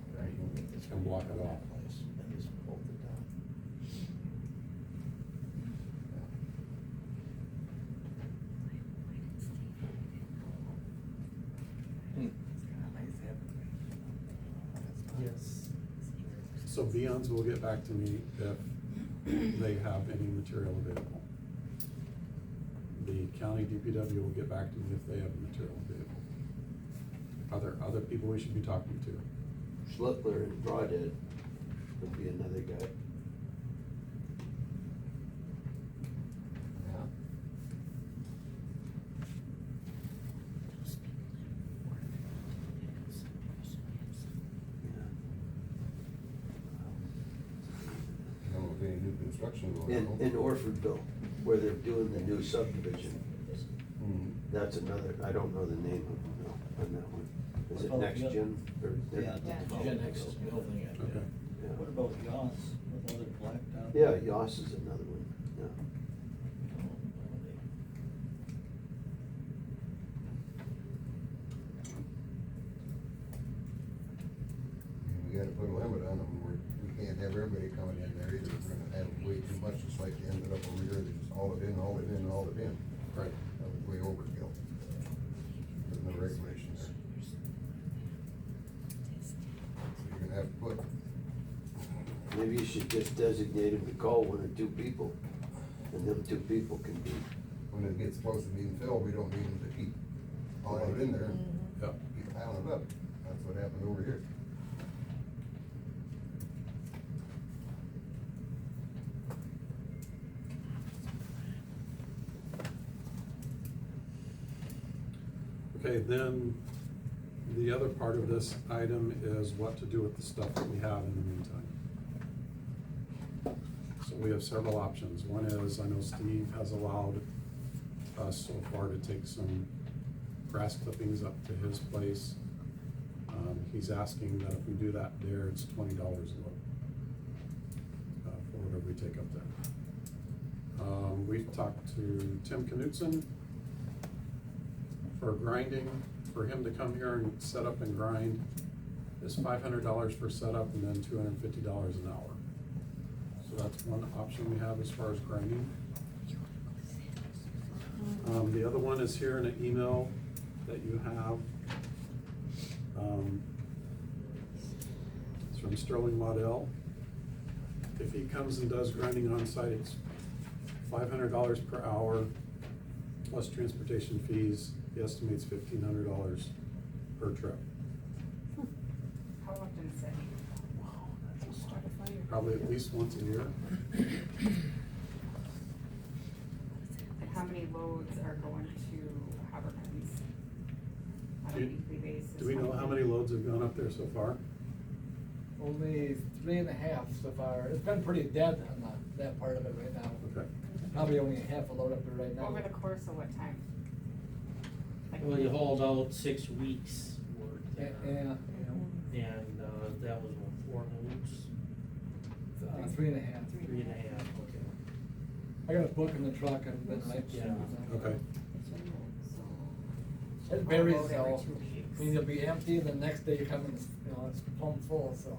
and block it off. Yes. So Beyond's will get back to me if they have any material available. The county DPW will get back to me if they have material available. Are there other people we should be talking to? Schlittler and Broadhead would be another guy. Yeah. I don't know if any new construction going on. In Orfordville, where they're doing the new subdivision. Mhm. That's another, I don't know the name of them though, on that one. Is it What about Next the- Gen? Or Yeah, they're- Next is building it. Okay. Yeah. What about Yoss with all their blacktop? Yeah, Yoss is another one, yeah. We gotta put a limit on them, we can't have everybody coming in there either, we're gonna have way too much, just like they ended up over here, they just haul it in, haul it in, haul it in. Right. That was way overkill. There's no regulations there. So you're gonna have to put, Maybe you should just designate him to call 1 or 2 people, and them 2 people can be. when it gets close to being filled, we don't need them to keep hauling it in there and Yep. keep piling it up. That's what happened over here. Okay, then the other part of this item is what to do with the stuff that we have in the meantime. So we have several options. One is, I know Steve has allowed us so far to take some grass clippings up to his place. He's asking that if we do that there, it's $20 a load for whatever we take up there. We've talked to Tim Knutson for grinding, for him to come here and set up and grind is $500 for setup and then $250 an hour. So that's one option we have as far as grinding. The other one is here in an email that you have. It's from Sterling Waddell. If he comes and does grinding on site, it's $500 per hour plus transportation fees He estimates $1,500 per trip. How often is that? Probably at least once a year. And how many loads are going to Haberman's on a Do- weekly basis? Do we know how many loads have gone up there so far? Only 3.5 so far. It's been pretty dead on that part of it right now. Okay. Probably only half a load up there right now. Over the course of what time? Like- Well, you hauled out 6 weeks worth Yeah, there. yeah. And, that was what, 4 loads? 3.5. 3.5, okay. I got a book in the truck and then I. Yeah. Okay. It varies Load every though. 2 weeks. I mean, you'll be empty, the next day you come in, it's plumb full, so.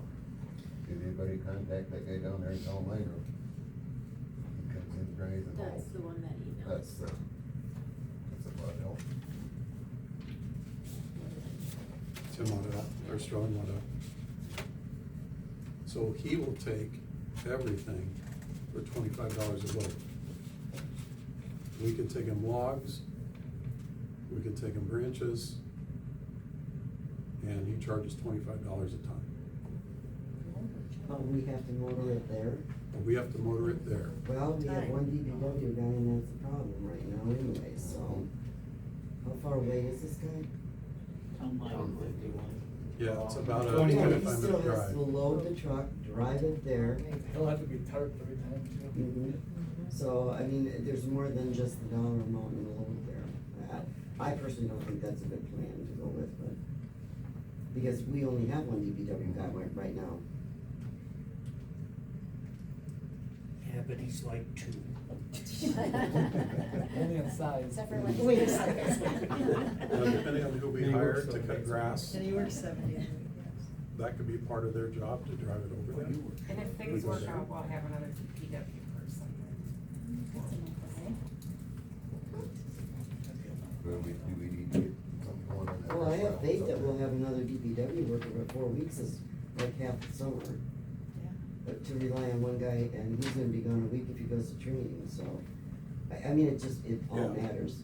Did anybody contact that guy down there in Almira? He comes in, grinds and hauls. That's the one that emailed. That's about help. Tim Waddell, or Sterling Waddell. So he will take everything for $25 a load. We can take him logs, we can take him branches, and he charges $25 a ton. But we have to motor it there. But we have to motor it there. Well, we have one DPW guy and that's a problem right now anyway, so. How far away is this guy? Town line 51. Yeah, it's about a 20 minutes. 25-minute He still has drive. to load the truck, drive it there. He'll have to be tarped every time too. Mhm. So, I mean, there's more than just the dollar amount in the load there. I personally don't think that's a good plan to go with, but, because we only have one DPW guy right now. Yeah, but he's like 2. Only in size. Except for like. Wait a Now, depending on who we He hire works to 7 cut days. grass, And he works 7 days a week, that could be part of their job to drive it over there. And if things work out, we'll have another DPW person. But do we need to get something going on that? Well, I have faith that up we'll there? have another DPW worker, but 4 weeks is like half the summer. But to rely on one guy, and he's gonna be gone a week if he goes to training, so, I mean, it all Yeah. matters.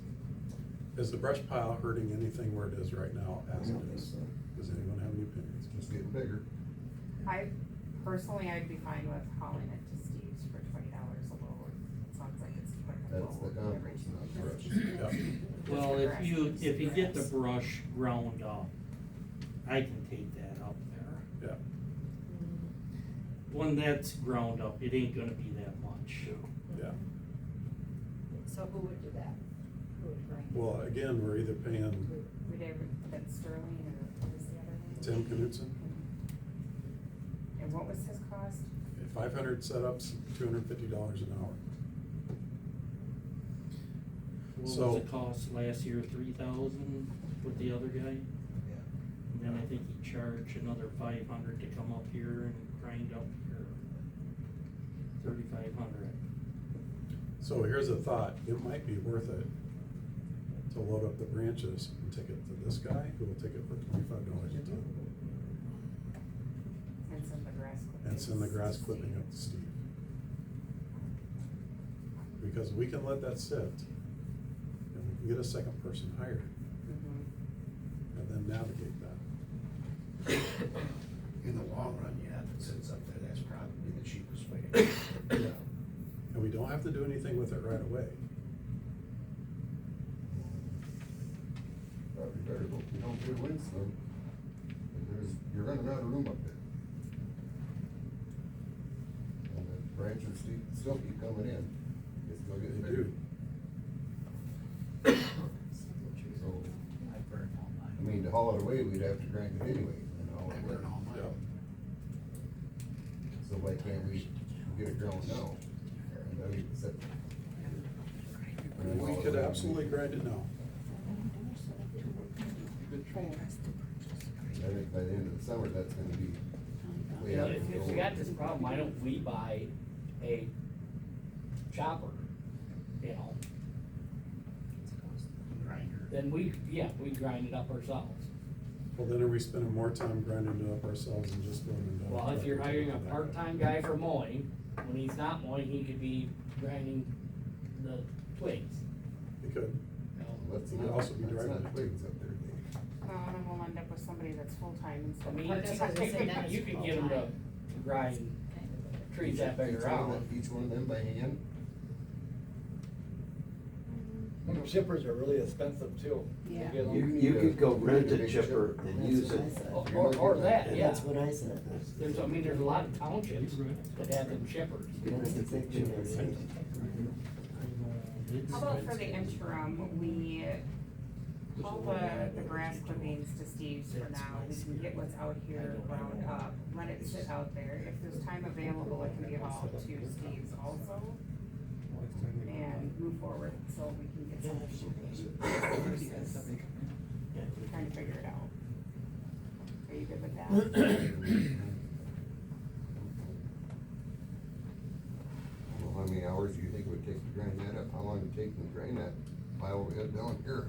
Is the brush pile hurting anything where it is right now I as it don't think is? so. Does anyone have any opinions? It's getting bigger. Personally, I'd be fine with hauling it to Steve's for $20 a load. It sounds like it's quick and That's the low every compost, 2 not weeks. the brush. Yeah. Well, Just if you get the grass. brush ground up, I can take that up there. Yeah. When that's ground up, it ain't gonna be that much. Yeah. So who would do that? Who would bring? Well, again, we're either paying Would ever, that's Sterling or what is the other Tim one? Knutson, And what was his cost? 500 setups, $250 an hour. What So- was the cost last year, 3,000 with the other guy? And then I think he charged another 500 to come up here and grind up here. 3,500. So here's a thought, it might be worth it to load up the branches and take it to this guy, who will take it for $25 a ton. And send the grass clippings. And send the grass clipping up to Steve. Because we can let that sit, and we can get a second person hired, Mhm. and then navigate that. In the long run, yeah, if it sits up there, that's probably the cheapest way to go. Yeah. And we don't have to do anything with it right away. Probably better hope you don't get a windstorm. You're running out of room up there. And the branches still keep coming in. It's still getting They bigger. do. So, I burned all mine. I mean, to haul it away, we'd have to grind it anyway, and haul it away. Yeah. So why can't we get it ground now? And then we can set. We could absolutely grind it now. I think by the end of the summer, that's gonna be way You know, out of if control. you got this problem, why don't we buy a chopper, you know? Grinder. Then we grind it up ourselves. Well, then are we spending more time grinding it up ourselves and just going into? Well, if you're hiring a part-time guy for mowing, when he's not mowing, he could be grinding the twigs. You could. You know, Let's You could not, also be let's driving not it twig too. up there, Dave. Then we'll end up with somebody that's full-time I instead mean, of part-time. you could get them to grind trees that big Each one of around. them- Each one of them by hand? Chippers are really expensive too. Yeah. get 'em. You could go rent a chipper and That's use what it. I said. Or that, And yeah. that's what I said. There's, I mean, there's a lot of townships that have them chippers. That's exactly what I said. How about for the interim, we pull the grass clippings to Steve's for now, we can get what's out here ground up, let it sit out there. If there's time available, it can be hauled to Steve's also, and move forward, so we can get something moving. Trying to figure it out. Are you good with that? Well, how many hours do you think it would take to grind that up? How long would it take to grind that pile we had down here?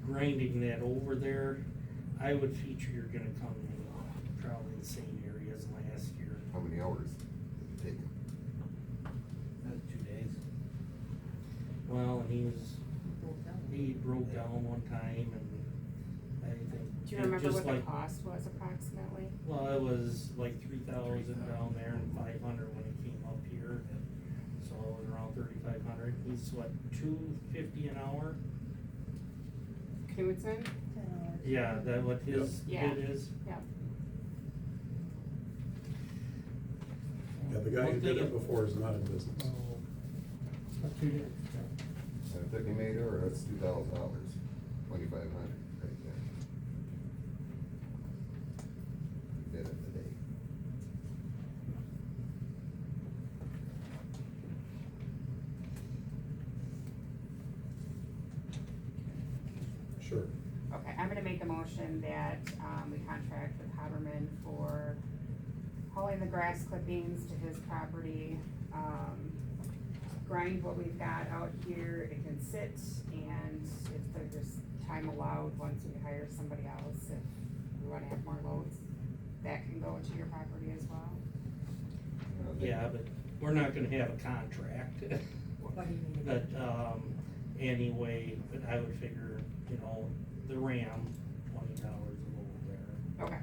Grinding that over there, I would feature you're gonna come in probably the same area as last year. How many hours did it take? That's 2 days. Well, he broke down one time and I think. Do you remember just what the like- cost was approximately? Well, it was like 3,000 down there and 500 when it came up here, so it was around 3,500. He's what, 250 an hour? Knudsen? Yeah, that what his Yeah. bid is? Yeah. Yeah, the guy who One did thing- it before is not in business. So it took him 8 hours, that's $2,000, 2,500 right there. He did it today. Sure. Okay, I'm gonna make a motion that, we contract with Haberman for hauling the grass clippings to his property. Grind what we've got out here, it can sit, and if there's time allowed, once we hire somebody else, if we wanna have more loads, that can go to your property as well. Yeah, but we're not gonna have a contract. What do you mean? But, anyway, but I would figure, you know, the Ram, $20 a load there. Okay.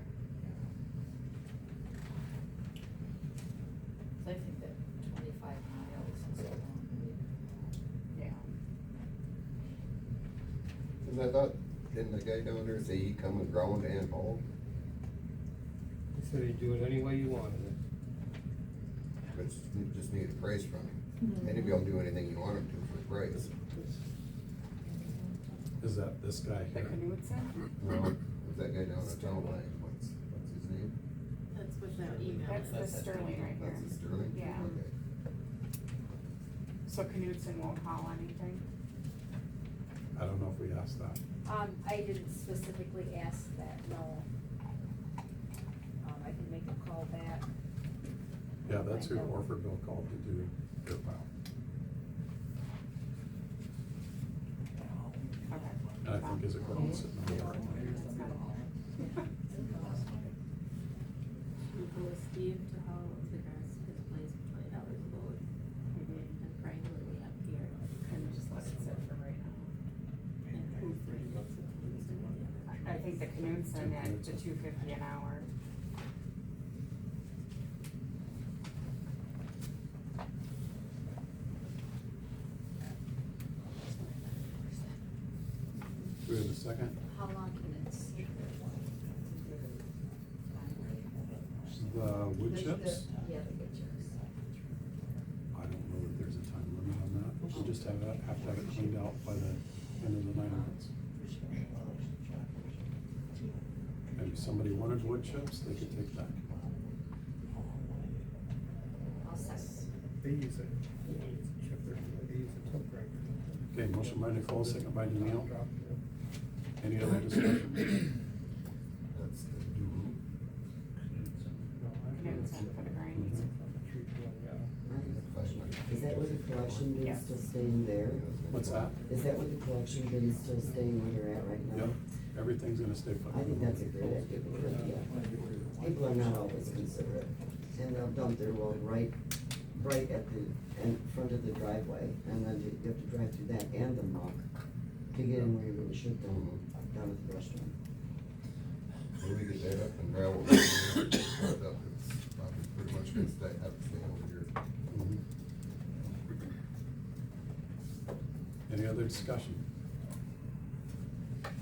I think that 25 miles is so long. Yeah. And I thought, didn't the guy down there say he come and ground and haul? He said he'd do it any way you wanted it. But you just need a price from him. Anybody will do anything you want him to for a price. Is that this guy The here? Knudsen? No, is that guy down at town line, what's his name? That's without email. That's the Sterling right here. That's a Sterling? Yeah. Okay. So Knudsen won't haul anything? I don't know if we asked that. I didn't specifically ask that, no. I can make a call back. Yeah, that's who Orfordville called to do their file. Okay. And I think his equipment's sitting on the right. We go with Steve to haul the grass to his place for $20 a load. And grind what we have here. And just let it sit for right now. And hopefully that's what we do on the other. I think the Knudsen at the 250 an hour. Do we have a second? How long can it sit there? The wood chips? Yeah, the wood chips. I don't know that there's a time limit on that. We'll just have to have it cleaned out by the end of the 9 months. And if somebody wanted wood chips, they could take that. I'll second. They use it. They use a tip grinder. Okay, motion by Nicole, second by Danielle. Any other discussion? That's the Doo. Knudsen for the grind. Is that where the collection bin's Yes. still staying there? What's that? Is that where the collection bin's still staying where they're at right now? Yep, everything's gonna stay put. I think that's a great idea, because, yeah, people are not always considerate, and they'll dump their load right right at the front of the driveway, and then you have to drive through that and the muck to get in where you really should down at the restaurant. When we get that up and gravel, it's probably pretty much gonna have to stay over here. Any other discussion?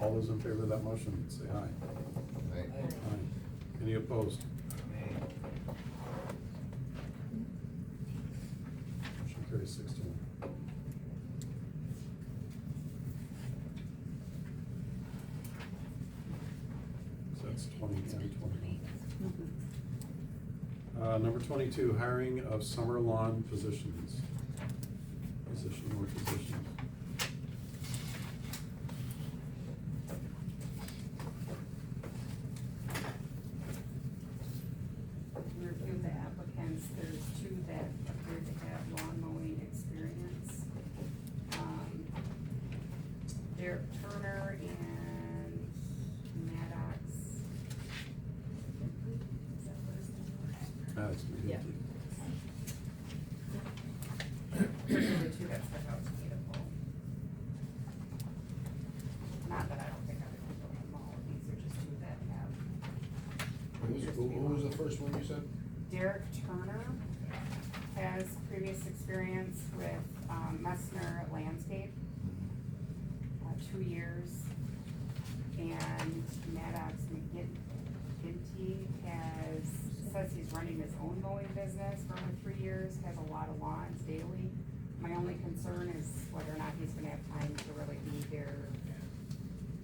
All those in favor of that motion, say aye. Aye. Aye. Any opposed? Motion carries 6-1. So that's 2010, 21. Number 22, hiring of summer lawn positions. Position or positions. Review the applicants, there's two that appear to have lawn mowing experience. Derek Turner and Maddox. Is that what his name was? Maddox Yeah. McGinty. Those are the two that stuck out to me the most. Not that I don't think other people can mow, these are just two that have. Who was the first one you said? Derek Turner has previous experience with Messner Landscape, 2 years. And Maddox McGinty says he's running his own mowing business for over 3 years, has a lot of lawns daily. My only concern is whether or not he's gonna have time to really be here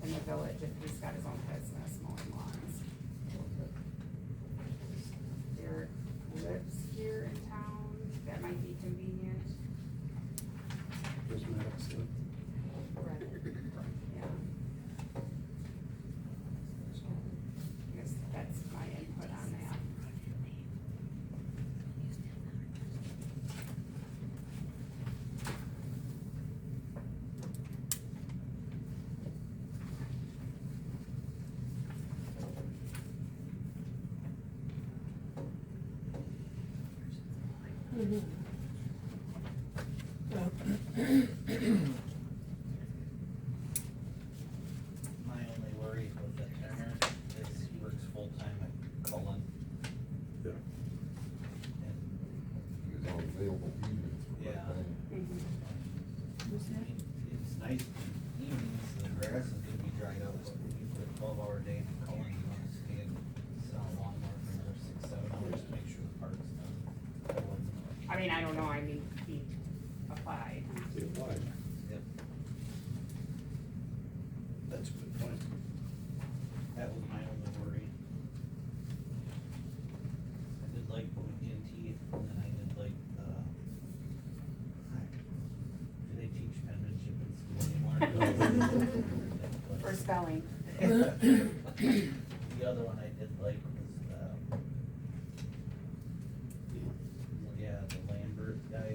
in the village if he's got his own business mowing lawns. Derek lives here in town, that might be convenient. Where's Maddox live? Yeah. I guess that's my input on that. My only worry with the Turner is he works full-time at Cullen, Yeah. and, He was on available evenings for that Yeah. thing. it's nice in evenings, the grass is gonna be dried out, but when you put a 12-hour day in Cullen, you wanna stay and sit on a lawnmower for another 6-7 hours to make sure the park's done. I mean, I don't know, I mean, he applied. He applied. Yep, That's a good point. that was my only worry. I did like McGinty, and then I did like, do they teach penmanship in school anymore? For spelling. The other one I did like was, yeah, the Lambert guy.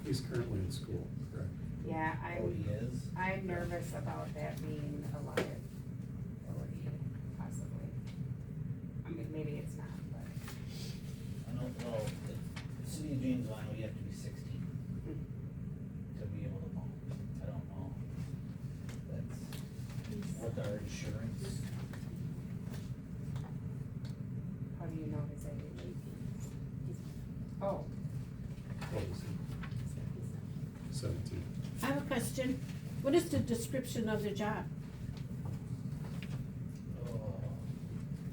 He's currently in school, correct? Yeah, Oh, he is? I'm nervous about that being a liability, possibly. I mean, maybe it's not, but. I don't know, the city of Janesville, you have to be 16 to be able to mow. I don't know. That's what our insurance. How do you know his age? Oh, 17. I have a question. What is the description of the job?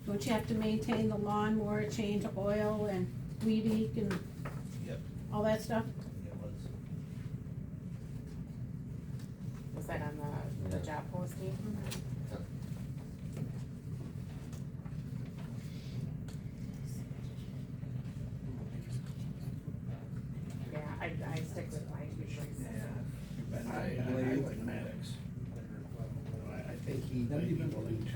Don't you have to maintain the lawnmower, change oil and weed eat and Yep, all that stuff? it was. was that on the job posting? Yep. Yeah, I stick with my two choices. I like Maddox. I think he might be willing to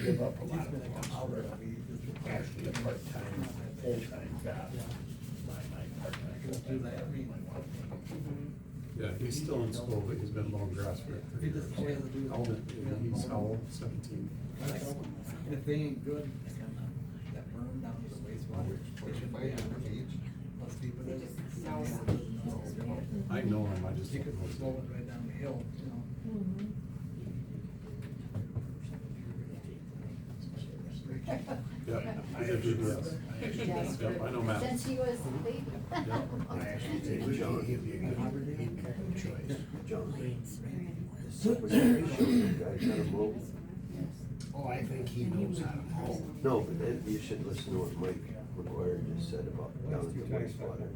give up a lot of for actually a part-time, full-time job. My part-time, full-time job, he might want to take it. Yeah, he's still in school, but he's been mowing grass for 3 years. He's how old? 17. And if they ain't good, that burn down to the wastewater, it shouldn't be how steep it They is. just know that. I know him, I just You don't could know his slow name. it right down the hill, you know. Yeah, he's a GPS. Yes. Yep, I know Matt. Since he was a baby. Yep. I actually think John, he'd be a good choice. John, the supervision guy gotta mow. Oh, I think he knows how to mow. No, but then you should listen to what Mike McGuire just said about down at the wastewater.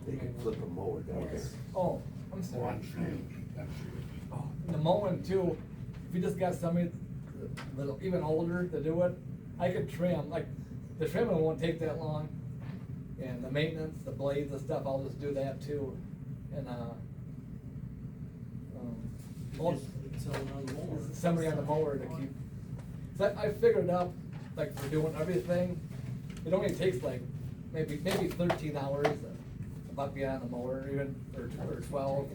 They can flip a mower down there. Oh, I'm Oh, sorry. I'm sure, I'm sure. The mowing too, if you just got somebody a little, even older to do it, I could trim, like, the trimming won't take that long. And the maintenance, the blades and stuff, I'll just do that too, and, most- somebody on the mower to keep, so I figured out, like, for doing everything, it only takes like, maybe 13 hours, about being on the mower, even, or 12.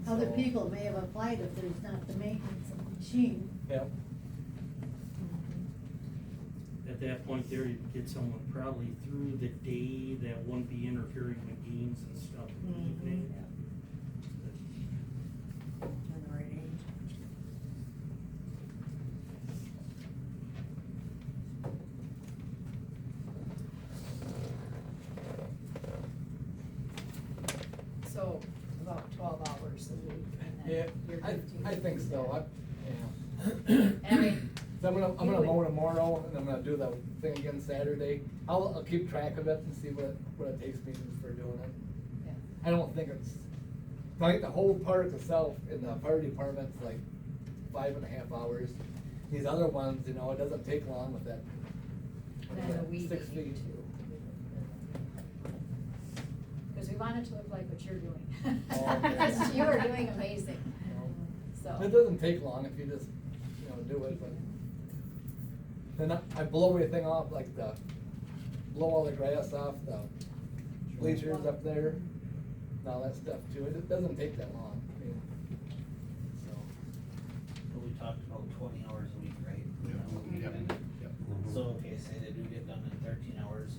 Other So- people may have applied if there's not the maintenance of the machine. Yep. At that point there, you'd get someone probably through the day that wouldn't be interfering with games and stuff in the evening. And the right age. So, about 12 hours a week, and Yeah, then you're I 15. think so, yeah. I mean. So I'm gonna mow tomorrow, and I'm gonna do the thing again Saturday. I'll keep track of it and see what it takes me for doing it. Yeah. I don't think I think the whole park itself in the fire department's like 5.5 hours. These other ones, you know, it doesn't take long with that. And then the weeding 6 feet. too. Cause we want it to look like what you're doing. Oh, okay. Because you are doing amazing, so. It doesn't take long if you just, you know, do it, but. Then I blow everything off, like blow all the grass off, the bleachers up there, and all that stuff too. It doesn't take that long, I mean, so. But we talked about 20 hours a week, right? Yep. Yep. So, okay, say they do get done in 13 hours,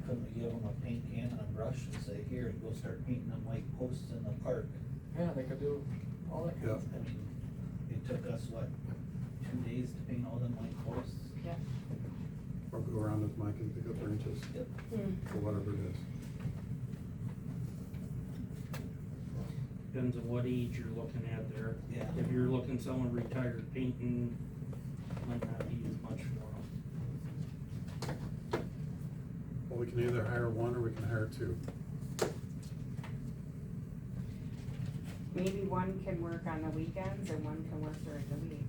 couldn't we give them a paint can and a brush and say, here, go start painting them white posts in the park? Yeah, they could do all that kind of I stuff. mean, it took us, what, 2 days to paint all them white posts? Yeah. Or go around with Mike and pick up branches. Yep. Or whatever it is. Depends on what age you're looking at there. Yeah. If you're looking someone retired painting, might not be as much for them. Well, we can either hire one or we can hire two. Maybe one can work on the weekends and one can work during the week.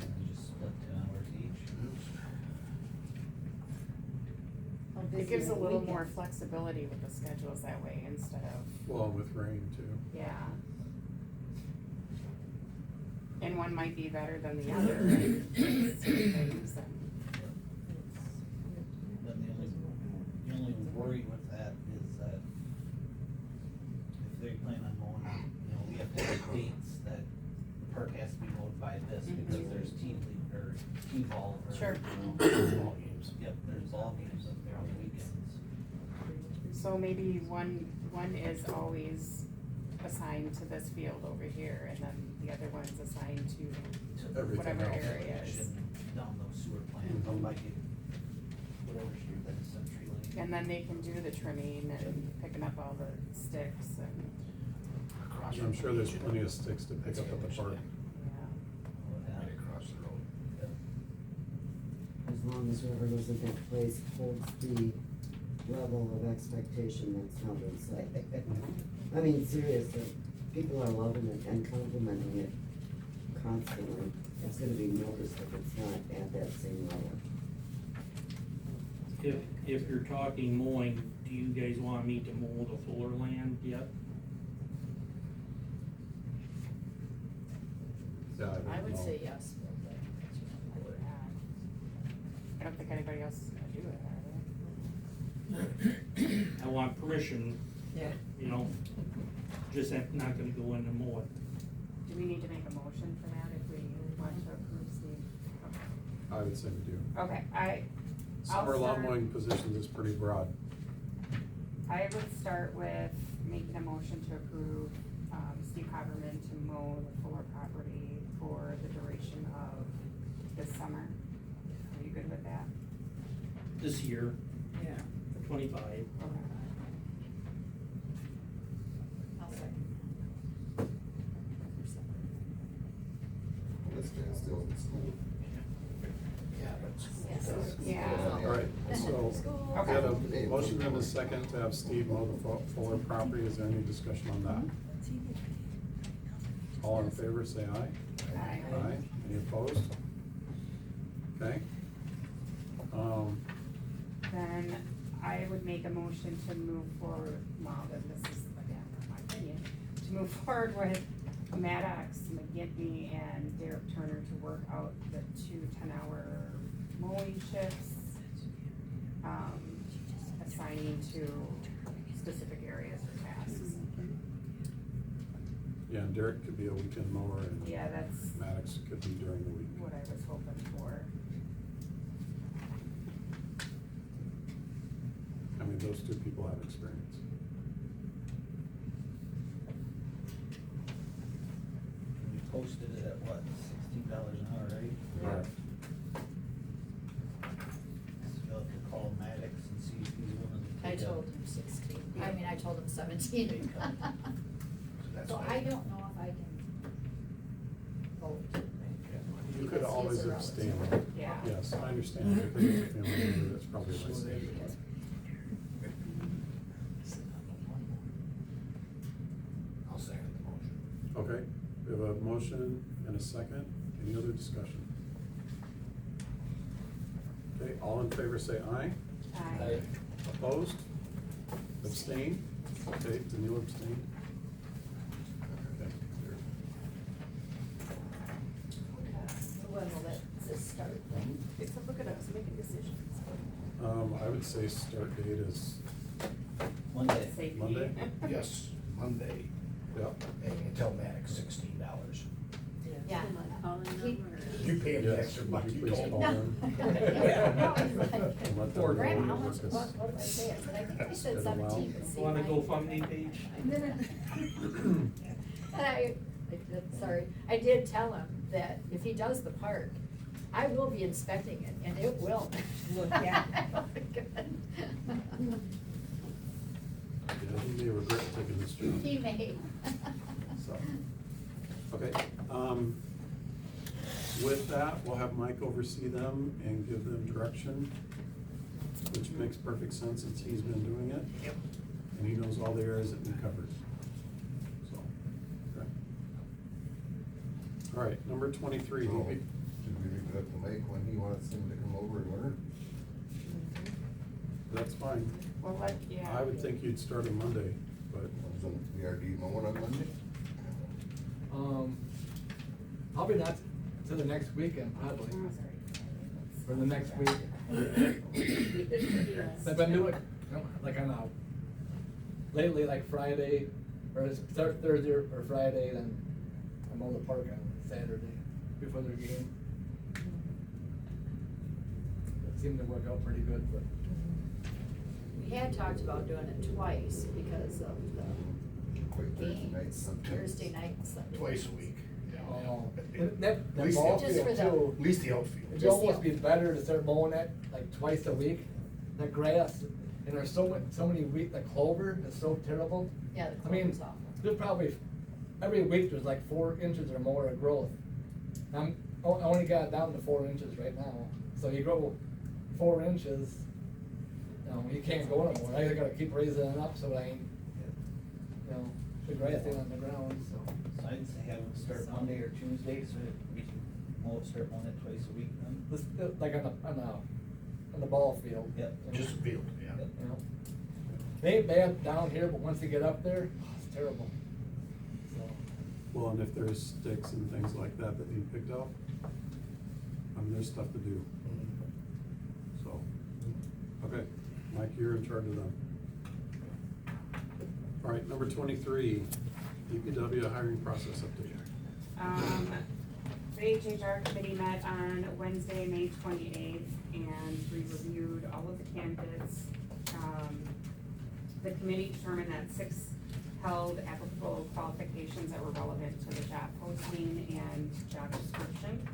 And just split 10 hours each. How It busy gives are a the little more weekends? flexibility with the schedules that way instead of, Well, with rain too. yeah. And one might be better than the other, right? Certain things and- Then the only worry with that is that if they plan on mowing, you know, we have to have dates that the park has to be mowed by this because there's team league or T-ball or. Sure. Ball games, yep, there's ball games up there on the weekends. So maybe one is always assigned to this field over here, and then the other one's assigned to Everything whatever else. areas. Down those sewer plants, Mhm. like whatever street, like Century Lane. And then they can do the trimming and picking up all the sticks and, I'm sure there's plenty of sticks to pick up at the park. Right across the road. As long as whoever lives in that place holds the level of expectation that's now been set. I mean, seriously, people are loving it and complimenting it constantly. It's gonna be noticed if it's not at that same level. If you're talking mowing, do you guys want me to mow the fuller land yet? Yeah, I would know. say yes. I don't think anybody else is gonna do it, are they? I want permission, Yeah. you know, just not gonna go in and mow it. Do we need to make a motion for that if we want to approve Steve? I would say we do. Okay, I'll Summer lawn start- mowing positions is pretty broad. I would start with making a motion to approve, Steve Haberman to mow the Fuller property for the duration of this summer. Are you good with that? This year, Yeah. for 25. Okay. I'll second. This guy's still in school. Yeah, but. Yeah. All right, so, we Okay. have a motion and a second to have Steve mow the Fuller property. Is there any discussion on that? All in favor, say aye. Aye. Aye. Any opposed? Okay. Then I would make a motion to move forward, well, then this is, again, my opinion, to move forward with Maddox, McGinty, and Derek Turner to work out the 2 10-hour mowing shifts, assigning to specific areas or tasks. Yeah, and Derek could be a weekend mower and Yeah, that's Maddox could be during the week. what I was hoping for. I mean, those two people have experience. We posted it at what, $16 an hour, right? Right. So you'll have to call Maddox and see if he's willing to I take told him 16, I mean, I told him 17. that's So fine. I don't know if I can vote. You could Because always he's a abstain. relative. Yeah. Yes, I understand, because it's a family member, that's probably my say. I'll second the motion. Okay, we have a motion and a second. Any other discussion? Okay, all in favor say aye. Aye. Opposed? Abstain? Okay, Daniil abstained. Okay. When will that start then? Except look at us making decisions. I would say start date is Monday. Safety. Monday? Yes, Monday, Yep. and tell Maddox $16. Yeah. Am I calling them He- or? You pay him the Yes, extra would buck you you please told call him. them? No, it's like- And let them know Grandma, how your much, work is- what did I say? I said, I think I said Spend a while. 17, but see. Want a my- GoFundMe page? And sorry, I did tell him that if he does the park, I will be inspecting it, and it will. Look, yeah. Yeah, he may regret taking this job. He may. So, okay, with that, we'll have Mike oversee them and give them direction, which makes perfect sense since he's been doing it. Yep. And he knows all the areas that we covered. So, okay. All right, number 23, So, DP. should we leave it up to Mike when he wants him to come over and learn? That's fine. Well, yeah. I would think you'd start on Monday, but, Wasn't VRD mowing on Monday? Probably not to the next weekend, probably, Oh, sorry. for the next week. I've been doing, like on a, lately, like Friday, or start Thursday or Friday, then I mow the park on Saturday before their game. It seemed to work out pretty good, but. We had talked about doing it twice because of the Quick Thursday night games, sometimes. Thursday night and Sunday. Twice a week. Oh, that At least ball the Just for field the- too. At least the outfield. It'd Just the almost be outfield. better to start mowing that like twice a week. The grass, and there's so many weeks, the clover is so terrible. Yeah, the I mean, clover's awful. there's probably, every week there's like 4 inches or more of growth. I only got it down to 4 inches right now, so you grow 4 inches, you can't go no more. I gotta keep raising it up so I ain't, the grass ain't on the ground, so. So I'd say have them start Monday or Tuesday, so that we can start mowing it twice a week then. This, like on the ball field. Yep. Just a field, yeah. Yep. You know, it ain't bad down here, but once you get up there, it's terrible. So, well, and if there's sticks and things like that that need picked up, there's stuff to do. Okay, Mike, you're in charge of them. All right, number 23, DPW hiring process update. The HHR committee met on Wednesday, May 28th, and we reviewed all of the candidates. The committee determined that 6 held applicable qualifications that were relevant to the job posting and job description.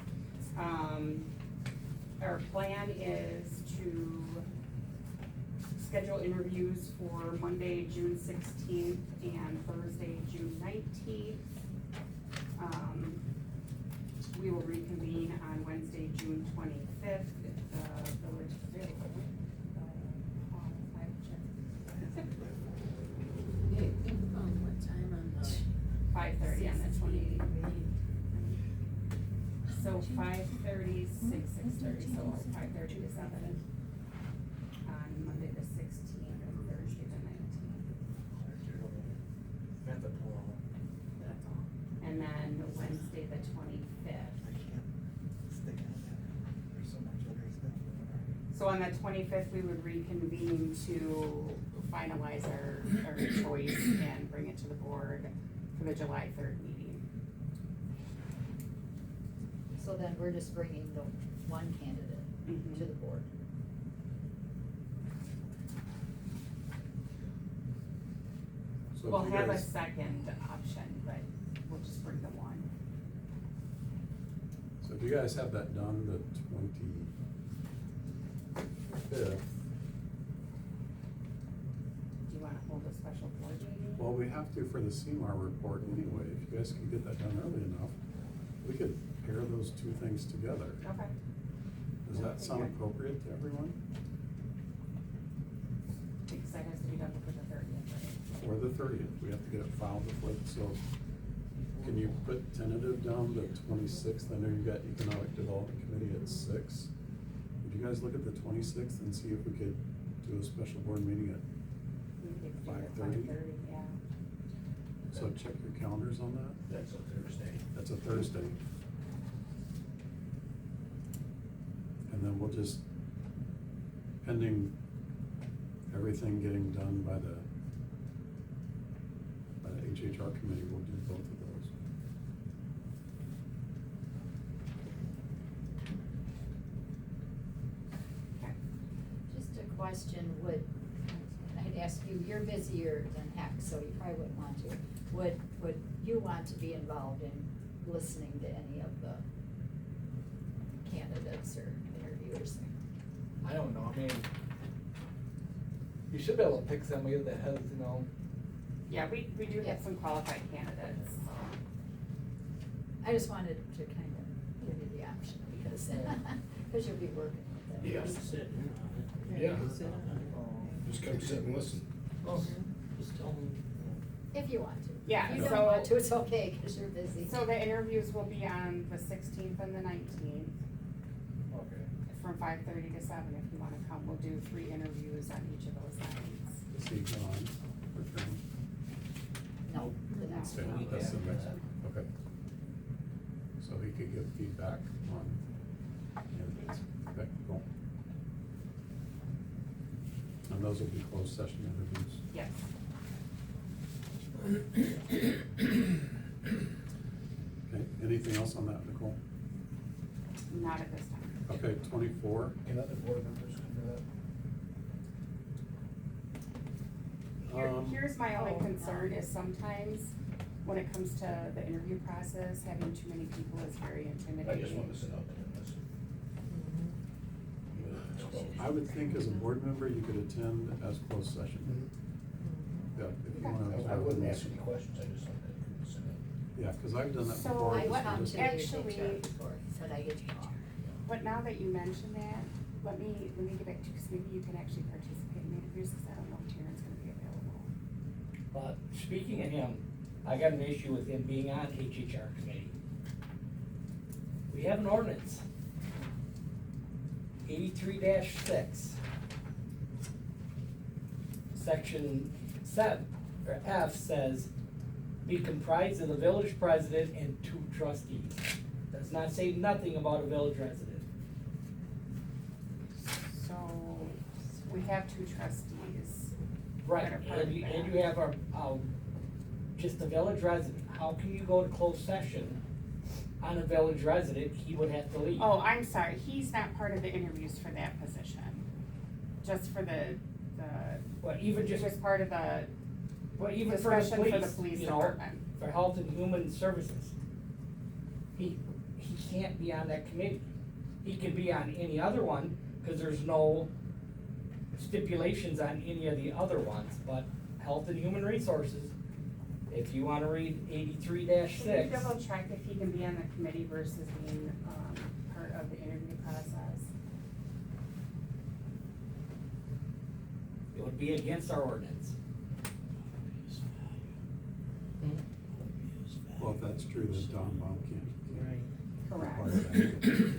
Our plan is to schedule interviews for Monday, June 16th and Thursday, June 19th. We will reconvene on Wednesday, June 25th, if the village is available. What time on the? 5:30 on the 28th. So 5:30, 6:30, so 5:30 to 7 on Monday the 16th and Thursday the 19th. And then Wednesday the 25th. So on the 25th, we would reconvene to finalize our choice and bring it to the board for the July 3rd meeting. So then we're just bringing the one candidate to the board. So if We'll you have a guys- second option, but we'll just bring the one. So if you guys have that done the 25th, Do you wanna hold a special board meeting? well, we have to for the CMAR report anyway. If you guys can get that done early enough, we could pair those two things together. Okay. Does that sound appropriate to everyone? Because that has to be done before the 30th, right? Or the 30th, we have to get it filed before, so can you put tentative down the 26th? I know you got Economic Development Committee at 6. Would you guys look at the 26th and see if we could do a special board meeting at We could do it at 5:30? 5:30, yeah. So check your calendars on that. That's a Thursday. That's a Thursday. And then we'll just, pending everything getting done by the HHR committee, we'll do both of those. Just a question, I'd ask you, you're busier than heck, so you probably wouldn't want to. Would you want to be involved in listening to any of the candidates or interviewers? I don't know, I mean, you should be able to pick somebody that has, you know, Yeah, we do have some qualified candidates. I just wanted to kind of give you the option, because, because you'll be working with them. Yeah. Yeah. Just come sit and listen. Just tell them. If you want to. Yeah, If you so- don't want to, it's okay, because you're busy. So the interviews will be on the 16th and the 19th. okay. From 5:30 to 7, if you wanna come, we'll do 3 interviews on each of those nights. Is he gone for training? No, the next Okay, one. that's the next one, okay. So he could give feedback on candidates. Okay, cool. And those will be closed session interviews. Yes. Okay, anything else on that, Nicole? Not at this time. Okay, 24. Can other board members come to that? Here's my only Oh, concern no. is sometimes when it comes to the interview process, having too many people is very intimidating. I just want to sit out there and listen. I would think as a board member, you could attend as closed session. Yeah, if you Okay. wanna. I wouldn't ask any questions, I just like to sit in. Yeah, cause I've done that So before. I went on just- to the Actually- HHR before, said I get to talk. But now that you mention that, let me get back to, because maybe you can actually participate in interviews, because I don't know if Taryn's gonna be available. But speaking of him, I got an issue with him being on HHR committee. We have an ordinance. 83-6. Section 7, or F says, be comprised of the village president and 2 trustees. Does not say nothing about a village resident. So, we have two trustees. Right, that are part of and that. you have our, just a village resident, how can you go to closed session on a village resident, he would have to leave? Oh, I'm sorry, he's not part of the interviews for that position, just for the, Well, even he just, was part of the well, even for the discussion for the police, police you know, department. for Health and Human Services. He can't be on that committee. He can be on any other one, cause there's no stipulations on any of the other ones, but Health and Human Resources, if you wanna read 83-6. Can you double check if he can be on the committee versus being, part of the interview process? It would be against our ordinance. Well, if that's true, then Tom Baum can't. Correct. require that.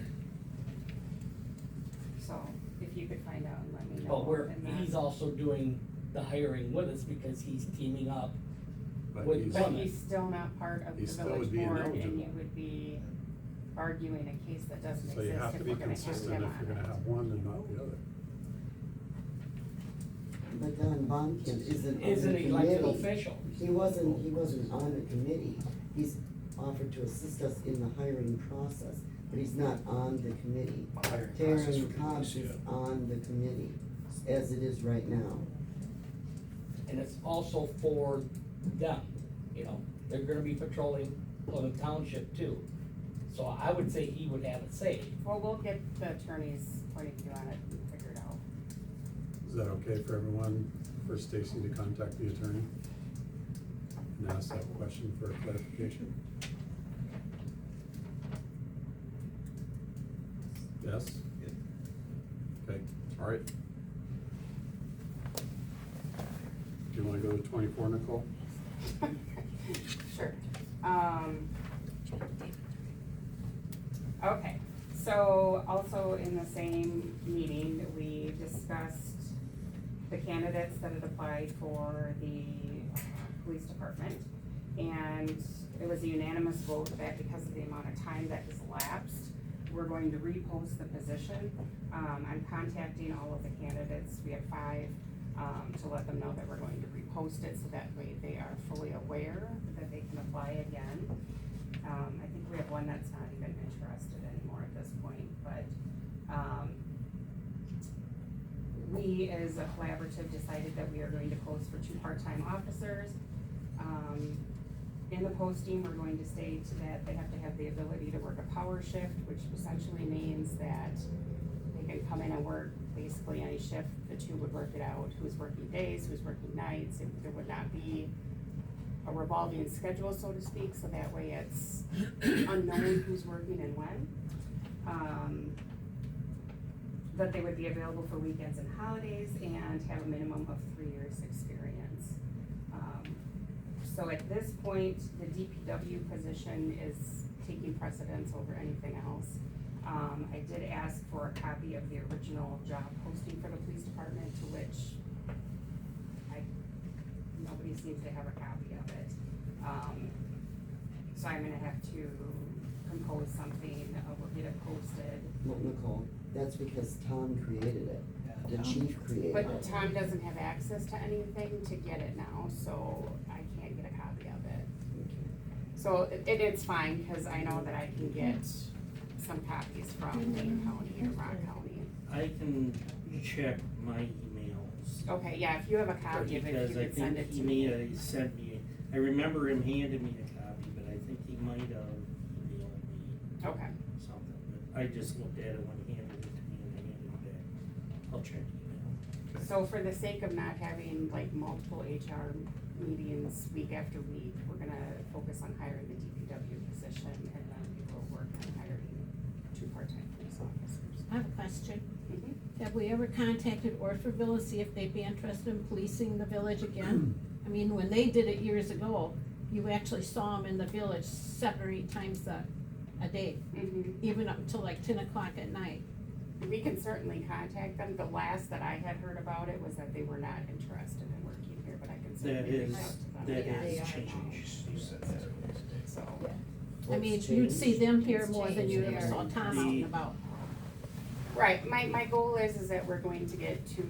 So, if you could find out and let me know. But and then- he's also doing the hiring with us because he's teaming up But with he's- But Plymouth. he's still not part of He the still village would be board, and ineligible. you would be arguing a case that doesn't So you exist have to if be we're gonna have consistent him if on you're gonna it. have one and not the other. But Don Baumkin isn't on the Is an elected committee. official. He wasn't on the committee. He's offered to assist us in the hiring process, but he's not on the committee. Hiring process Taryn for Cobbs police, is yeah. on the committee, as it is right now. And it's also for them, you know, they're gonna be patrolling Plymouth Township too. So I would say he would have a say. Well, we'll get the attorney's point of view on it and figure it out. Is that okay for everyone, for Stacy to contact the attorney? And ask that question for clarification? Yes? Okay, all right. Do you wanna go to 24, Nicole? Sure. Okay, so also in the same meeting, we discussed the candidates that had applied for the police department. And it was a unanimous vote that because of the amount of time that has elapsed, we're going to repost the position. I'm contacting all of the candidates, we have 5, to let them know that we're going to repost it, so that way they are fully aware that they can apply again. I think we have one that's not even interested anymore at this point, but, we as a collaborative decided that we are going to post for 2 part-time officers. In the posting, we're going to state that they have to have the ability to work a power shift, which essentially means that they can come in and work basically any shift. The 2 would work it out, who's working days, who's working nights. There would not be a revolving schedule, so to speak, so that way it's unknown who's working and when. That they would be available for weekends and holidays and have a minimum of 3 years' experience. So at this point, the DPW position is taking precedence over anything else. I did ask for a copy of the original job posting for the police department, to which nobody seems to have a copy of it. So I'm gonna have to compose something, we'll get it posted. Look, Nicole, that's because Tom created it. The Tom. chief created But it. Tom doesn't have access to anything to get it now, so I can't get a copy of it. So it's fine, cause I know that I can get some copies from Wayne County or Rock County. I can check my emails. Okay, yeah, if you have a copy of it, if Because you I could send think it he to may me. have sent me, I remember him handing me a copy, but I think he might have emailed me Okay, something. But I just looked at it when he handed it to me and I handed it back. I'll check email. so for the sake of not having like multiple HR meetings week after week, we're gonna focus on hiring the DPW position, and then we will work on hiring 2 part-time police officers. I have a question. Mhm. Have we ever contacted Orfordville to see if they'd be interested in policing the village again? I mean, when they did it years ago, you actually saw them in the village 7 or 8 times a day, Mhm. even up until like 10 o'clock at night. We can certainly contact them. The last that I had heard about it was that they were not interested in working here, but I can That certainly reach is, out to them. that Yeah. is They are changed. You said that. So, I mean, What's you'd see changed? them here It's more than changed you ever there. saw Tom out and about. right, my goal is that we're going to get 2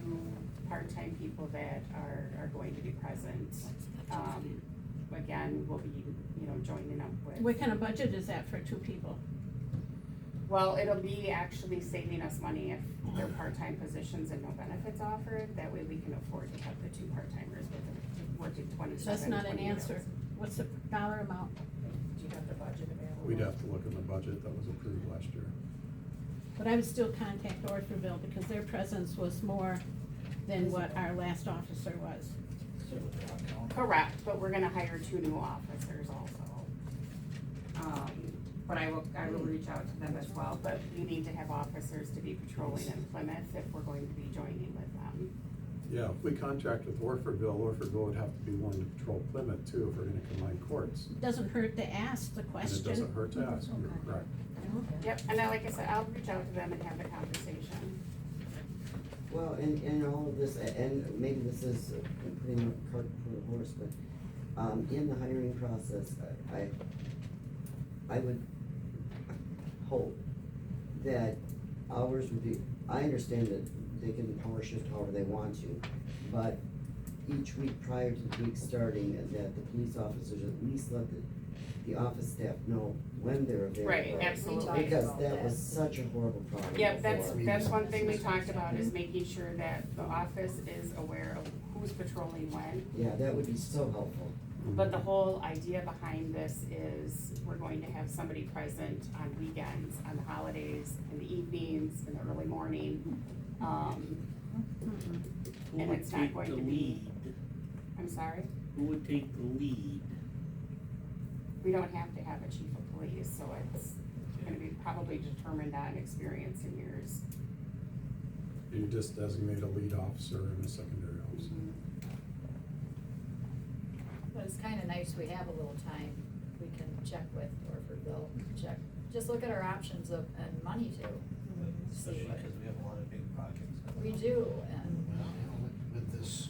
part-time people that are going to be present. Again, we'll be, joining up with. What kind of budget is that for two people? Well, it'll be actually saving us money if they're part-time positions and no benefits offered, that way we can afford to have the two part-timers with them working 27, So that's not an 28 answer. hours. What's the dollar amount? Do you have the budget available? We'd have to look in the budget that was approved last year. But I would still contact Orfordville because their presence was more than what our last officer was. Correct, but we're gonna hire 2 new officers also. But I will reach out to them as well, but we need to have officers to be patrolling in Plymouth if we're going to be joining with them. Yeah, if we contract with Orfordville would have to be one to patrol Plymouth too, if we're gonna combine courts. It doesn't hurt to ask the And question. it doesn't hurt to ask, you're correct. Yep, and like I said, I'll reach out to them and have the conversation. Well, and all of this, and maybe this is putting a cart before the horse, but, in the hiring process, I would hope that hours would be, I understand that they can power shift however they want to, but each week prior to the week starting, that the police officers at least let the office staff know when they're available. Right, absolutely. Because that was such a horrible problem Yep, before. that's one thing we talked about, is making sure that the office is aware of who's patrolling when. Yeah, that would be so helpful. But the whole idea behind this is we're going to have somebody present on weekends, on the holidays, in the evenings, in the early morning. Who And would it's not take going the to be, lead? I'm sorry? Who would take the lead? We don't have to have a chief of police, so it's gonna be probably determined on experience and years. You just designate a lead officer and a secondary officer. But it's kinda nice, we have a little time, we can check with Orfordville, just look at our options of, and money too. See Especially what, because we have a lot of big projects. we do, and, With this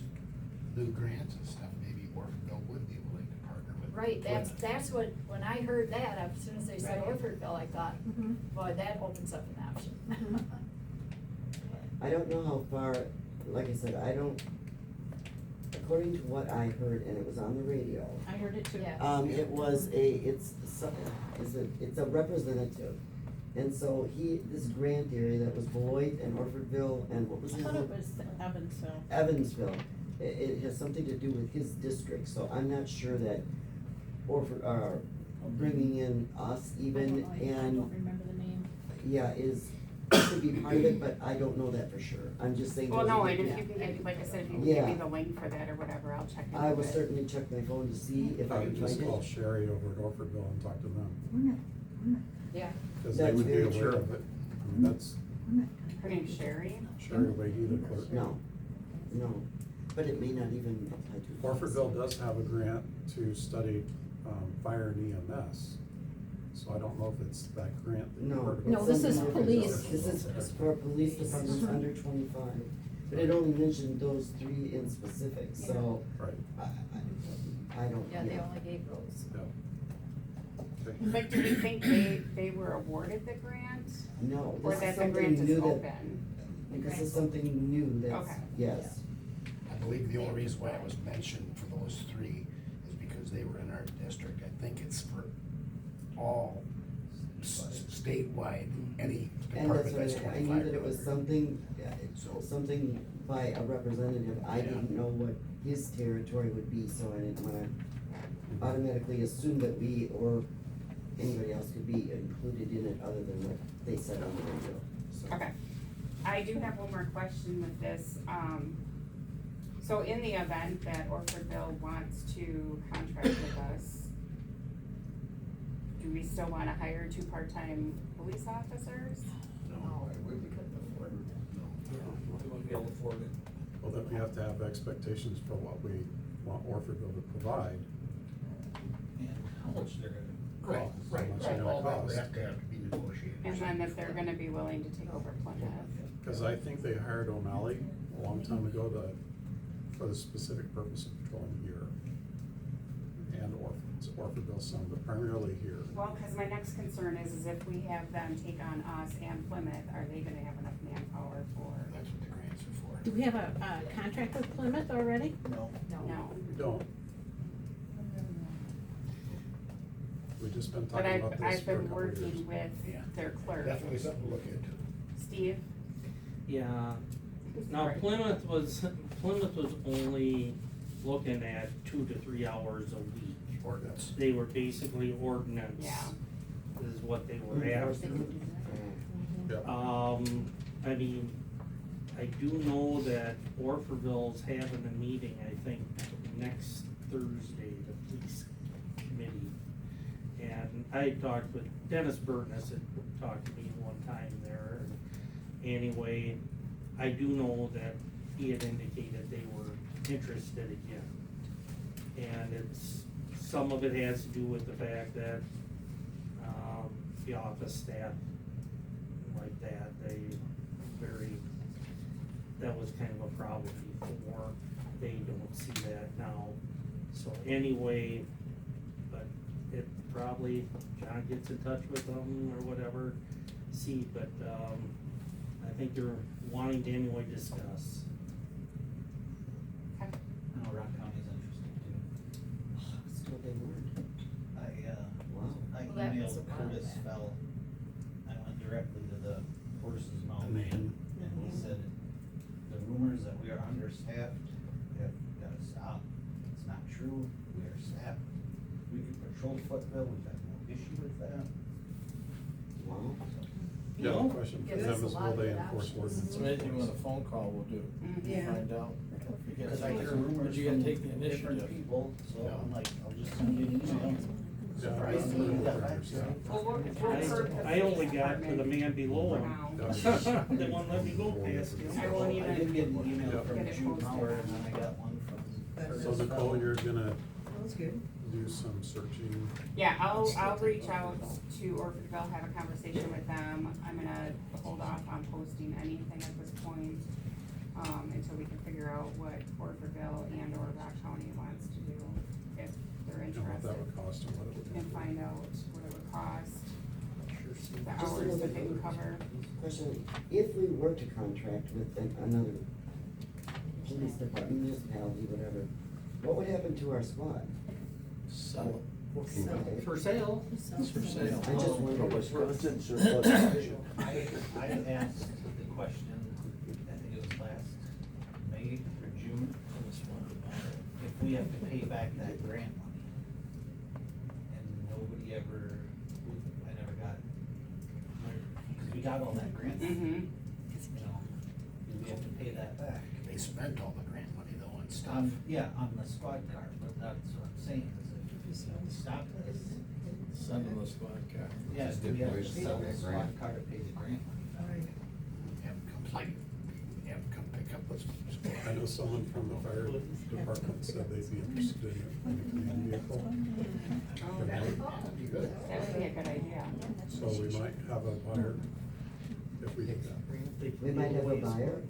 new grants and stuff, maybe Orfordville would be willing to partner with. right, that's Plymouth. what, when I heard that, as soon as they said Right. Orfordville, I thought, Mhm. boy, that opens up an option. I don't know how far, like I said, according to what I heard, and it was on the radio, I heard it too. Yeah. it was it's a representative. And so this grant area that was Beloit and Orfordville and what was I it? thought it was Evansville. Evansville, it has something to do with his district, so I'm not sure that bringing in us even I and, don't remember the name. yeah, could be part of it, but I don't know that for sure, I'm just saying. Well, those no, are and the- if you can get, like I said, if you can Yeah. give me the link for that or whatever, I'll check into it. I will certainly check my phone to see if I I can would just find call it. Sherry over at Orfordville and talk to them, Yeah. because they That's would be very aware true. of it. I mean, that's Her name's Sherry? Sherry Wady, the clerk. No, but it may not even apply to. us. Orfordville does have a grant to study, fire and EMS, so I don't know if it's that grant that you No. heard about. No, this is Something different. police. This is for police departments under 25, but it only mentioned those 3 in specific, so. Right. I don't. Yeah, they only gave those. Okay. But do you think they were awarded the grant? No, Or this is that the something grant is new that, open? this is something new that's, Okay. yes. I believe the only reason why it was mentioned for those 3 is because they were in our district. I think it's for all statewide, any And that's department that's what 25. I knew that it was or something, So- something by a representative, I Yeah. didn't know what his territory would be, so I didn't wanna automatically assume that we or anybody else could be included in it other than what they said on the radio, so. Okay. I do have one more question with this. So in the event that Orfordville wants to contract with us, do we still wanna hire 2 part-time police officers? No, We couldn't afford it. We won't be able to afford it. Well, then we have to have expectations for what we want Orfordville to provide. and how much they're gonna Right, cost. right, So right. all that would have to be negotiated. And then if they're gonna be willing to take over Plymouth? Cause I think they hired O'Malley a long time ago for the specific purpose of patrolling here. And Orfordville some, but primarily here. Well, cause my next concern is if we have them take on us and Plymouth, are they gonna have enough manpower for? That's what the grants are for. Do we have a contract with Plymouth already? No. No. We don't. We've just been But talking about this I've for a been couple of years. working with Yeah. their clerk, Definitely something to look into. Steve. Yeah, now Sorry. Plymouth was only looking at 2 to 3 hours a week. Ordinance. They were basically ordinance. Yeah. Is what they were after. Yep. I mean, I do know that Orfordville's having a meeting, I think, next Thursday, the police committee. And I talked with Dennis Burtness, had talked to me one time there. Anyway, I do know that he had indicated they were interested again. And some of it has to do with the fact that, the office staff like that, that was kind of a problem before. They don't see that now. So anyway, but it probably, John gets in touch with them or whatever, see, but, I think they're wanting to anyway discuss. I know Rock County's interested too. Still they weren't. Wow. I Well, that was emailed a while Curtis back. Fell. I went directly to the horse's mouth And man, then- and he said, the rumors that we are understaffed have gotta stop. It's not true, we are staffed. We can patrol Footville, we've got no issue with that. Wow. Yeah, No, the question for gives them us a is, lot will of they good enforce options. ordinance? It's amazing what a phone call will do. Yeah. Find out. Because I hear rumors But you gotta from take the different initiative. people, so Yeah. I'm like, I'll just send you an email. Yeah, Surprised I'm me, you got over back here, to so. me. Well, we're for the I only police got to the department man below for him. now. They won't let me go past I him. won't I even did get an email Yep. from get it June posted. Mauer, and then I got one from Curtis So Nicole, Fell. you're gonna That's good. do some searching. Yeah, I'll reach out to Orfordville, have a conversation with them. I'm gonna hold off on posting anything at this point, until we can figure out what Orfordville and or Rock County wants to do, if they're You know what that interested. would cost and what it would. And find out what it would cost, the Just hours another that they can cover. Question, if we were to contract with another police department, municipality, whatever, what would happen to our squad? Sell it. Okay. For sale. It's for sale. I just wondered. I asked the question, I think it was last May or June, if we have to pay back that grant money. And nobody ever, I never got it. Because we got all that grant, money, Mm-hmm. you know, do we have to pay that back? They spent all the grant money though and stuff. Yeah, on the squad car, but that's what I'm saying, is if we stop this, Send them the squad car. yeah, Just do we have to stipulate pay sell the that squad grant. car to pay the grant money? Have them come, like, have them come pick up what's. I know someone from the fire department said they'd be interested in a command vehicle. Oh, that would Good. be a good idea. So we might have a buyer if we get that. We might have a buyer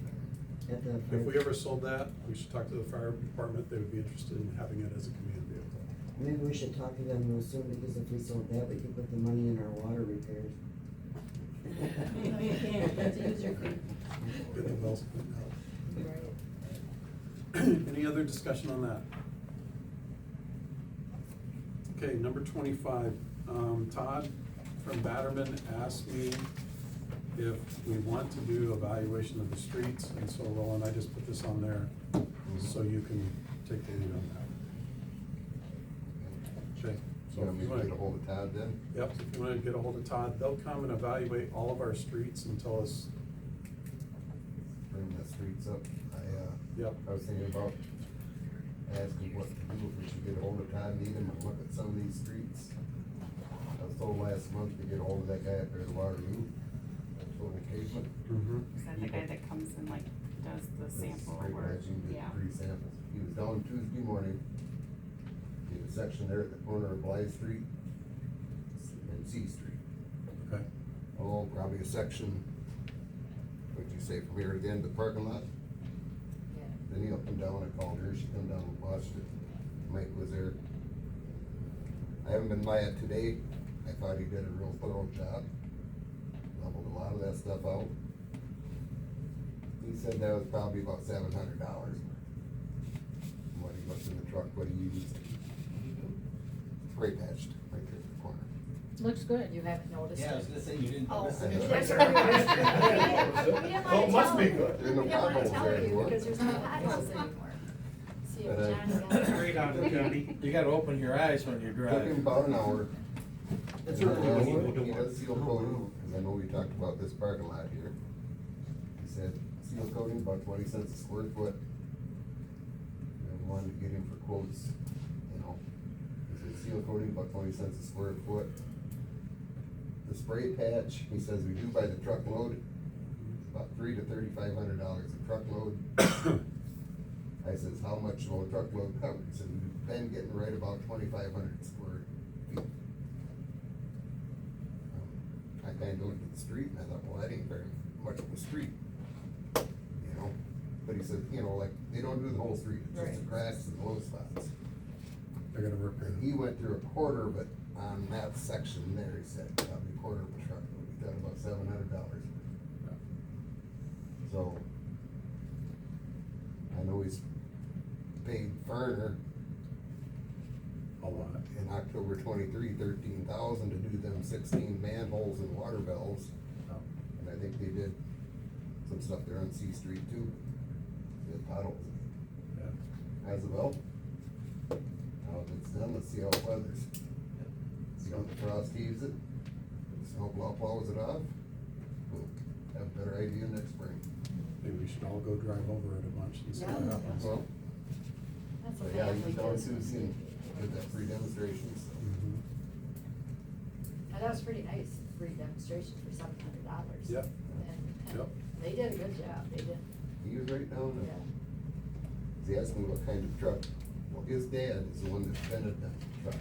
at the. If we ever sold that, we should talk to the fire department, they would be interested in having it as a command vehicle. Maybe we should talk to them real soon, because if we sold that, we could put the money in our water repairs. No, you can't, that's a user fee. Get the wells cleaned out. Any other discussion on that? Okay, number 25, Todd from Batterman asked me if we want to do evaluation of the streets, and so Roland, I just put this on there, so you can take the lead on that. Okay, So so I'm if you gonna wanna get a hold of Todd then? Yep, if you wanna get a hold of Todd, they'll come and evaluate all of our streets and tell us, Bring the streets up. Yep. I was thinking about asking what to do if we should get a hold of Todd Needham and look at some of these streets. I was told last month to get a hold of that guy up there at Waterloo, total pavement. Is that the guy that comes and like does the sample Straight work? edging, did Yeah. 3 samples. He was down Tuesday morning, did a section there at the corner of Blythe Street and C Street. okay, Oh, probably a section, what'd you say, from here to the end of the parking lot? Yeah. Then he up and down, I called her, she come down and watched it, Mike was there. I haven't been by it today, I thought he did a real thorough job, leveled a lot of that stuff out. he said that was probably about $700. What he looked in the truck, what he used. Spray patched right there in the corner. Looks good. You haven't noticed it? Yeah, I was gonna say, you didn't Oh, notice that's it. right. We didn't Oh, it must be wanna good. There's no tell you, we didn't wanna potholes tell there you, anymore. because there's no potholes anymore. See if But, Johnny got it. Great on it, Johnny. You gotta open your eyes when you Took him drive. about an hour. That's And really I what asked he him would if he do. does seal coating, cause I know we talked about this parking lot here. He said seal coating about 20 cents a square foot. And wanted to get him for quotes, you know. He said seal coating about 20 cents a square foot. The spray patch, he says we do by the truckload, about $300 to $3,500 a truckload. I says, how much will a truckload cover? He said, we've been getting right about 2,500 square feet. I kinda looked at the street and I thought, well, that ain't very much of a street, you know? But he said, you know, like, they don't do the whole street, it's just the cracks and low spots. They're gonna repair And it. he went through a quarter of it on that section there, he said, probably a quarter of a truck, would be done about $700. So, I know he's paid Ferner A lot. in October 23, 13,000 to do them 16 manholes and water valves. And I think they did some stuff there on C Street too. They had potholes. Yeah. As well. Now if it's done, let's see how it weathers. See how the frost heaves it, the snowplow plows it off. We'll have a better idea next spring. Maybe we should all go drive over it a bunch and see what Yeah. happens. Well, That's so what yeah, family you know, does. Susie and did that free demonstration, so. Mhm. And that was pretty nice, free demonstration for $700. Yep. And Yep. they did a good job, they did, He was right down yeah. there. He asked me what kind of truck. Well, his dad is the one that invented them trucks.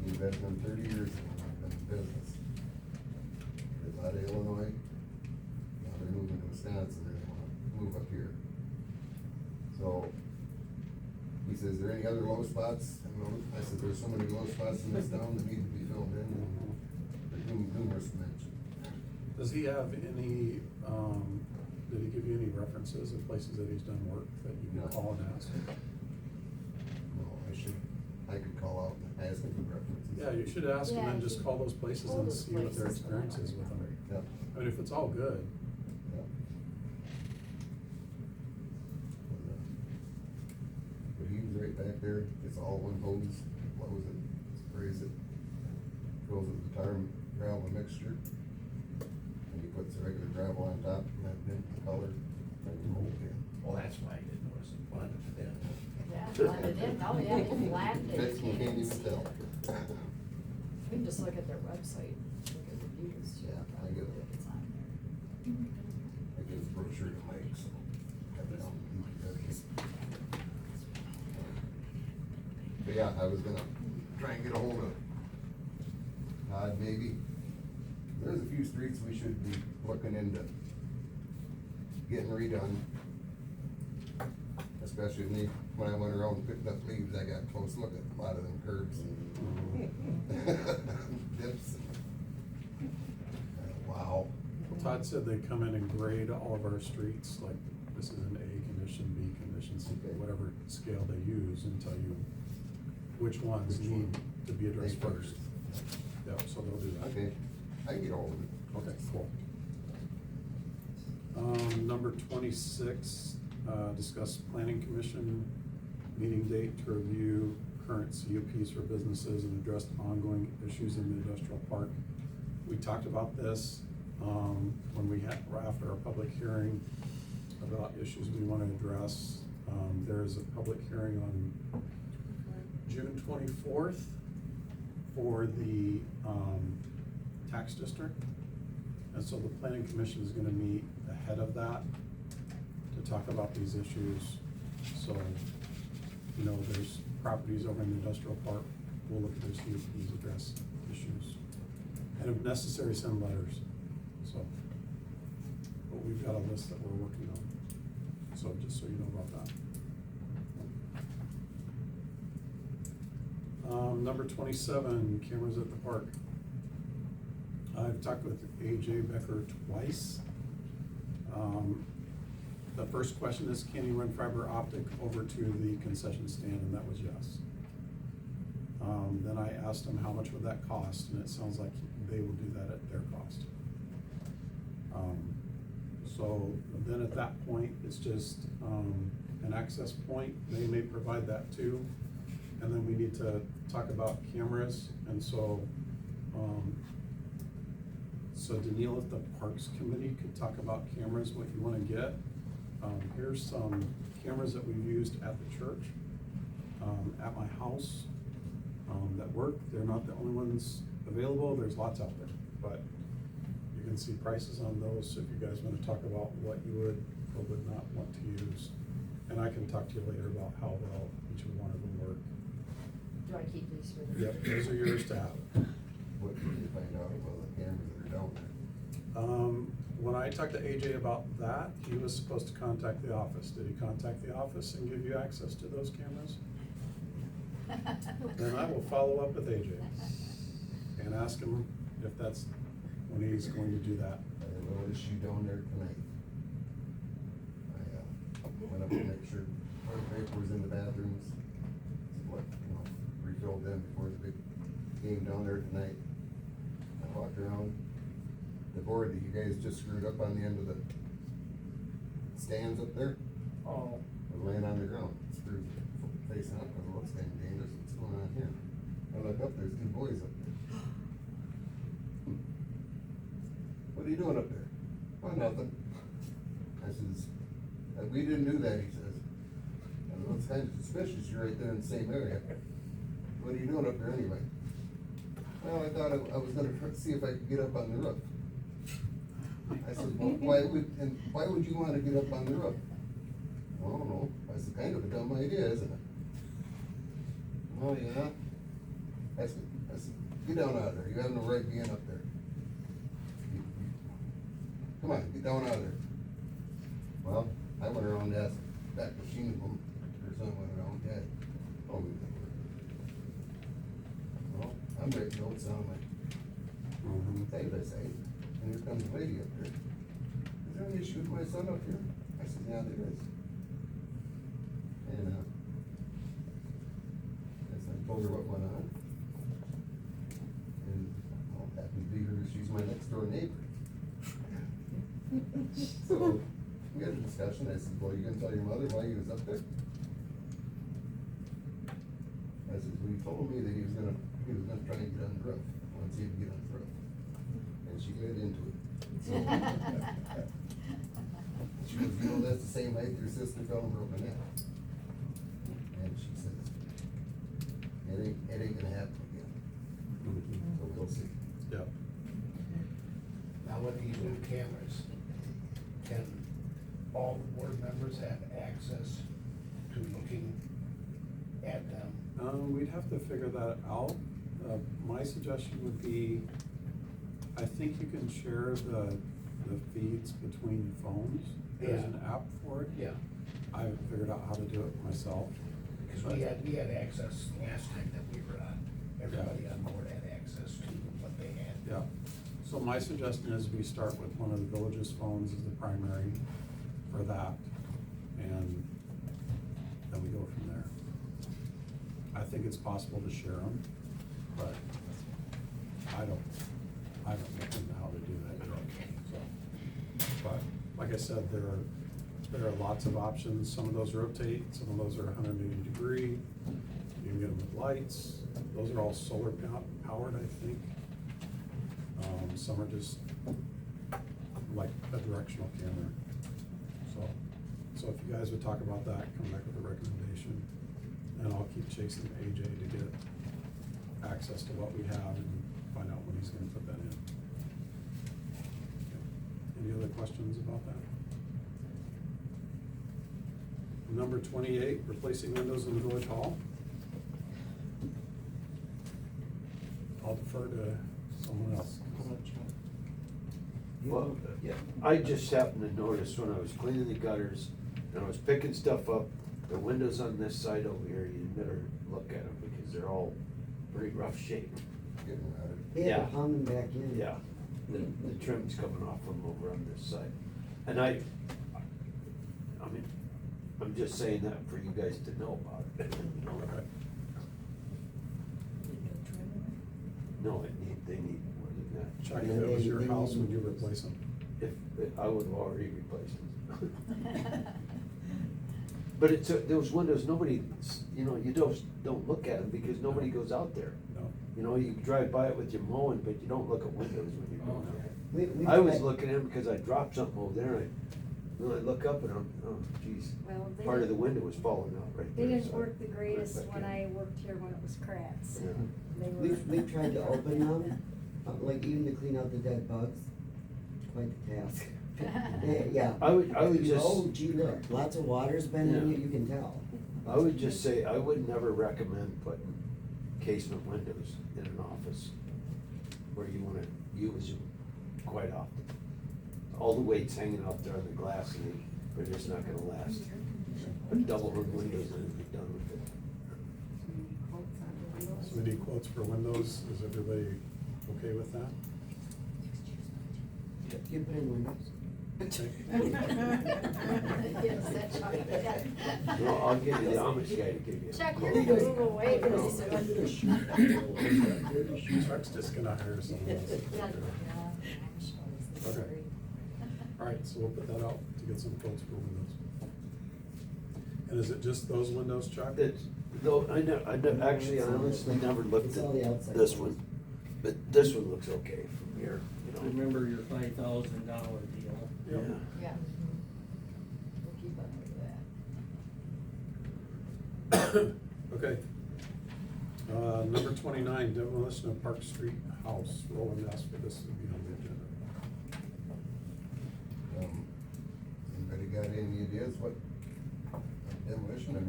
He invented them 30 years ago, in business. They're out of Illinois. Now they're moving to Wisconsin, and they wanna move up here. So, he says, is there any other low spots? I said, there's so many low spots in this town that need to be filled in. There's numerous mentioned. Does he have any, did he give you any references of places that he's done work that you can No. call and ask? No, I could call out and ask him for references. Yeah, you should ask him Yeah, and you just call those places call and those see what their places. experience is with them. Yep. I mean, if it's all good, Yep. But he was right back there, it's all one hose, blows it, sprays it, fills it with tar and gravel mixture. And he puts the regular gravel on top, and that then color, and you roll it in. Well, that's why I didn't notice it blended it in. Yeah, blended in, oh yeah, you flattened it. Fits, you can't even see tell. it. We can just look at their website, look at reviews, too. Yeah, I get it. If it's on there. I gave the brochure to Mike, so. have it on. But yeah, I was gonna try and get a hold of Todd maybe. There's a few streets we should be looking into getting redone. Especially when I went around and picked up leaves, I got a close look at a lot of them curbs and dips. Wow. Well, Todd said they come in and grade all of our streets, like this is an A condition, B condition, C, Okay. whatever scale they use, and tell you which ones Which need one? to be addressed They first. Yep, so they'll do that. Okay, I can get a hold of it. Okay, cool. Number 26, discuss planning commission meeting date to review current CUPs for businesses and address ongoing issues in the industrial park. We talked about this, when we had, after our public hearing about issues we want to address. There is a public hearing on June 24th for the, tax district. And so the planning commission is gonna meet ahead of that to talk about these issues. So, you know, there's properties over in the industrial park, we'll look at those CUPs, address issues. And if necessary, send letters, so. But we've got a list that we're working on, so just so you know about that. Number 27, cameras at the park. I've talked with AJ Becker twice. the first question is, can you run fiber optic over to the concession stand, and that was yes. Then I asked them how much would that cost, and it sounds like they will do that at their cost. So then at that point, it's just, an access point, they may provide that too. And then we need to talk about cameras, and so, so Danielle, if the Parks Committee could talk about cameras, what you wanna get. Here's some cameras that we've used at the church, at my house, that work. They're not the only ones available, there's lots out there, but you can see prices on those, so if you guys wanna talk about what you would or would not want to use. And I can talk to you later about how well each one of them work. Do I keep these for the? Yep, those are yours to have. What did you find out about the cameras that are down there? When I talked to AJ about that, he was supposed to contact the office. Did he contact the office and give you access to those cameras? Then I will follow up with AJ and ask him if that's when he's going to do that. I had a little issue down there tonight. I went up to make sure toilet paper was in the bathrooms. What, refilled them before the big game down there tonight. I walked around, the board that you guys just screwed up on the end of the stands up there Oh, was laying on the ground, screwed facing up. I was looking dangerous, what's going on here? I look up, there's two boys up there. What are you doing up there? Oh, nothing. I says, we didn't do that, he says. Well, it's kind of suspicious, you're right there in the same area. What are you doing up there anyway? Well, I thought I was gonna see if I could get up on the roof. I said, well, why would you wanna get up on the roof? I don't know, I said, kind of a dumb idea, isn't it? Oh, yeah? I said, get down out of there, you have no right being up there. Come on, get down out of there. Well, I went around and asked that machine of them, or son went around, Dad, told me they were. Well, I'm writing notes on my, say what I say, and here comes a lady up there. Is there any issue with my son up here? I said, yeah, there is. And, I told her what went on. And, well, happened to be her, she's my next door neighbor. So, we had a discussion, I said, well, you gonna tell your mother why he was up there? I said, well, he told me that he was gonna try and get on the roof, once he would get on the roof. And she got into it. So, she goes, you know, that's the same height your sister fell and broke her neck. And she says, it ain't gonna happen again. So we'll see. Yep. Now with these new cameras, can all the board members have access to looking at them? We'd have to figure that out. My suggestion would be, I think you can share the feeds between phones. There's an app for it. Yeah. I haven't figured out how to do it myself. Cause we had access last time that we were on, everybody on board had access to what they had. Yeah, so my suggestion is we start with one of the village's phones as the primary for that, and then we go from there. I think it's possible to share them, but I don't looked into how to do that yet, so. But, like I said, there are lots of options. Some of those rotate, some of those are 180 degree. You can get them with lights. Those are all solar powered, I think. Some are just like a directional camera. So if you guys would talk about that, come back with a recommendation, and I'll keep chasing AJ to get access to what we have and find out when he's gonna put that in. Any other questions about that? Number 28, replacing windows in the village hall. I'll defer to someone else. Well, yeah, I just happened to notice when I was cleaning the gutters and I was picking stuff up, the windows on this side over here, you better look at them because they're all pretty rough shape. Getting routed. They had to hung them back in. Yeah, the trim's coming off from over on this side. And I I mean, I'm just saying that for you guys to know about it. Okay. No, they need more than that. Chuck, if it was your house, would you replace them? If, I would have already replaced them. But it's, those windows, nobody, you know, you don't look at them because nobody goes out there. No. You know, you drive by it with your mowing, but you don't look at windows when you're going out. We I was tried- looking at them because I dropped something over there, and I look up and I'm, oh geez, Well, they part of the didn't- window was falling out right They there. didn't so work the greatest right back when in. I worked here when it was cracks. Yeah. They were. We've tried to open them, like even to clean out the dead bugs, quite the task. Yeah. I would just. Oh, gee, look, lots of water's been in Yeah. it, you can tell. I would just say, I would never recommend putting casement windows in an office where you wanna use them quite often. All the weight's hanging out there on the glass and they're just not gonna last. Put double hood windows in and be done with it. So we need quotes for windows, is everybody okay with that? You put in windows. Yes, that's right. No, I'll give you the Amish guy to give you. a Chuck, quote. you're gonna move away pretty soon. Chuck's just gonna hire someone else. Okay. All right, so we'll put that out to get some quotes for windows. And is it just those windows, Chuck? It's, though, actually, I honestly never looked It's all the at outside this ones. one, but this one looks okay from here, you know. Remember your $5,000 deal. Yeah. Yeah. We'll keep on with that. Okay. Number 29, demolition of Park Street House, Roland asked for this to be on the agenda. Anybody got any ideas what demolition, I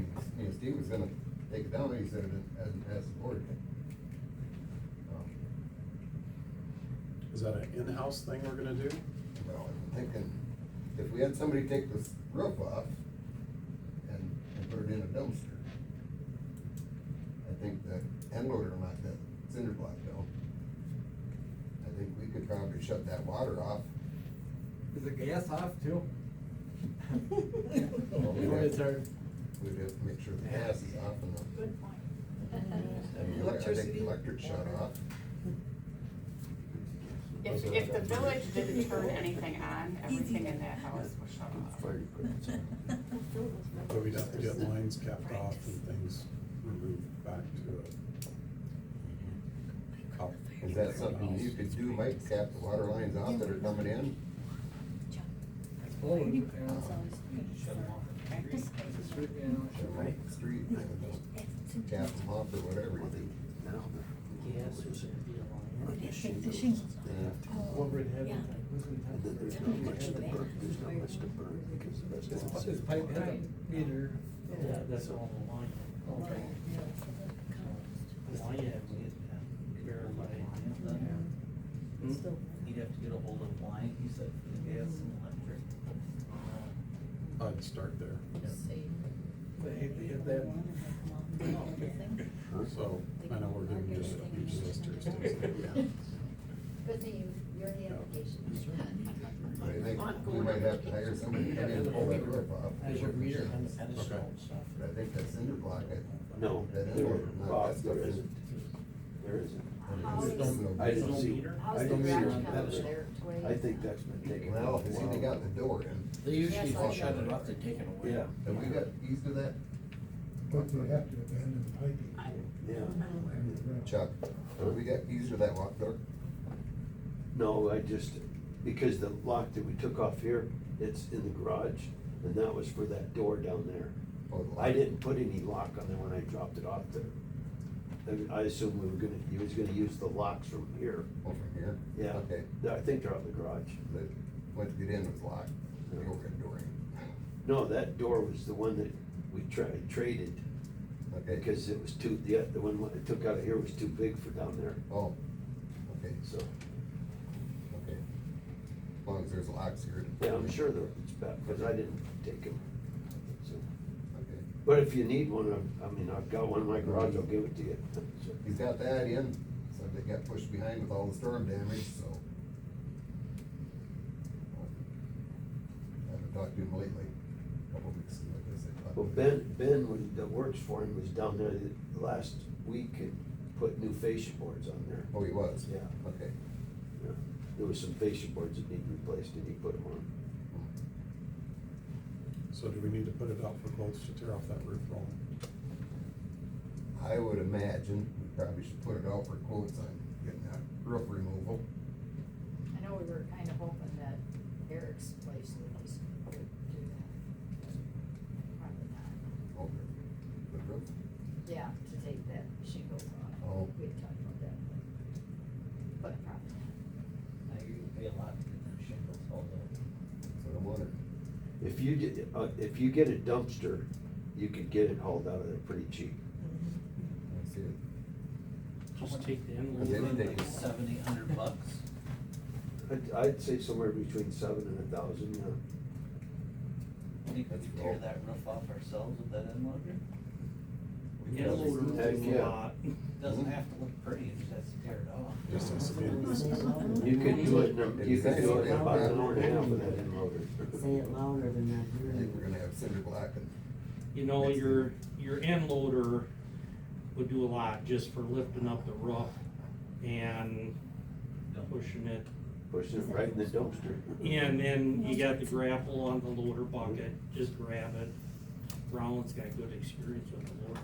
mean, Steve was gonna take it down, he said it hasn't passed the board yet. Is that an in-house thing we're gonna do? Well, I'm thinking, if we had somebody take this roof off and put it in a dumpster, I think the end loader will knock that cinder block down. I think we could probably shut that water off. Is the gas off too? Well, we'd Or have is there- We'd have to make sure the gas is off and the. Good point. I think the electric shut off. If the village didn't turn anything on, everything in that house was shut off. But we'd have to get lines capped off and things removed back to it. Is that something you could do, Mike, cap the water lines off that are coming in? Oh, yeah. Shut them off. Street, you know, Shut them off the street, I don't know, cap them off or whatever. Yes, there's gonna be a line. What we'd have, There's not much to burn, because the rest of This pipe has a meter. Yeah, that's all the line. Okay. The line you have to get verified. You'd have to get a hold of line, you said, for the gas and electric. I'd start there. If that. So, I know we're giving just a huge list here. Stacy. Good thing you're the application. I think we might have to hire somebody to come in and pull that roof off. As your reader on the pedestal Okay. and stuff. But I think that cinder block, No, that end there, loader, not Bob, that stuff. there isn't. There isn't. I I didn't see. How's I the didn't see garage it on come over pedestal. there, Tway? I think that's been taken. Well, off a see, they while. got the door in. They usually, if they shut it off, they take it away. Yeah, Have we got keys to that? But they have to abandon the piping. yeah. Chuck, have we got keys to that lock door? No, I just, because the lock that we took off here, it's in the garage, and that was for that door down there. Oh, the lock. I didn't put any lock on there when I dropped it off there. I assumed he was gonna use the locks from here. Oh, from here? Yeah. Okay, I think they're out in the garage. but once you get in, it's locked, the overhead door. No, that door was the one that we traded, Okay. because it was too, the one I took out of here was too big for down there, Oh, okay, so. okay. As long as there's locks here. Yeah, I'm sure it's back, because I didn't take them, so. Okay. But if you need one, I've got one in my garage, I'll give it to you. So, He's got that in, so they got pushed behind with all the storm damage, so. I haven't talked to him lately, a couple Well, Ben, that works for him, was down there the last week and put new fascia boards on there. Oh, he was? Yeah. Okay. Yeah. There was some fascia boards that need replaced and he put them on. So do we need to put it out for quotes to tear off that roof roll? I would imagine we probably should put it out for quotes on getting that roof removal. I know we were kinda hoping that Eric's place would do that. Probably not. Oh, the roof? Yeah, to take that shingles off. Oh. We had talked about that, but probably not. Now you pay a lot to get them shingles hauled out. That's what I'm wondering. If you get a dumpster, you could get it hauled out of there pretty cheap. I see it. Just take the end. Yeah, loader. they- $700-800. I'd say somewhere between 7 and 1,000, yeah. We could tear that roof off ourselves with that end loader. Yeah, loader Heck, is a yeah. lot. Doesn't have to look pretty, it just has to tear it off. Just has to be in You could do it in about an hour and a half with that end loader. Say it louder than that. I think we're gonna have cinder block and. You know, your end loader would do a lot just for lifting up the roof and pushing it. Pushing it right in the dumpster. And then you got the grapple on the loader bucket, just grab it. Rollins got good experience with the loader.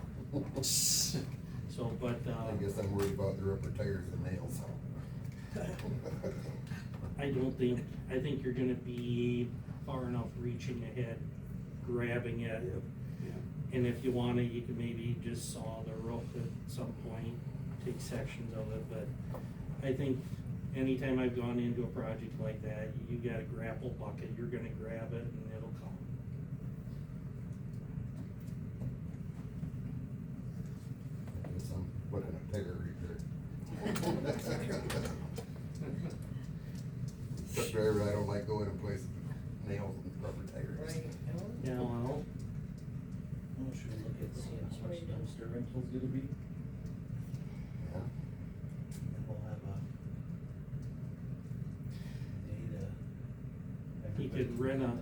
So, but, I guess I'm worried about the rubber tires and nails. I think you're gonna be far enough reaching ahead, grabbing it. And if you wanna, you can maybe just saw the roof at some point, take sections of it, but I think anytime I've gone into a project like that, you got a grapple bucket, you're gonna grab it and it'll come. I guess I'm putting a tire repair. Truck driver, I don't like going in places with nails and rubber tires. Yeah, well, Well, should we look at seeing how much dumpster rental's gonna be? Yeah. And we'll have a day to. you could rent a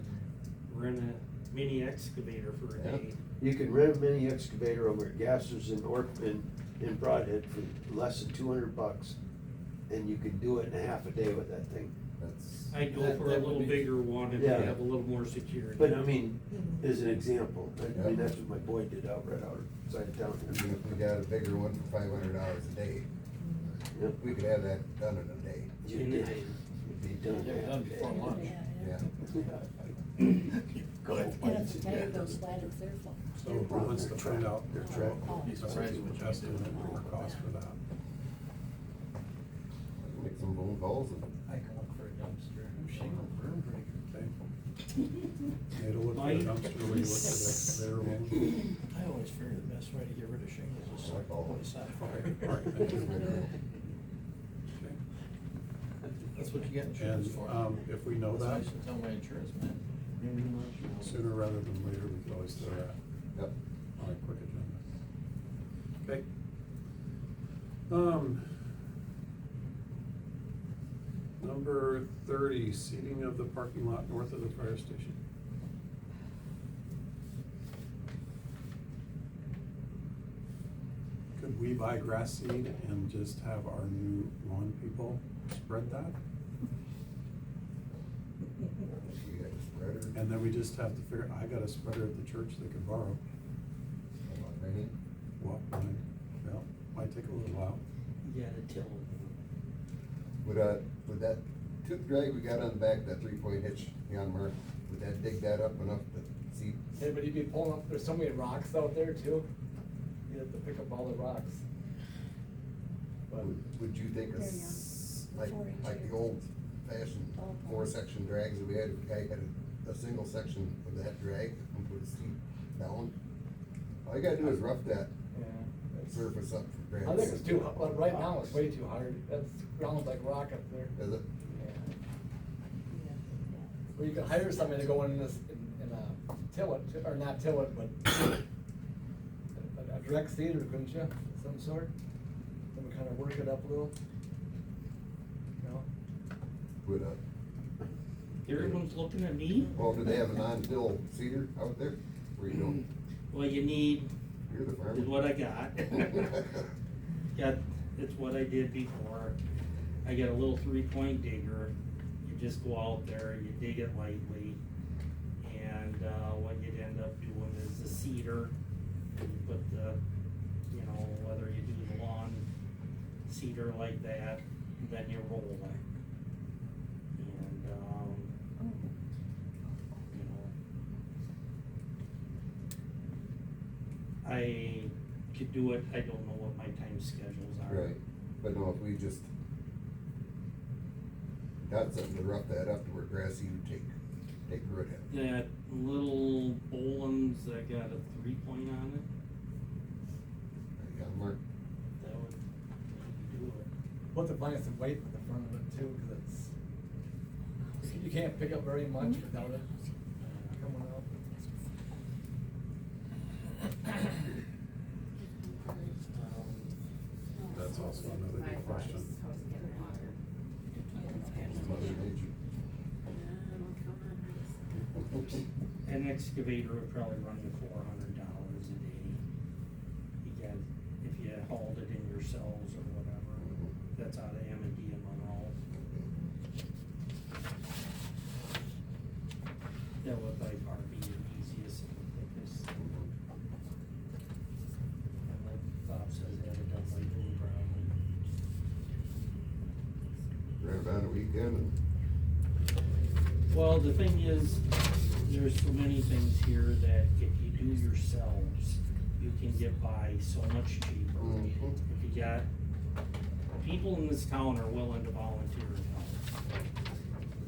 mini excavator for a Yeah. day. You can rent a mini excavator over at Gassers in Broadhead for less than $200, and you can do it in a half a day with that thing. That's. I'd go That- for a that would little be- bigger one if you Yeah. have a little more security. But I mean, as an example, I Yeah. mean, that's what my boy did out outside of town. I mean, if we got a bigger one for $500 a day, Yep. we could have that done in a day. You did. You'd be done. They're done before lunch. Yeah. Go ahead. So who wants to find out Their track. estimate or cost for that? Make some phone calls and. I can look for a dumpster. Shingle burn breaker. Okay. Nate will look for the dumpster, will you look for the excavator one? I always figure the best way to get rid of shingles is to place on fire. Okay, all right, thank you. Okay. That's what you get insurance And, for. if we know That's what I that, used to tell my insurance man. sooner rather than later, we can always throw that Yep. on a quick agenda. Okay. Number 30, seating of the parking lot north of the fire station. Could we buy grass seed and just have our new lawn people spread that? You got a spreader. And then we just have to figure, I got a spreader at the church they could borrow. Raining. Walk behind, well, might take a little while. You gotta till. Would that tooth drag we got on the back, that 3-point hitch beyond Mark, would that dig that up enough to see? Yeah, but you'd be pulling up, there's so many rocks out there too. You have to pick up all the rocks. But Would you think like the old fashioned 4-section drags that we had, if a guy had a single section of that drag and put a seat down? All you gotta do is rough that yeah, surface up for grass. I think it's too, but right now it's way too hard. That's ground like rock up there. Is it? Yeah. Well, you could hire somebody to go in this, in a till it, or not till it, but a direct seeder, couldn't you, of some sort? Then we kind of work it up a little. You know? Would, Everyone's looking at me? well, do they have a non-till cedar out there? Where you don't? What you need You're the farmer. is what I got. It's what I did before. I got a little 3-point digger. You just go out there, you dig it lightly, and, what you'd end up doing is the cedar. You put the, you know, whether you do the lawn cedar like that, then you roll it. And, you know, I could do it, I don't know what my time schedules are. Right, but no, if we just got something to rough that up to where grassy would take root out. That little Boland's that got a 3-point on it, I got marked. that would maybe do it. We'll have to find some weight in the front of it too, cause you can't pick up very much without it coming out. That's also another good question. Mother Nature. An excavator would probably run you $400 a day. You got, if you hauled it in yourselves or whatever, that's out of M&D and Monroe. That would by far be your easiest and quickest. And like Bob says, have it done by Boone Brown. Ran about a weekend and Well, the thing is, there's so many things here that if you do yourselves, you can get by so much cheaper. Mhm. If you got, people in this town are willing to volunteer to help.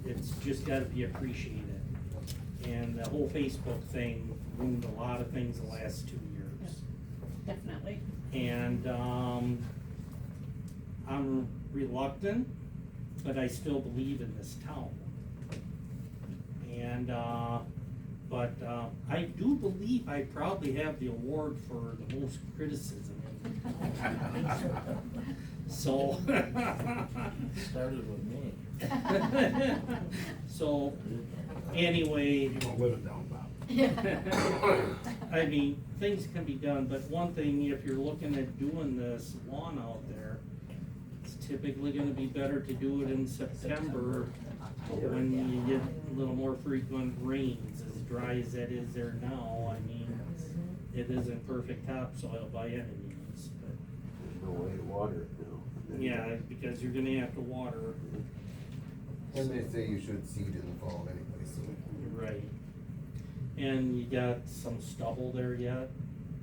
It's just gotta be appreciated. And the whole Facebook thing ruined a lot of things the last 2 years. Definitely. And, I'm reluctant, but I still believe in this town. And, but I do believe I probably have the award for the most criticism. So. Started with me. So, anyway. You won't live it down, Bob. I mean, things can be done, but one thing, if you're looking at doing this lawn out there, it's typically gonna be better to do it in September when you get a little more frequent rains, as dry as that is there now. I mean, it isn't perfect topsoil by any means, but. There's no way to water it now. Yeah, because you're gonna have to water. and they say you should seed in the fall anyway, so. Right. And you got some stubble there yet?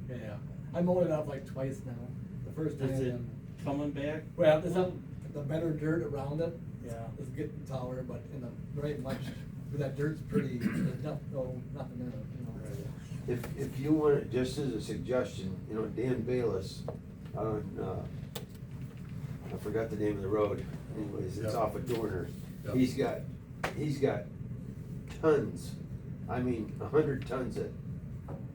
Yeah, I mowed it up like twice now. The first time. Is it and- coming back? Well, there's the better dirt around it. Yeah. It's getting taller, but in the right much, but that dirt's pretty, there's nothing in it, you know. If you want it, just as a suggestion, you know, Dan Bayless on, I forgot the name of the road, anyways, it's Yep. off of Dorner. Yep. He's got tons, I mean, 100 tons of,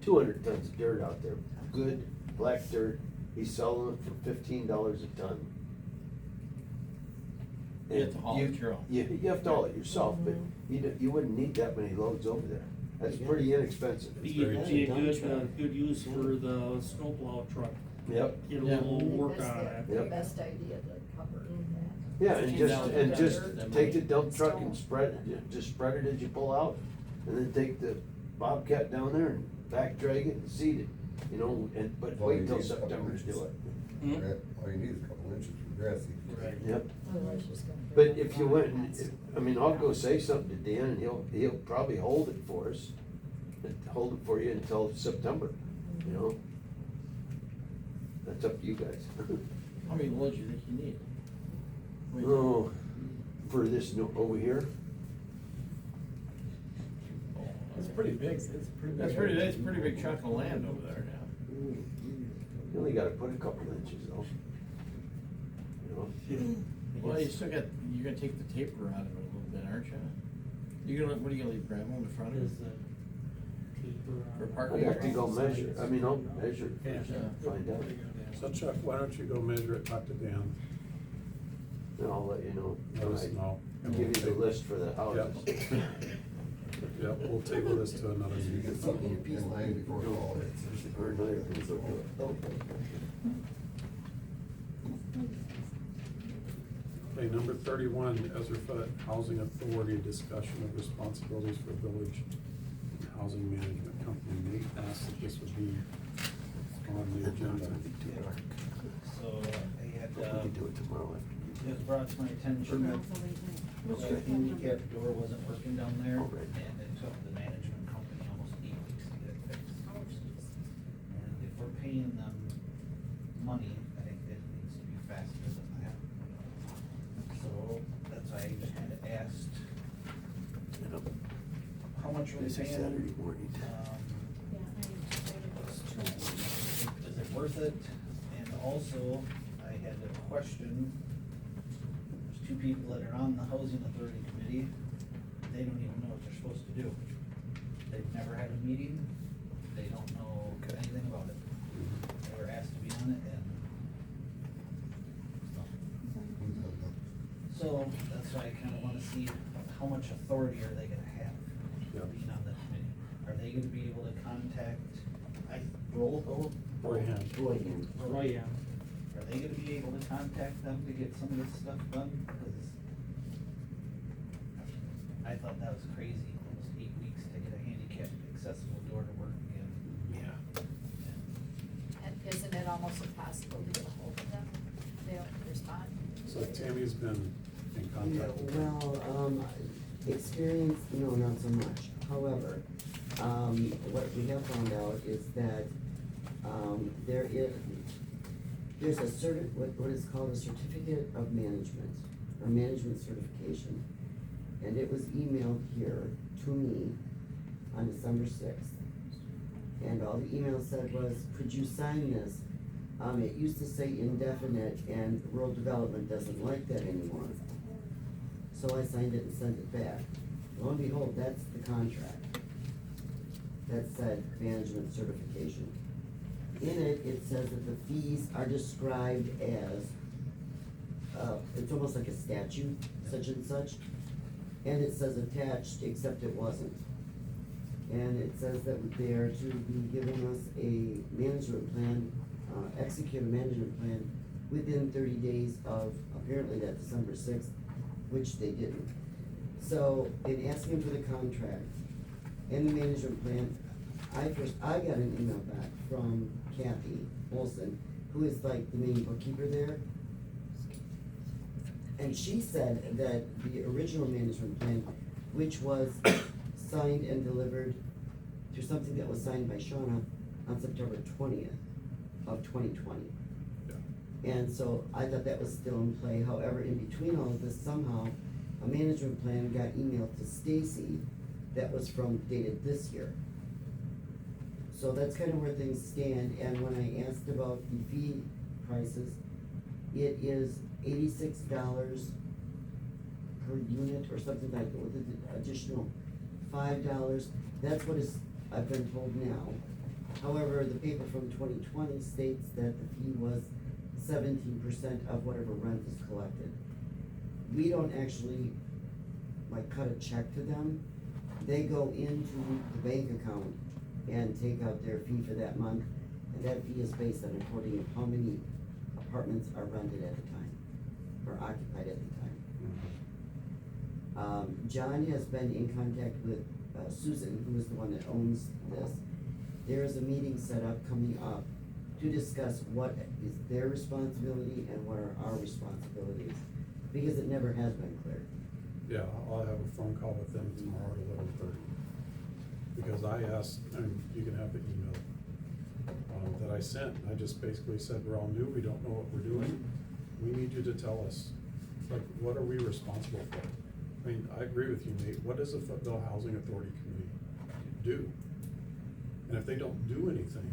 200 tons of dirt out there, good black dirt. He's selling it for $15 a ton. You have to haul it your own. You have to haul it yourself, but you wouldn't need that many loads over there. That's pretty inexpensive. Be a good use for the snowplow truck. Yep. Get a Yeah. little work That's on it. the Yep. best idea to cover that. Yeah, and just $15 take the dump truck and spread it, just spread it as you pull out, and then take the Bobcat down there and back drag it and seed it, you know, but All you wait till need is a couple September to do inches. it. Hmm? All you need is a couple inches for grassy. Right. Yep. Otherwise, it's gonna be But like if you went, and bobcats. I mean, I'll go say something to Dan, and he'll probably hold it for us, hold it for you until September, you know? That's up to you guys. How many loads do you think you need? Oh, for this over here? It's pretty big, it's pretty big. That's a pretty big chunk of land over there now. You only gotta put a couple inches though. You know? Well, you still got, you're gonna take the taper out of it a little bit, aren't you? What are you gonna leave gravel in the front of it? Is the taper on? For I parking? have to go measure, I mean, I'll measure it Yeah. first, find out. So Chuck, why don't you go measure it, talk to Dan, And I'll let you know. let us know. Give you the list for the houses. Yeah, we'll table this to another meeting. In line before fall. Or another thing's okay. Okay, number 31, Ezra Fett Housing Authority, discussion of responsibilities for village and housing management company. Nate asked that this would be on the agenda. So I had, We can do it tomorrow it was brought to my attention that the handicap door wasn't working down there, and it took the management company almost 8 weeks to get it fixed. And if we're paying them money, I think it needs to be faster than that. So that's why I just kinda asked, how much are we This is paying? Saturday morning. Is it worth it? And also, I had a question. There's 2 people that are on the housing authority committee. They don't even know what they're supposed to do. They've never had a meeting. They don't know anything about it. They were asked to be on it and. So that's why I kinda wanna see how much authority are they gonna have being on the committee? Are they gonna be able to contact, roll call? Royhan. Roy, yeah. Are they gonna be able to contact them to get some of this stuff done? Because I thought that was crazy, almost 8 weeks to get a handicapped accessible door to work again. And isn't it almost impossible to get a hold of them? They don't respond. So Tammy's been in Yeah, contact with them. well, experience, no, not so much. However, what we have found out is that, there's a what is called a certificate of management, or management certification. And it was emailed here to me on December 6th. And all the email said was, could you sign this? It used to say indefinite, and rural development doesn't like that anymore. So I signed it and sent it back. Lo and behold, that's the contract. That said management certification. In it, it says that the fees are described as, it's almost like a statute, such and such. And it says attached, except it wasn't. And it says that they are to be giving us a management plan, execute a management plan within 30 days of, apparently that December 6th, which they didn't. So, in asking for the contract and the management plan, I got an email back from Kathy Olson, who is like the main bookkeeper there. And she said that the original management plan, which was signed and delivered through something that was signed by Shauna on September 20th of 2020. And so I thought that was still in play. However, in between all of this, somehow a management plan got emailed to Stacy that was dated this year. So that's kind of where things stand. And when I asked about the fee prices, it is $86 per unit or something like that, with an additional $5. That's what I've been told now. However, the paper from 2020 states that the fee was 17% of whatever rent is collected. We don't actually cut a check to them. They go into the bank account and take out their fee for that month, and that fee is based on according to how many apartments are rented at the time, or occupied at the time. John has been in contact with Susan, who is the one that owns this. There is a meeting set up, coming up, to discuss what is their responsibility and what are our responsibilities, because it never has been clear. Yeah, I'll have a phone call with them tomorrow at 11:30. Because I asked, and you can have the email that I sent, I just basically said, we're all new, we don't know what we're doing. We need you to tell us, what are we responsible for? I mean, I agree with you, Nate, what does the Footville Housing Authority Committee do? And if they don't do anything,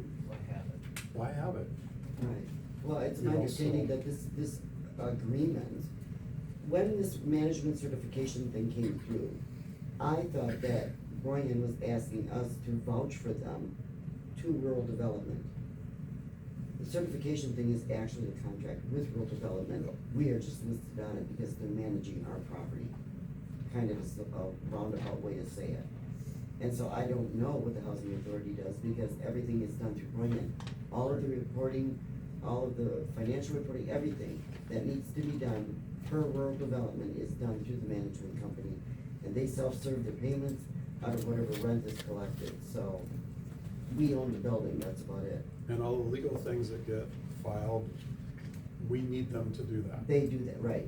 why have it? Right, well, it's You my know, understanding so- that this agreement, when this management certification thing came through, I thought that Brian was asking us to vouch for them to rural development. The certification thing is actually a contract with rural development. We are just listed on it because they're managing our property. Kind of is a roundabout way to say it. And so I don't know what the housing authority does, because everything is done through Bryant. All of the reporting, all of the financial reporting, everything that needs to be done per rural development is done through the management company. And they self-serve their payments out of whatever rent is collected, so we own the building, that's about it. And all the legal things that get filed, we need them to do that. They do that, right.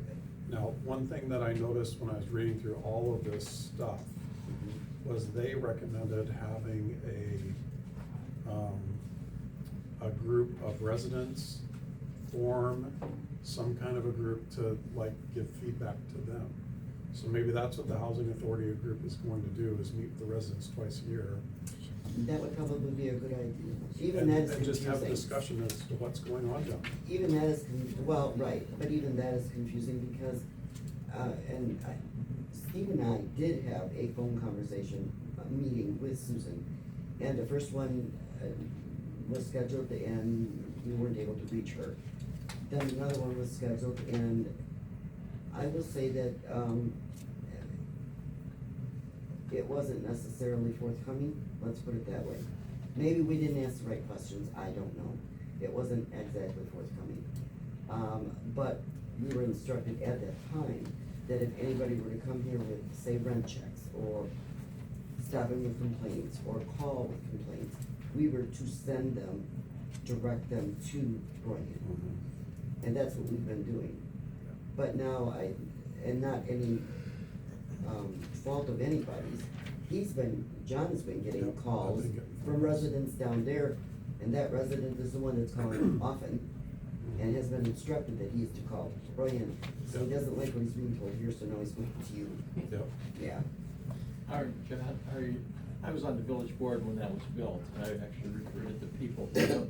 Now, one thing that I noticed when I was reading through all of this stuff was they recommended having a group of residents form some kind of a group to like give feedback to them. So maybe that's what the housing authority group is going to do, is meet with the residents twice a year. That would probably be a good idea. Even And that is and just have a confusing. discussion as to what's going on down there. Even that is, well, right, but even that is confusing because, Steve and I did have a phone conversation, a meeting with Susan. And the first one was scheduled and we weren't able to reach her. Then another one was scheduled and I will say that, it wasn't necessarily forthcoming, let's put it that way. Maybe we didn't ask the right questions, I don't know. It wasn't exactly forthcoming. But we were instructed at that time that if anybody were to come here with, say, rent checks, or stop in with complaints, or call with complaints, we were to send them, direct them to Brian. And that's what we've been doing. But now and not any, fault of anybody's, John has been getting Yep, calls I've been getting from calls. residents down there, and that resident is the one that's calling often, and has been instructed that he is to call Brian, so he Yep. doesn't like what he's being told here, so now he's going to you. Yep. Yeah. John, I was on the village board when that was built, and I actually recruited the people, who knows,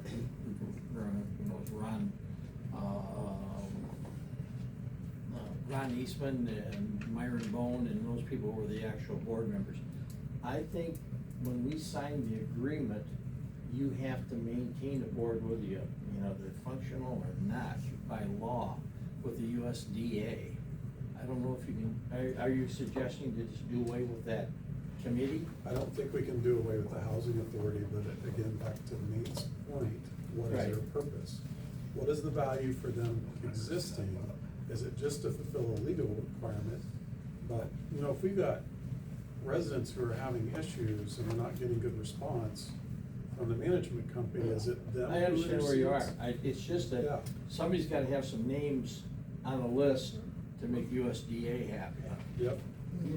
Ron Eastman and Myron Bone, and those people were the actual board members. I think when we signed the agreement, you have to maintain a board with you, they're functional or not, by law, with the USDA. I don't know if you can, are you suggesting to just do away with that committee? I don't think we can do away with the housing authority, but again, back to Nate's point, what is Right. their purpose? What is the value for them existing? Is it just to fulfill a legal requirement? But, if we've got residents who are having issues and we're not getting good response from the management company, is it them? I who understand where you are, intercedes? it's just Yeah. that somebody's gotta have some names on a list to make USDA happy. Yep,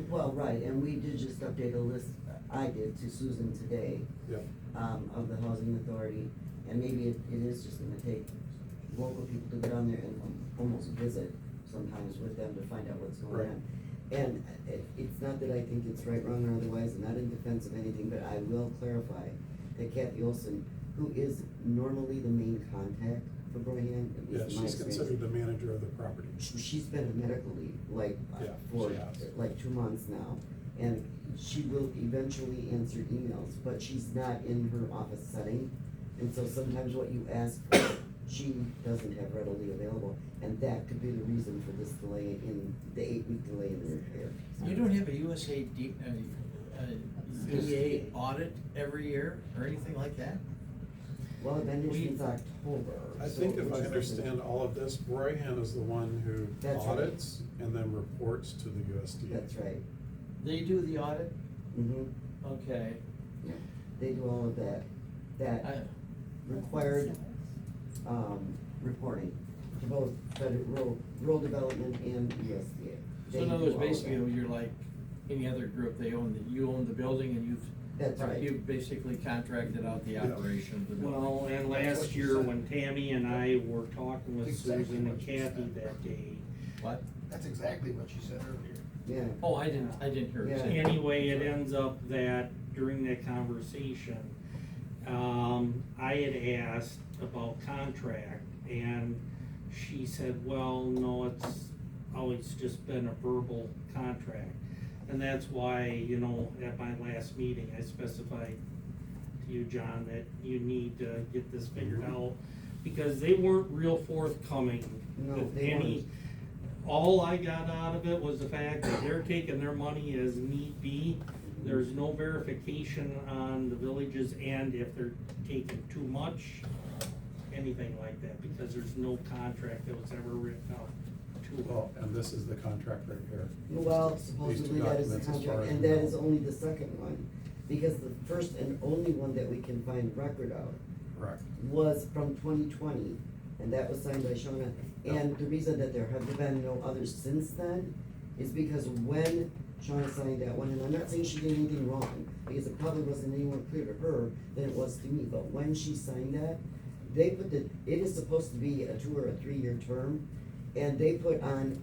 Well, right, and we did just update a list, I did, to Susan today, yep. of the housing authority, and maybe it is just gonna take local people to get on there and almost visit sometimes with them to find out what's going Right. on. And it's not that I think it's right, wrong, or otherwise, not in defense of anything, but I will clarify that Kathy Olson, who is normally the main contact for Brohan, at Yeah, least in my she's experience. considered the manager of the property. She's been a medical leave, Yeah, for she has. like 2 months now. And she will eventually answer emails, but she's not in her office setting. And so sometimes what you ask for, she doesn't have readily available. And that could be the reason for this delay in, the 8-week delay in the repair. You don't have a DA audit every year, or anything like that? Well, it's been here since October. I so- think if which I is understand all of this, Broyhan is the one who That's right. audits and then reports to the USDA. That's right. They do the audit? Mm-hmm. Okay. They do all of that, required, reporting to both federal, rural development and USDA. So They in other do words, all of basically, that. you're like any other group, you own the building and That's right. you've basically contracted out the operation of the building. Well, and last year when Tammy and I were talking with Exactly Susan and what she Kathy said. that day. What? That's exactly what she said earlier. Yeah. Oh, I didn't hear her say. that. Anyway, it ends up that during that conversation, I had asked about contract, and she said, well, no, it's always just been a verbal contract. And that's why, at my last meeting, I specified to you, John, that you need to get this figured out, because they weren't real forthcoming No, with they any, all I got out of it was the fact that they're taking their money as need be. There's no verification on the villages and if they're taking too much, anything like that, because there's no contract that was ever written out to Well, and this is the contract right here. Well, These two supposedly that is the documents as far contract, as and we that know. is only the second one, because the first and only one that we can find record of Correct. was from 2020, and that was signed by Shawna. And the reason that there have been no others since then is because when Shawna signed that one, and I'm not saying she did anything wrong, because it probably wasn't any more clear to her than it was to me, but when she signed that, they put it is supposed to be a 2 or a 3 year term, and they put on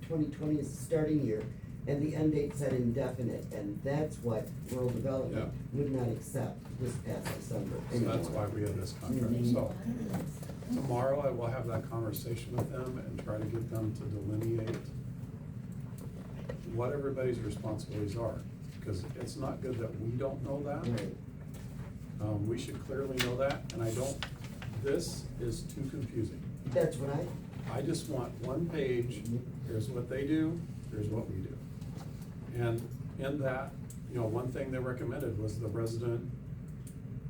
2020 as the starting year, and the end date said indefinite, and that's what rural development would not accept this past December. So that's why we have this contract, Mhm. so. Tomorrow I will have that conversation with them and try to get them to delineate what everybody's responsibilities are, because it's not good that we don't know that. Right. We should clearly know that, and I don't, this is too confusing. That's what I just want one page, here's what they do, here's what we do. And in that, one thing they recommended was the resident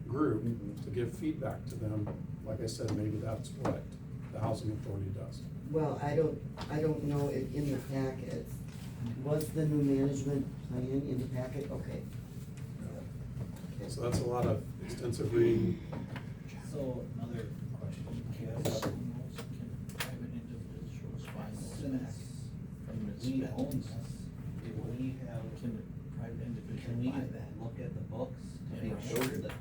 group to give feedback to them. Like I said, maybe that's what the housing authority does. Well, I don't know if in the packet, was the new management plan in the packet? Okay. So that's a lot of extensive reading. So another question, can private individuals find those back? We own this, if we have, can private individuals buy that, look at the books to make sure that,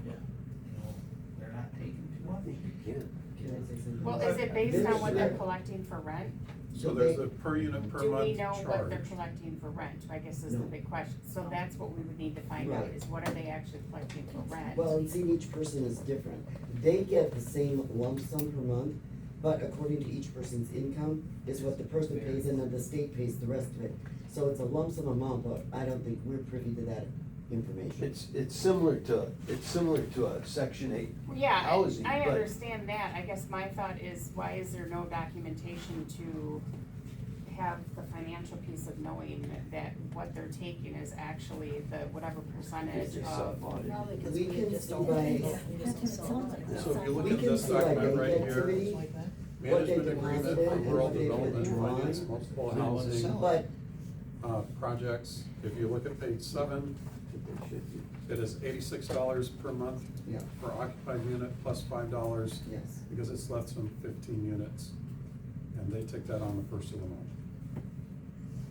they're not taking too much? Can I say something? Well, is it based on what they're collecting for rent? So there's a per unit per Do we month know what they're charge. collecting for rent, I guess is the No. big question, so that's what we would need to find out, Right. is what are they actually collecting for rent? Well, and see, each person is different. They get the same lump sum per month, but according to each person's income is what the person pays, and then the state pays the rest of it. So it's a lump sum amount, but I don't think we're privy to that information. It's similar to a Section 8 Yeah, housing, I but understand that, I guess my thought is, why is there no documentation to have the financial piece of knowing that what they're taking is actually the whatever percentage They're of. self-audited. Probably because We we can just see don't. by- So if you look We at can this see by document right bank here, activity, what they management agreement deposited for and rural what they've development, withdrawn. finance, multiple They wanna housing, sell. But projects. If you look at page 7, it is $86 per month Yeah. per occupied unit plus $5. Yes. Because it's less than 15 units, and they take that on the first of the month.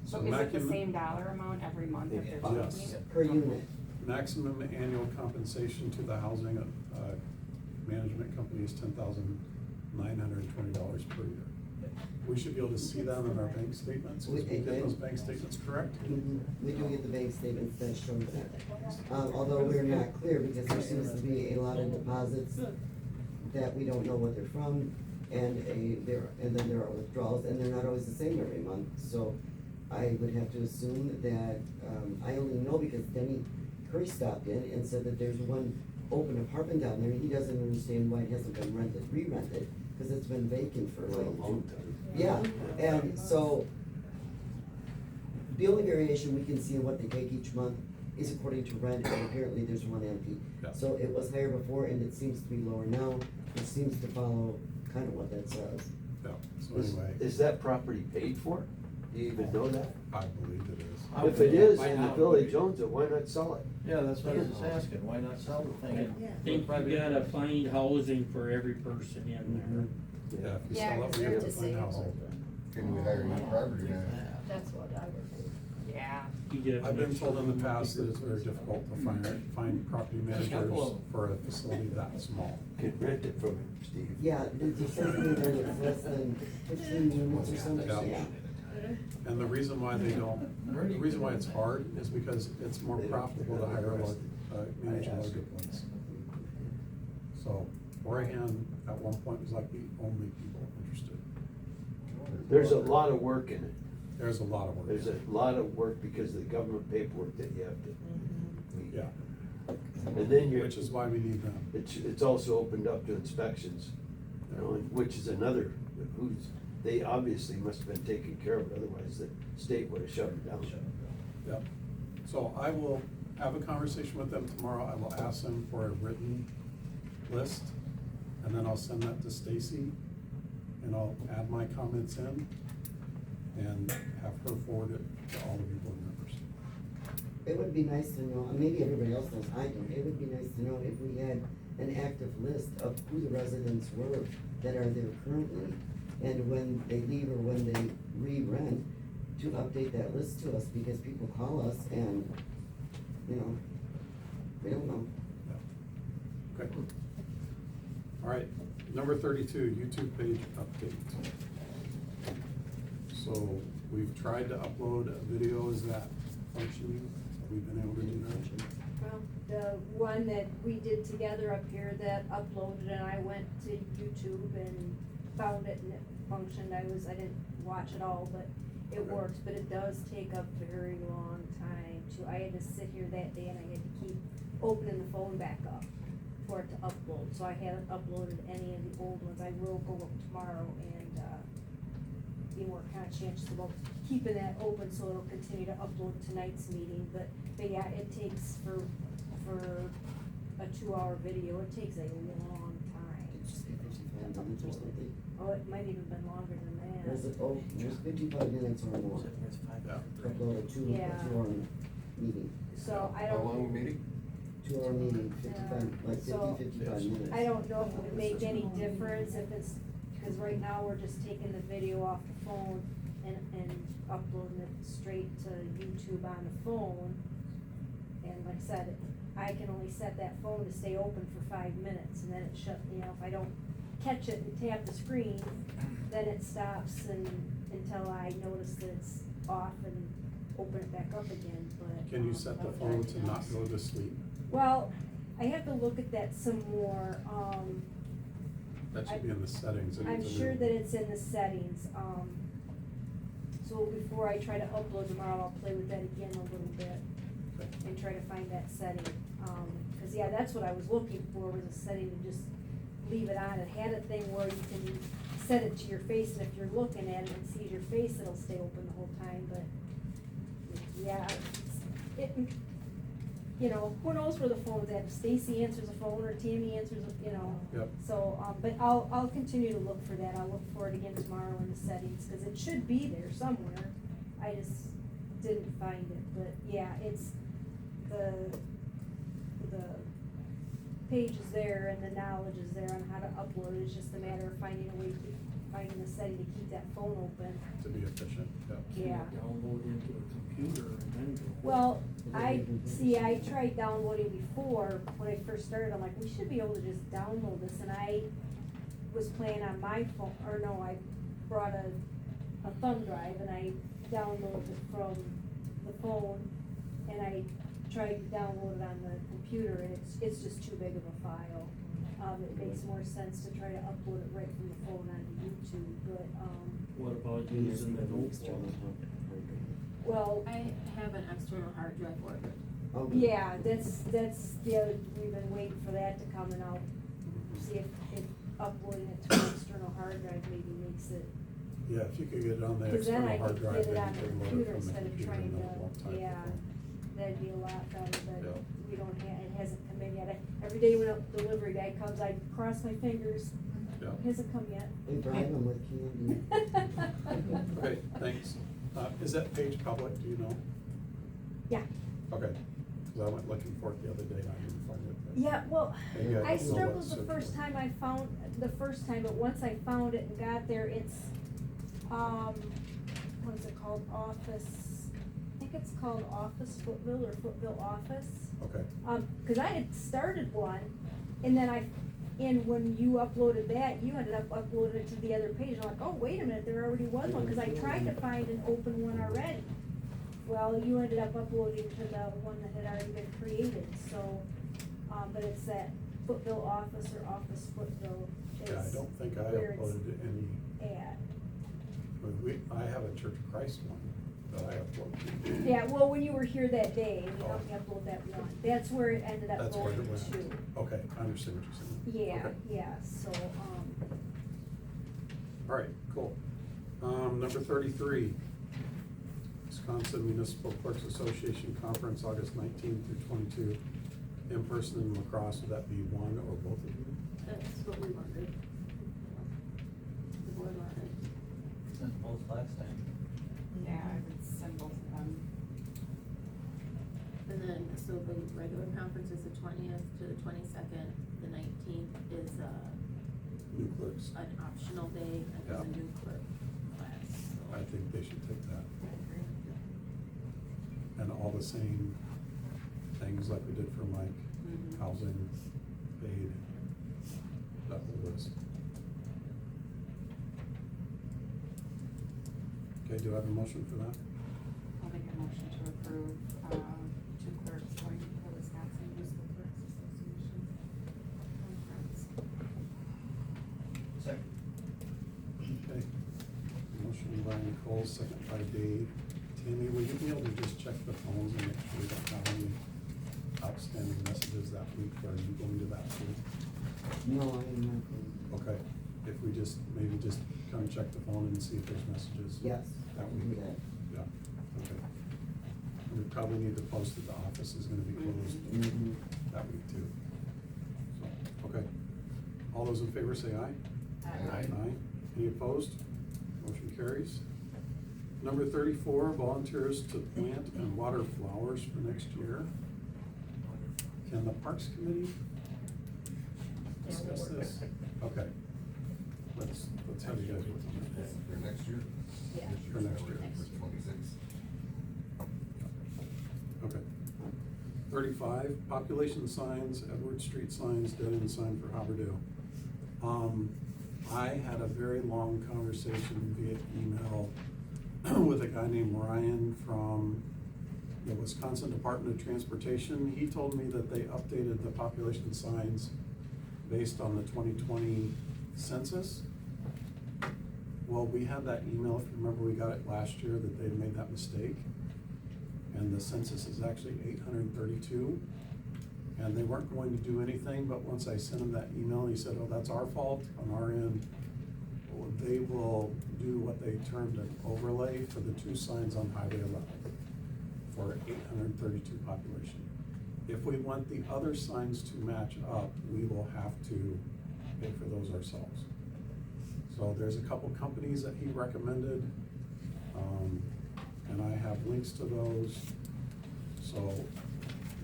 So is it the maximum- same dollar amount every month that they're Yes. taking? per unit. Maximum annual compensation to the housing, management company is $10,920 per year. We should be able to see that in our bank statements, because we get those bank statements correct. We do get the bank statements that show that. Although we're not clear, because there seems to be a lot of deposits that we don't know what they're from, and then there are withdrawals, and they're not always the same every month, so I would have to assume that, I only know because Denny Curry stopped in and said that there's one open apartment down there, and he doesn't understand why it hasn't been re-rented, because it's been vacant for For a like. long time. Yeah, and so, the only variation we can see in what they take each month is according to rent, and apparently there's one empty. Yeah. So it was higher before, and it seems to be lower now, which seems to follow kind of what that says. Yeah, so anyway, Is that property paid for? Do you even know that? I believe it is. If it is, and the village owns it, why not sell it? Yeah, that's what I was just asking, why not sell the thing? I think you gotta find housing for every person in there. Yeah, if you Yeah, sell it, 'cause we they're have to find housing. Can we hire you property manager? That's what I would do. Yeah. You get I've been told in the past that it's very difficult to find property managers for a facility that small. Can rent it from him, Steve. Yeah, did you say something that it's less than 15 units or something? Yeah. And the reason why they don't, the reason why it's hard is because it's more profitable to hire manage larger ones. So Orahan at one point was like the only people interested. There's a lot of work in it. There's a lot of work. There's a lot of work because of the government paperwork that you have to. Yeah. And then you're. Which is why we need them. It's also opened up to inspections, and which is another, they obviously must have been taking care of it, otherwise the state would have shut them down. Yep. So I will have a conversation with them tomorrow. I will ask them for a written list, and then I'll send that to Stacy, and I'll add my comments in, and have her forward it to all of you board members. It would be nice to know, and maybe everybody else knows, I don't, it would be nice to know if we had an active list of who the residents were that are there currently, and when they leave or when they re-rent, to update that list to us, because people call us and, you know, they don't know. Okay. All right, number 32, YouTube page update. So we've tried to upload a video, is that functioning? Have we been able to do that? Well, the one that we did together up here that uploaded, and I went to YouTube and found it and it functioned. I didn't watch it all, but it Okay. works, but it does take a very long time I had to sit here that day and I had to keep opening the phone back up for it to upload. So I haven't uploaded any of the old ones. I will go up tomorrow and, be more conscientious about keeping that open so it'll continue to upload tonight's meeting. But yeah, it takes for a 2-hour video, it takes a long time. Just be 55 minutes or something. Oh, it might even been longer than that. There's there's 55 minutes or more. Upload a two hour meeting. So I don't. How long a meeting? 2-hour meeting, 55 minutes. I don't know if it would make any difference if it's, because right now we're just taking the video off the phone and uploading it straight to YouTube on the phone. And like I said, I can only set that phone to stay open for 5 minutes and then it shut, if I don't catch it and tap the screen, then it stops until I notice that it's off and open it back up again, but. Can you set the phone to not go to sleep? Well, I have to look at that some more, That should be in the settings. I'm sure that it's in the settings, so before I try to upload tomorrow, I'll play with that again a little bit and try to find that setting, cause yeah, that's what I was looking for, was a setting to just leave it on. It had a thing where you can set it to your face, and if you're looking at it and sees your face, it'll stay open the whole time, but yeah, who knows where the phone's at, if Stacy answers the phone or Tammy answers, Yep. So, but I'll continue to look for that, I'll look for it again tomorrow in the settings, cause it should be there somewhere, I just didn't find it, but yeah, it's, the page is there and the knowledge is there on how to upload it, it's just a matter of finding a way to, finding the setting to keep that phone open. To be efficient, Yeah. Download into a computer and then go. Well, I tried downloading before, when I first started, I'm like, we should be able to just download this, and I was playing on my phone, or no, I brought a thumb drive, and I downloaded it from the phone, and I tried to download it on the computer, and it's just too big of a file. It makes more sense to try to upload it right from the phone onto YouTube, but, What about using the notebook? well. I have an external hard drive for it. Yeah, that's the other, we've been waiting for that to come, and I'll see if uploading it to an external hard drive maybe makes it. Yeah, if you could get it on the Cause then external I hard could drive, get it then on you the can load computer it from the instead of computer trying and then it to, won't type the yeah, phone. that'd be a lot better, but Yeah. we don't have, it hasn't come in yet. Every day when a delivery guy comes, I cross my fingers, Yeah. it hasn't come yet. They bribe them with candy. Okay, thanks. Is that page public, do you know? Yeah. Okay, cause I went looking for it the other day and I didn't find it. but Yeah, well, maybe don't know I what struggled to the search first for. time but once I found it and got there, it's, what is it called, Office, I think it's called Office Footville or Footville Office. Okay, Cause I had started one, and then and when you uploaded that, you ended up uploading it to the other page, I'm like, oh, wait a minute, there already was one, cause I tried to find an open one already. Well, you ended up uploading to the one that had already been created, so, but it's that Footville Office or Office Footville yeah, I is don't think I where it's uploaded any, at. I have a Church of Christ one that I uploaded. Yeah, well, when you were here that day, you helped me upload that one, that's where it ended up That's where going it went. to. Okay, I understand what you're saying. Yeah, Okay. yeah, so, All right, cool. Number 33, Wisconsin Municipal Clerks Association Conference, August 19 through 22, in person in La Crosse. Would that be one or both of you? That's what we wanted. The board wanted. Sent both last time. Yeah, I would send both of them. And then, so the regular conference is the 20th to the 22nd, the 19th is, New clerks. an optional day, and Yeah. there's a new clerk class, so. I think they should take that. I agree. And all the same things like we did for Mike, Mhm. housing, paid, that whole list. Okay, do I have a motion for that? I'll make a motion to approve, two clerks going to the Wisconsin Municipal Clerks Association conference. Second. Okay. Motion by Nicole, second by Dave. Tammy, will you be able to just check the phones and make sure we don't have any outstanding messages that week? Or are you going to that too? No, I am not going. Okay, if we just, maybe just come check the phone and see if there's messages. Yes, That I can do week. that. Yeah, okay. And we probably need to post that the office is gonna be closed Mhm. that week too. So, okay. All those in favor say aye. Aye. Aye. Any opposed? Motion carries. Number 34, volunteers to plant and water flowers for next year. Can the Parks Committee discuss this? Okay. Let's have you guys work on that. For next year? Yeah. This For next year. For 26. Okay. 35, population signs, Edward Street signs, dead end sign for Haberdale. I had a very long conversation via email with a guy named Ryan from the Wisconsin Department of Transportation. He told me that they updated the population signs based on the 2020 census. Well, we had that email, if you remember, we got it last year, that they made that mistake. And the census is actually 832. And they weren't going to do anything, but once I sent him that email, he said, oh, that's our fault on our end. Well, they will do what they termed an overlay for the two signs on Highway 11 for 832 population. If we want the other signs to match up, we will have to pay for those ourselves. So there's a couple companies that he recommended, and I have links to those. So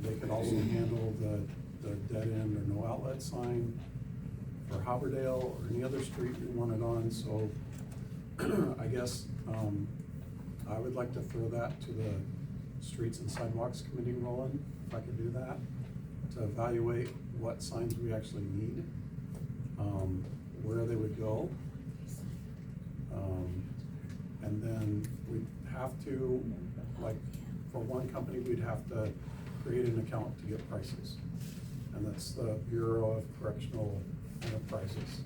they could also handle the dead end or no outlet sign for Haberdale or any other street we want it on. So I guess, I would like to throw that to the Streets and Sidewalks Committee rolling, if I could do that, to evaluate what signs we actually need, where they would go. And then we'd have to, like, for one company, we'd have to create an account to get prices. And that's the Bureau of Correctional Enterprises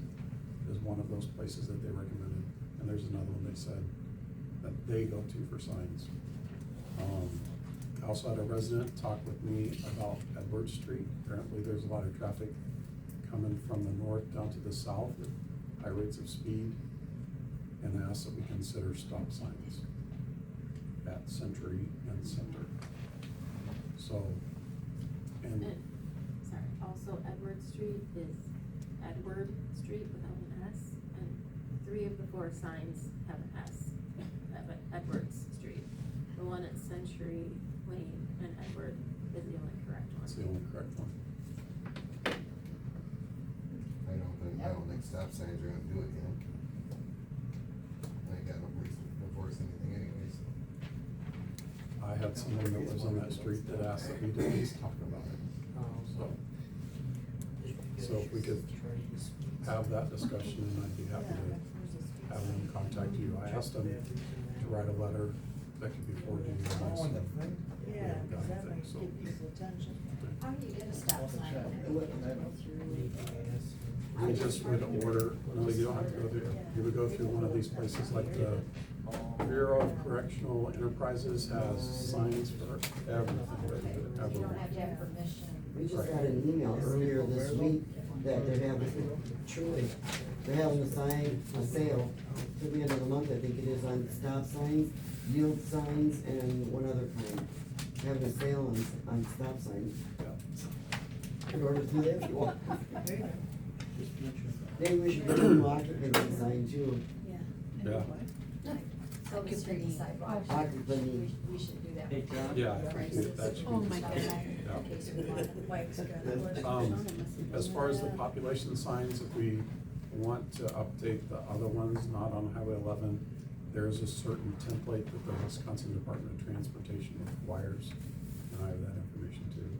is one of those places that they recommended. And there's another one they said that they go to for signs. I also had a resident talk with me about Edward Street. Apparently there's a lot of traffic coming from the north down to the south at high rates of speed. And asked that we consider stop signs at Century and Center. So, And, sorry, also Edward Street is Edward Street without an S, and 3 of the 4 signs have an S, Edwards Street. The one at Century Lane and Edward is the only correct one. that's the only correct one. I don't think stop signs are gonna do it yet. I don't enforce anything anyways. I had someone that lives on that street that asked that we at least talk about it. So if we could have that discussion, and I'd be happy to have them contact you. I asked them to write a letter that could be forwarded to you guys. Yeah, got that anything, might so. get people's attention. How do you get a stop sign? You just would order, no, you don't have to go through, you would go through one of these places like the Bureau of Correctional Enterprises has signs for everything that you could ever You don't want. have to have permission. We just got an email earlier this week that they're having, truly, they're having a sale till the end of the month, I think it is, on stop signs, yield signs, and one other kind. Having a sale on stop signs. In order to do that if you want. Maybe we should get a new occupancy sign too. Yeah. So the street and sidewalk. Occupancy. We should do that. Hey, John? Yeah, I think that should be. Oh, my discussed. God. In case we want it. As far as the population signs, if we want to update the other ones, not on Highway 11, there's a certain template that the Wisconsin Department of Transportation requires, and I have that information too,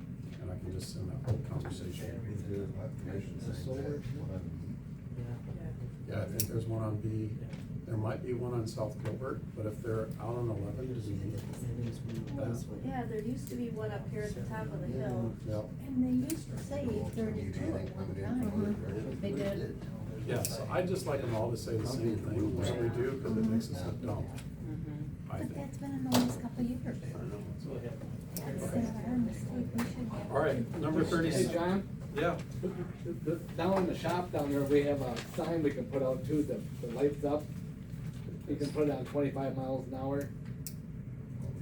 and I can just send that whole conversation. Yeah, I think there's one on B, there might be one on South Gilbert, but if they're out on 11, do we need that? Yeah, there used to be one up here at the top of the hill, Yep. and they used to say 32 at one time. They did. Yeah, so I'd just like them all to say the same thing, which we do, because it makes us look dumb. I But think. that's been in the last couple of years. That's our mistake, we should have. All right, number 36. Hey, John? Yeah. Down in the shop down there, we have a sign we can put out too, the lights up. You can put it on 25 miles an hour.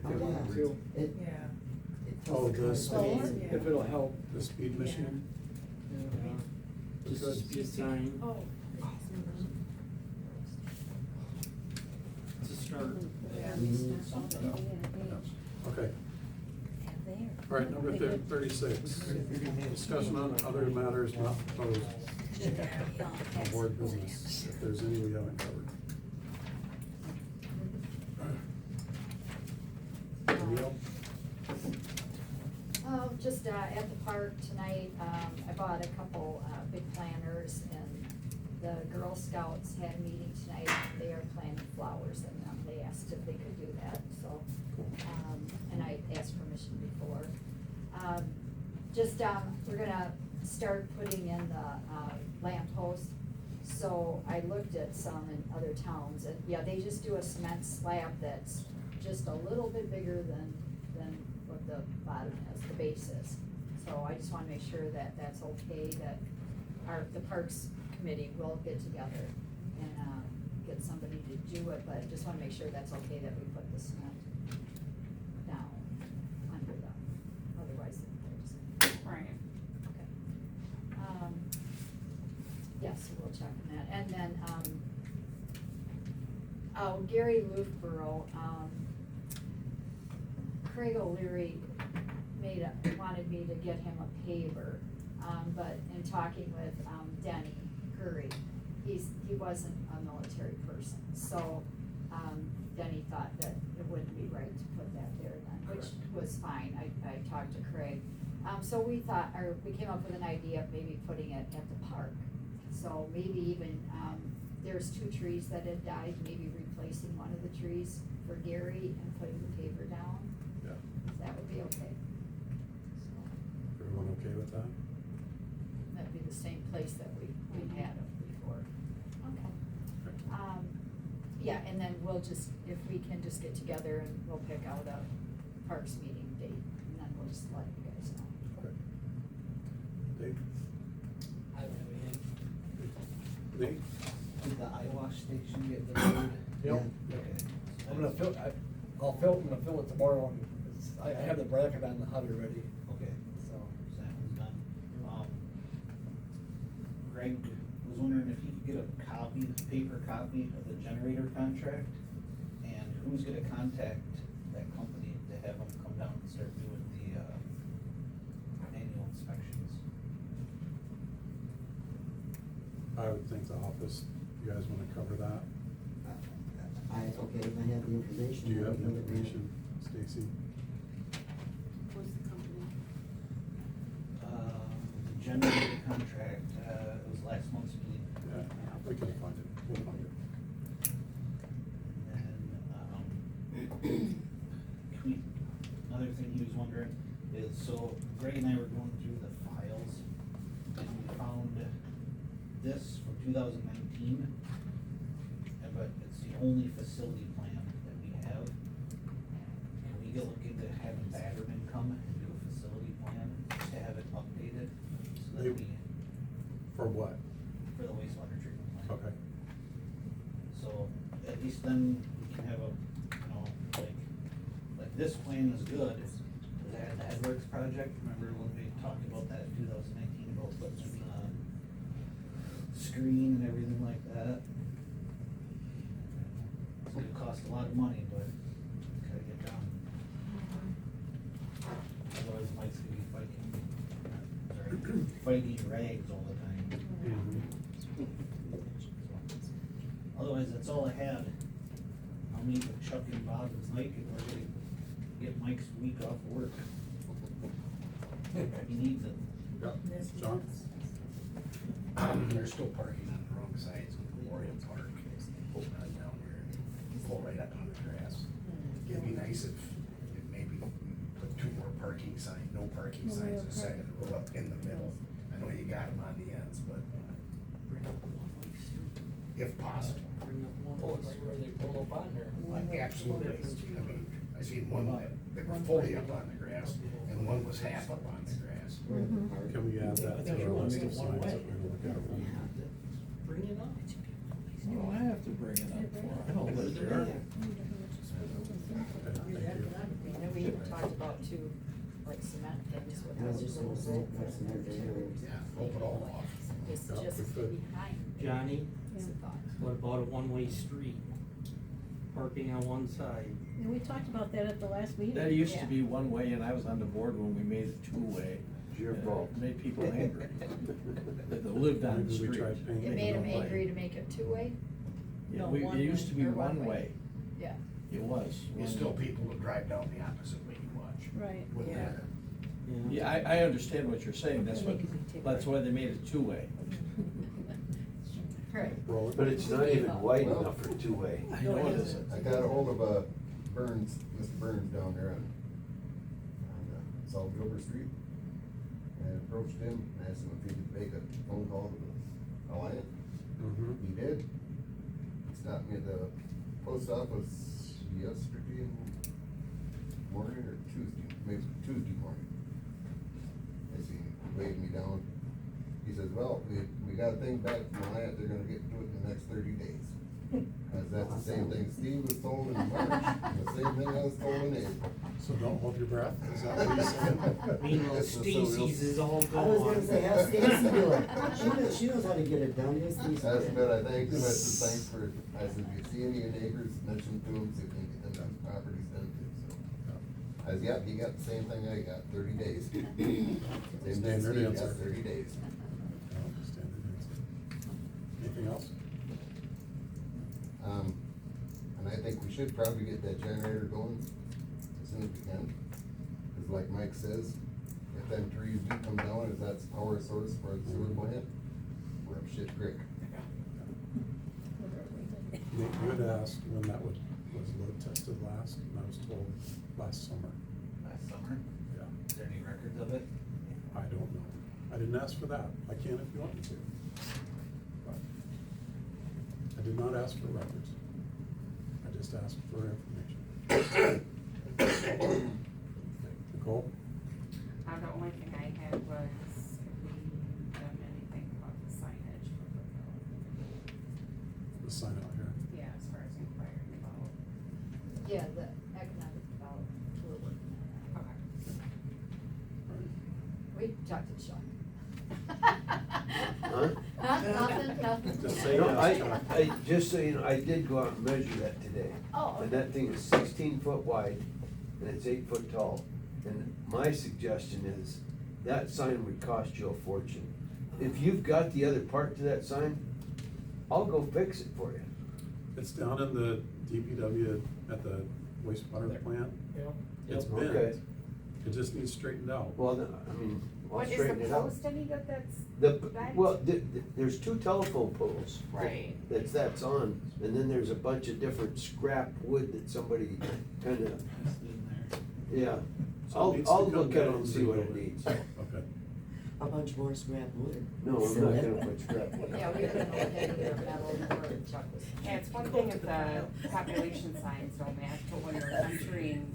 Oh, yeah. Too. It Oh, the speed, If it'll help. the speed machine? Just a speed sign. Oh. It's a start. Okay. All right, number 36, discussion on other matters not proposed. Board business, if there's any we haven't covered. Neil? Just, at the park tonight, I bought a couple, big planters, and the Girl Scouts had a meeting tonight, and they are planting flowers in them. They asked if they could do that, so, and I asked permission before. We're gonna start putting in the, lamp posts. So I looked at some in other towns, and, yeah, they just do a cement slab that's just a little bit bigger than what the bottom is, the base is. So I just wanna make sure that that's okay, that the Parks Committee will get together and, get somebody to do it, but I just wanna make sure that's okay that we put the cement down under them, otherwise they're just. Right. Okay. Yes, we'll check on that, and then, Gary Loofborough, Craig O'Leary wanted me to get him a paver, but in talking with, Denny Curry, he wasn't a military person, so, Denny thought that it wouldn't be right to put that there then, which was fine, I talked to Craig. So we came up with an idea of maybe putting it at the park, so maybe even, there's 2 trees that had died, maybe replacing one of the trees for Gary and putting the paver down. Yeah. That would be okay. So, Everyone okay with that? that'd be the same place that we had them before. Okay. Yeah, and then we'll just, if we can just get together and we'll pick out a Parks meeting date, and then we'll just let you guys know. Okay. Dave? I don't have anything. Nate? Did the eyewash station get delivered? Yep. Okay. I'm gonna I'm gonna fill it tomorrow, and I have the bracket on the hubby ready, Okay, so. so that one's done. Greg was wondering if he could get a copy, paper copy of the generator contract, and who's gonna contact that company to have them come down and start doing the, annual inspections? I would think the office, you guys wanna cover that? Okay, if I have the information. Do you I have the can let you know. information, Stacy? What's the company? The generator contract, it was last month's meeting. Yeah, we can find it, we'll find it. And then, another thing he was wondering is, so Greg and I were going through the files, and we found this from 2019, but it's the only facility plan one's good, is that the Edwards project, remember when we talked about that in 2019, about putting in screen and everything like that? It's gonna cost a lot of money, but gotta get done. Otherwise Mike's gonna be fighting rags all the time. Otherwise, that's all I had. I'll meet with Chuck and Bob and Mike and we're gonna get Mike's week off work. He needs it. John? They're still parking on the wrong sides of Memorial Park, pull right down here, pull right up on the grass. It'd be nice if maybe put two more parking signs, no parking signs, the side of the road up in the middle. I know you got them on the ends, but if possible. Oh, it's where they pull up on there. Like, absolutely. I mean, I seen one, they were fully up on the grass, and one was half up on the grass. Can we add that to our list of signs that we're gonna look at? Bring it up. You don't have to bring it up for, I don't live there. Okay, thank you. And then we talked about too, like cement things with. I was just gonna say, that's another thing. Yeah, rope it all off. It's Yeah, just we could. behind. Johnny, It's a thought. what about a one-way street? Parking on one side? And we talked about that at the last meeting. That used to be one way, and I was on the board when we made it two-way. It's your and fault. it Made people angry. That lived on the Maybe we street. tried painting It made them one way. angry to make it two-way? Yeah, No, it one used to way, be or one one way. way. Yeah. It was. There's one still way. people who drive down the opposite way you watch. Right. With Yeah. that. Yeah, I understand what you're saying, that's why they made it two-way. Right. Roll it. But it's not even wide enough for two-way. I know it isn't. I got a hold of, Burns, Mr. Burns down there on South Gilbert Street. And approached him and asked him if he could make a phone call to the Alliant. He did. He stopped me at the post office yesterday morning or Tuesday, maybe Tuesday morning. As he waved me down. He says, well, we got a thing back from Alliant, they're gonna get to it in the next 30 days. Cause that's the same thing Steve was told in March, and the same thing I was told in April. So don't hold your breath, is that what you're saying? Meanwhile, Stacy's is all I was gone. gonna say, have Stacy do it. She knows how to get it done, yes, Stacy. That's good, I thanked him, I said, thanks for, I said, if you see any of your neighbors, mention to them, see if they can get them properties done too, so. I said, yep, he got the same thing I got, 30 days. Same thing Standard Steve answer. got, 30 days. Standard answer. Anything else? And I think we should probably get that generator going as soon as we can. Cause like Mike says, if them trees do come down, if that's power source for the sewer plant, we're up shit creek. Nick, you had asked when that was load tested last, and I was told last summer. Last summer, Yeah, is there any records of it? I don't know. I didn't ask for that. I can if you want me to. But I did not ask for records. I just asked for information. Nicole? The only thing I had was, have we done anything about the signage for The sign out here. yeah, as far as inquiring about. Yeah, the economic development, we're working on that. We talked to Sean. Huh? Nothing. Just say No, yes, just so you know, I did go out and measure that today. Oh, And that thing is 16 foot wide, and it's 8 foot tall. And my suggestion is, that sign would cost you a fortune. If you've got the other part to that sign, I'll go fix it for you. It's down in the DPW at the wastewater plant. Yeah. It's Okay. bent. It just needs straightened out. Well, I mean, I'll What is straighten the it out. post any good that's The, bent? well, there's two telephone poles. Right. That's on, and then there's a bunch of different scrap wood that somebody kinda, yeah. So it I'll needs to come look at down it and see what it and needs. Okay. A bunch more scrap wood. No, I'm not gonna put scrap wood. Yeah, we couldn't look at either metal or Chuck was. Yeah, it's one thing if the population signs don't match, but when you're entering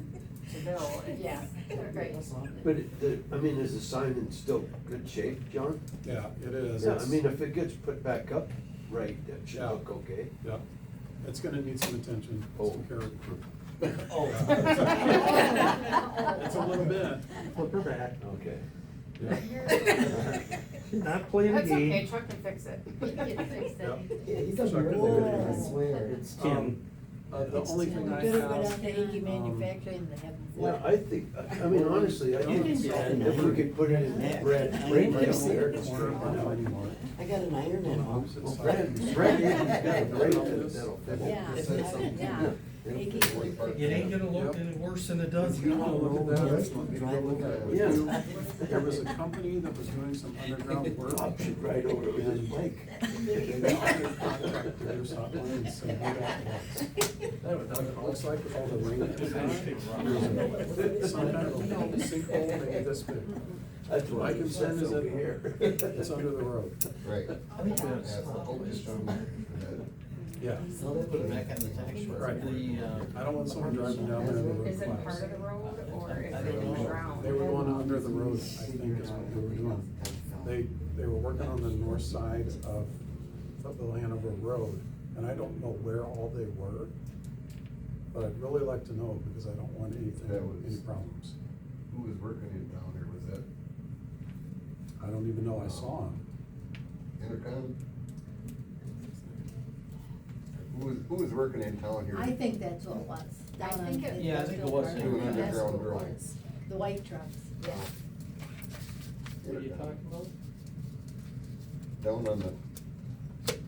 to bill, it's. Yeah, right. But I mean, is the sign in still good shape, John? Yeah, it is. Yeah, I It's- mean, if it gets put back up right, that should Yeah. look okay. Yeah, it's gonna need some attention, Oh. some care. Oh. It's a little bit. Flip her back. Okay. Not playing a That's okay, game. Chuck can fix it. He can fix Yep. Yeah, he's a Chuck and roll, David. I swear. It's Tim. The only thing I Better go have. down to Iggy Manufacturing and have them. Yeah, I think, I mean, honestly, I think if we could put it in Brad, right there. I got an iron at home. Well, Brad, Iggy's got a great that'll fit. Yeah, It said something. yeah. It ain't gonna look any worse than it does You now. wanna look at that? Yeah. There was a company that was doing some underground work. Bob should ride over with his bike. They got under contract to do something and said, "We don't want it." It looks like with all the rain that was on it, there's some kind of sinkhole maybe this big. That's what My concern is over that here. it's under the road. Right. I think Yeah, that's- so I'll just show them that. Yeah. So they put it back on the tax Right. The, I don't want someone driving down there in the road. Is it part of the road or is it in the ground? They were going under the road, I think is what they were doing. They were working on the north side of the Hanover Road, and I don't know where all they were. But I'd really like to know, because I don't want anything, That was- any problems. Who was working in town here, was that I don't even know I saw them. Intercom? Who was working in town here? I think that's what it was. I Down think on it- Yeah, I think it was. Industrial Park. Doing That's underground what it drilling. was. The white trucks, yeah. what are you talking about? Down on the,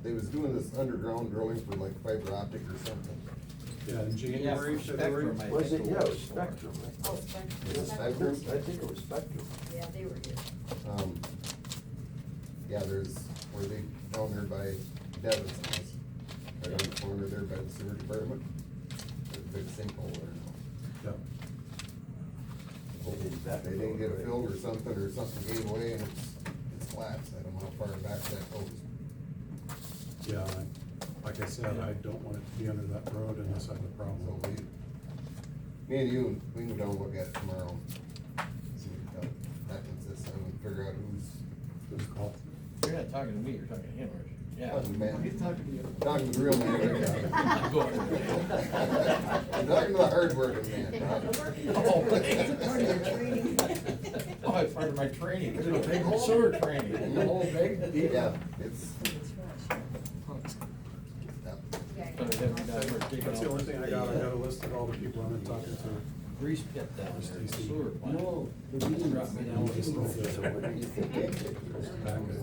they was doing this underground drilling for like fiber optic or something. Yeah, in January, for February. Spectrum, I Was it, think yeah, it was for. Spectrum. Oh, Spectrum. Was it Spectrum? I think it was Spectrum. Yeah, they were here. Yeah, there's, where they, down there by Devin's house, right on the corner there by the sewer department. There's a big sinkhole there now. Yep. They didn't get it filled or something gave away and it's collapsed. I don't know how far back that goes. Yeah, like I said, I don't want it to be under that road unless I have a So problem. me and you, we can go down and look at it tomorrow. See what that consists of and figure out who's called. You're not talking to me, you're talking to him, Rich. Yeah. Talking to man. He's talking to you. Talking to the real man. Go ahead. I'm talking to the hard-working man. Oh, oh, it's part of my training, sewer training. The whole big deal. Yeah, it's. Sorry, Debbie, we're taking That's the all only this. thing I got a list of all the people I've been talking to. Grease pit down there, the sewer plant. No, the Drop me down. So what do you think?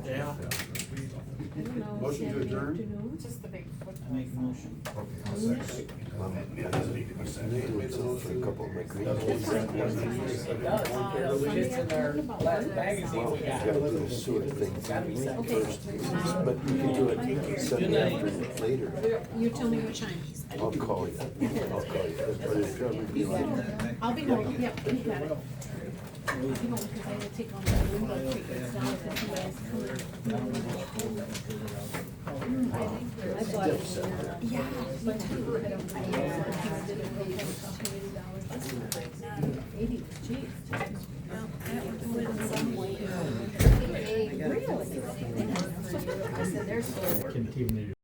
Yeah. Motion to adjourn? Just the big foot. I make a motion. Made the motion. A couple of my green. It does, it's in our last magazine we got. Got a little sort of thing. Gotta be second. But you can do it Sunday afternoon later. You tell me what time. I'll call you. I'll call you. But it's probably be like. I'll be home, yep, you got it. I'll be home because I will take all my window treatments down at the last. I bought it. Yeah. $80, geez. Well, that would do it in some way. Really? I said, there's. Continue.